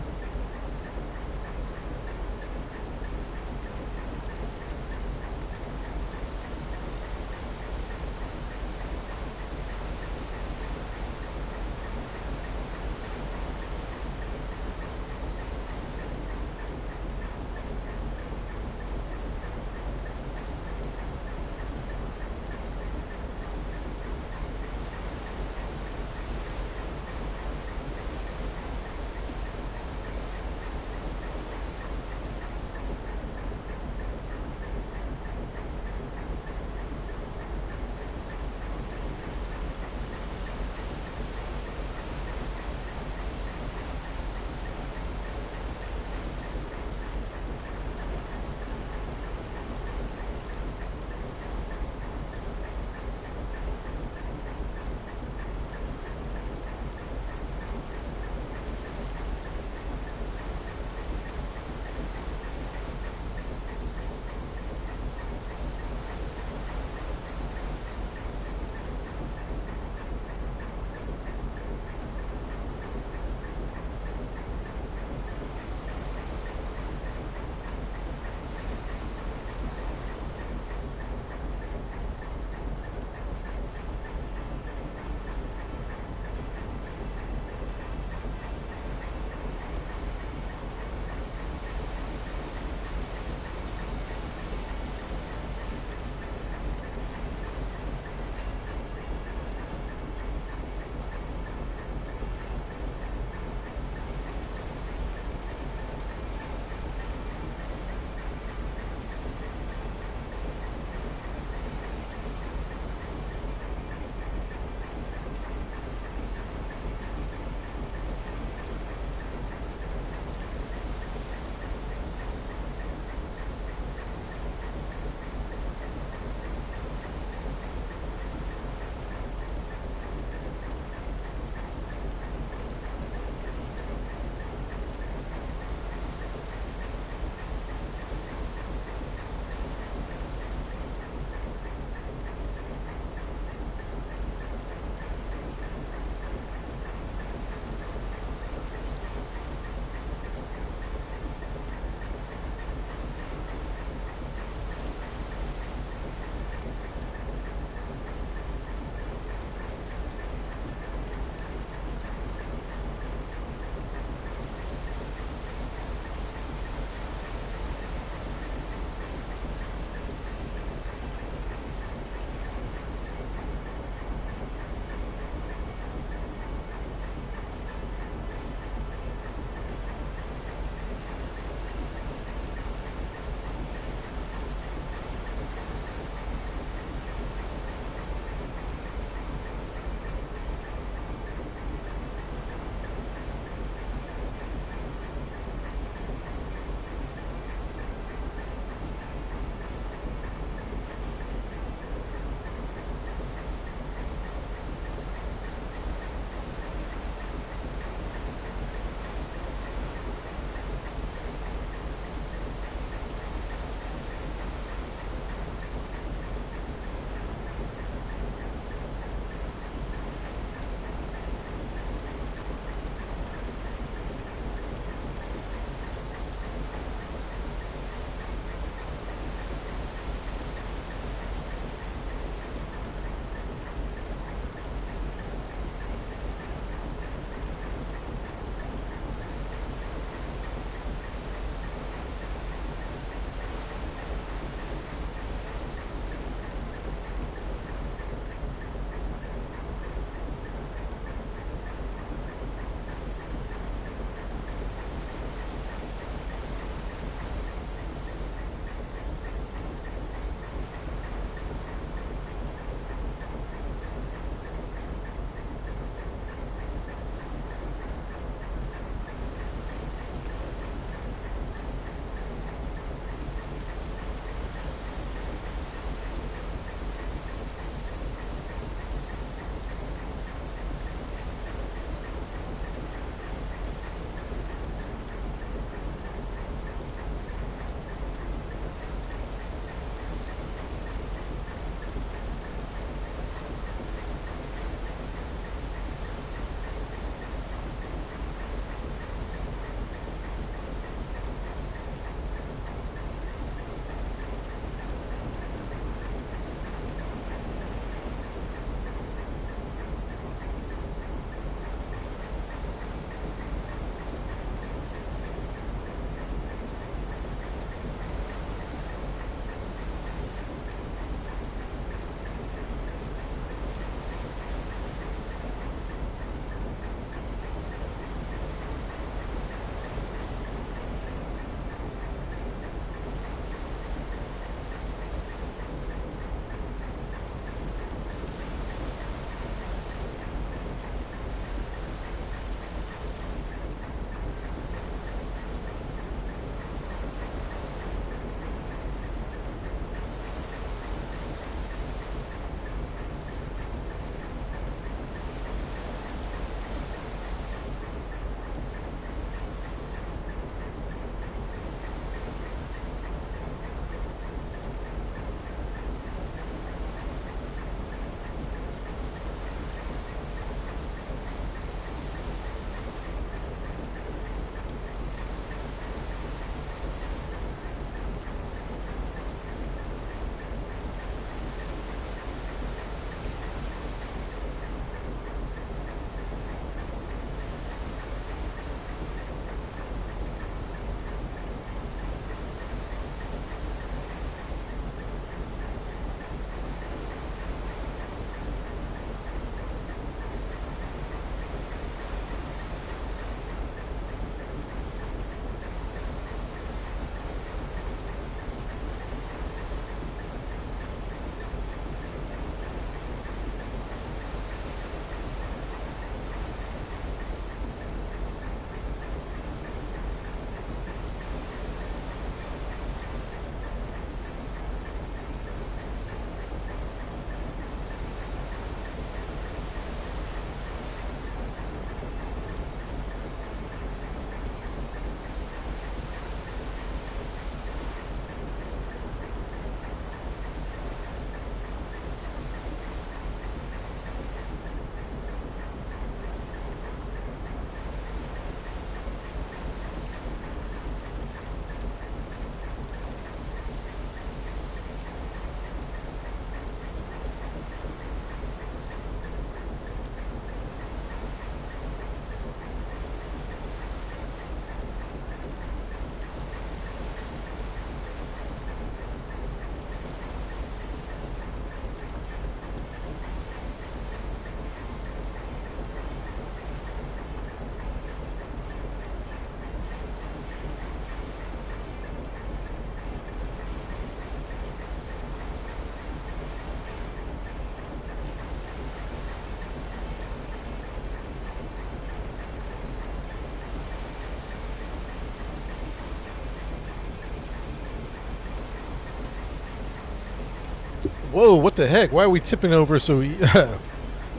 Whoa, what the heck? Why are we tipping over so...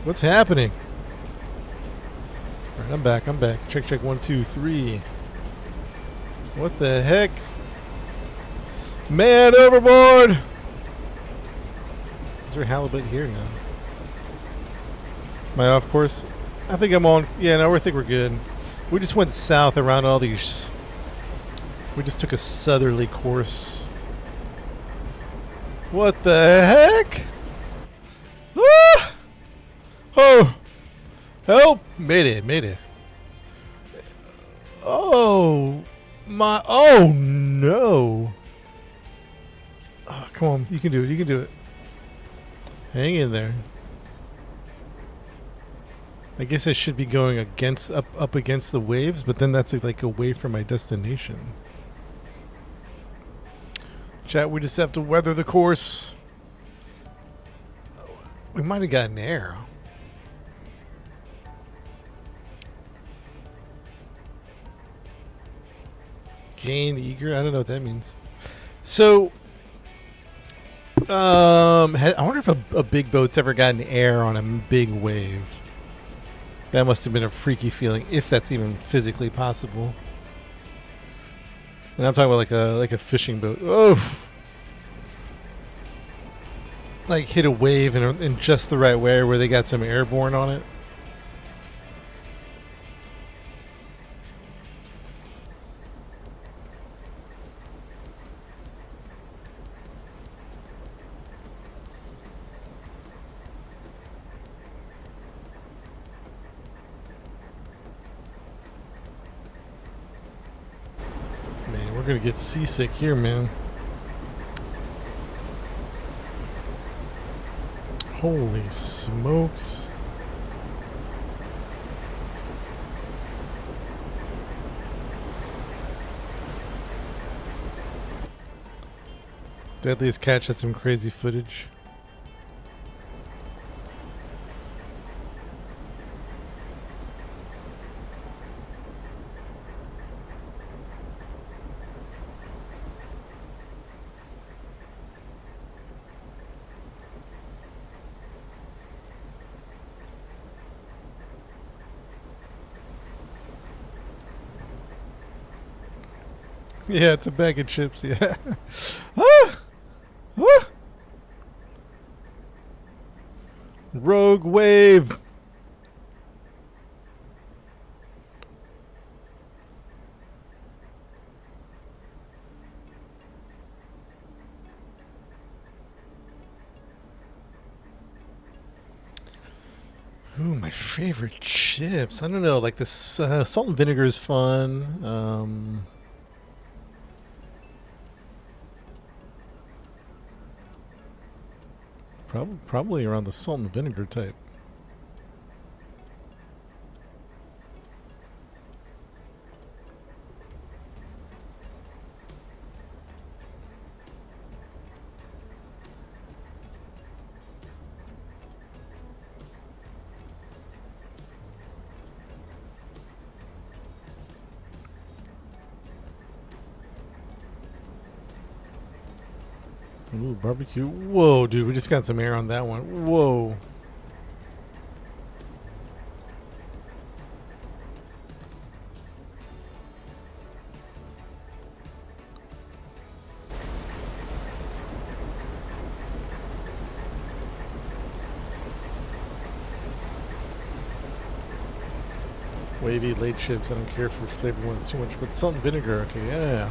What's happening? All right, I'm back. Check, 1, 2, 3. What the heck? Man overboard! Is there halibut here now? Am I off course? I think I'm on. Yeah, no, I think we're good. We just went south around all these. We just took a southerly course. What the heck? Ah! Oh! Help! Made it. Oh! My. Oh no! Oh, come on. You can do it. Hang in there. I guess I should be going up against the waves, but then that's like away from my destination. Chat, we just have to weather the course. We might have gotten air. Gain eager? I don't know what that means. So, I wonder if a big boat's ever gotten air on a big wave. That must have been a freaky feeling, if that's even physically possible. And I'm talking about like a fishing boat. Oh, like hit a wave in just the right way where they got some airborne on it. We're gonna get seasick here, man. Holy smokes. Deadliest Catch had some crazy footage. Yeah, it's a bag of chips, yeah. Ah! Ah! Rogue wave. Ooh, my favorite chips. I don't know, like this salt and vinegar is fun. Probably around the salt and vinegar type. Ooh, barbecue. Whoa, dude, we just got some air on that one. Whoa. Wavy, laid chips. I don't care for flavored ones too much, but salt and vinegar. Okay, yeah.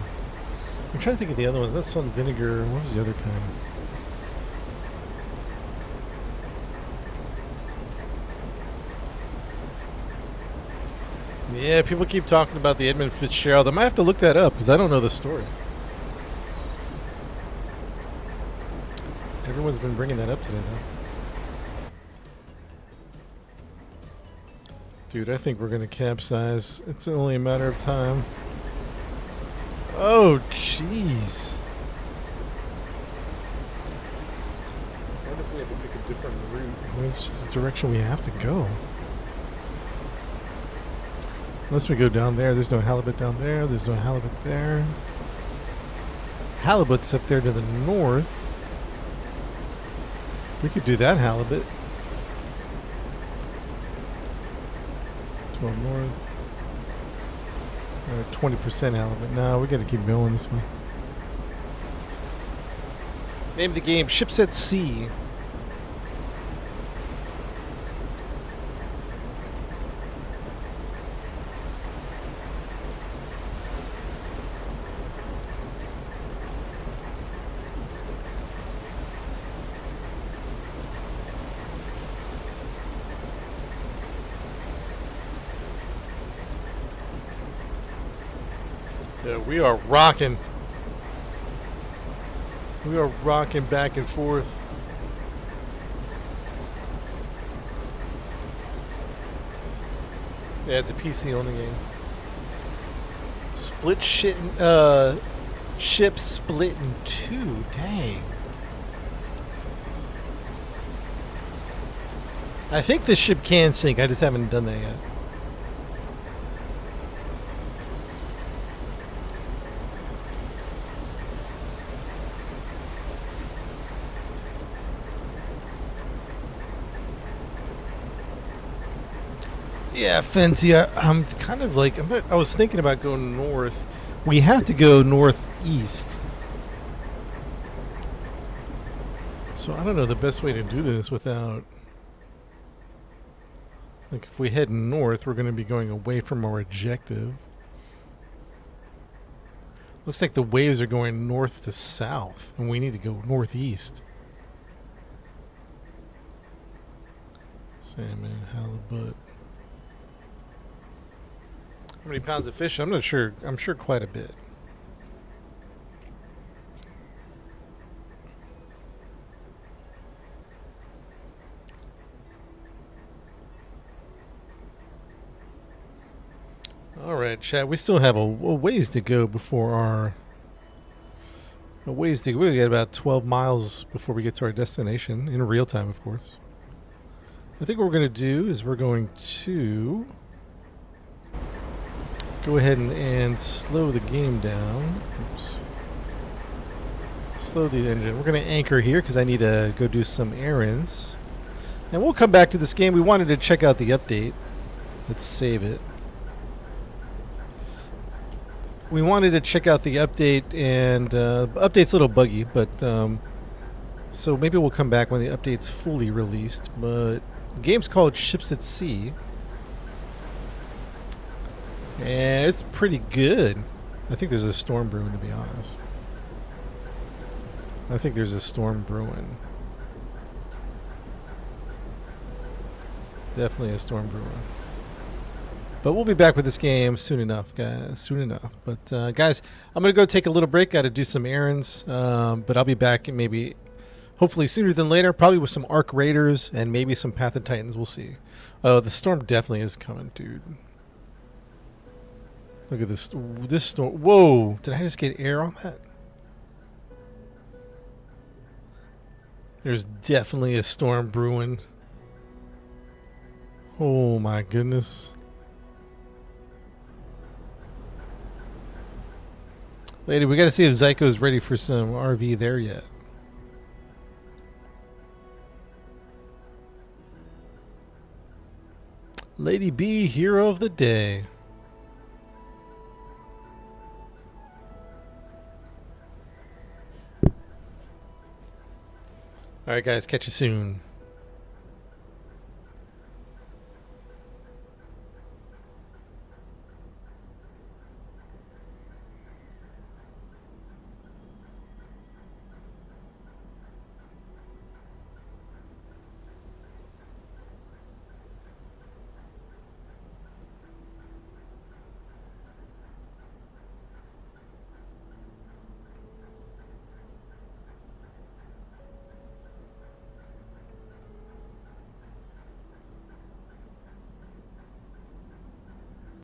I'm trying to think of the other ones. That's salt and vinegar. What was the other kind? Yeah, people keep talking about the Edmund Fitzgerald. I might have to look that up because I don't know the story. Everyone's been bringing that up today, though. Dude, I think we're going to capsize. It's only a matter of time. Oh, jeez. What if we had to pick a different route? What's the direction we have to go? Unless we go down there. There's no halibut down there. There's no halibut there. Halibut's up there to the north. We could do that halibut. 12 north. 20% halibut. No, we gotta keep going this way. Name of the game, Ships at Sea. Yeah, we are rocking. We are rocking back and forth. Yeah, it's a PC only game. Split shit. Ship split in two. Dang. I think this ship can sink. I just haven't done that yet. Yeah, Fancy. I'm kind of like I was thinking about going north. We have to go northeast. So I don't know the best way to do this without. Like if we head north, we're going to be going away from our objective. Looks like the waves are going north to south, and we need to go northeast. Salmon, halibut. How many pounds of fish? I'm not sure. I'm sure quite a bit. All right, chat. We still have a ways to go before our. A ways to go. We got about 12 miles before we get to our destination in real time, of course. I think what we're going to do is we're going to go ahead and slow the game down. Oops. Slow the engine. We're going to anchor here because I need to go do some errands. And we'll come back to this game. We wanted to check out the update. Let's save it. We wanted to check out the update, and update's a little buggy, but so maybe we'll come back when the update's fully released. But the game's called Ships at Sea, and it's pretty good. I think there's a storm brewing, to be honest. I think there's a storm brewing. Definitely a storm brewing. But we'll be back with this game soon enough, guys. Soon enough. But, guys, I'm going to go take a little break. Got to do some errands. But I'll be back maybe, hopefully sooner than later. Probably with some Arc Raiders and maybe some Path of Titans. We'll see. Oh, the storm definitely is coming, dude. Look at this. This storm. Whoa. Did I just get air on that? There's definitely a storm brewing. Oh, my goodness. Lady, we got to see if Zyko's ready for some RV there yet. Lady B, hero of the day. All right, guys, catch you soon.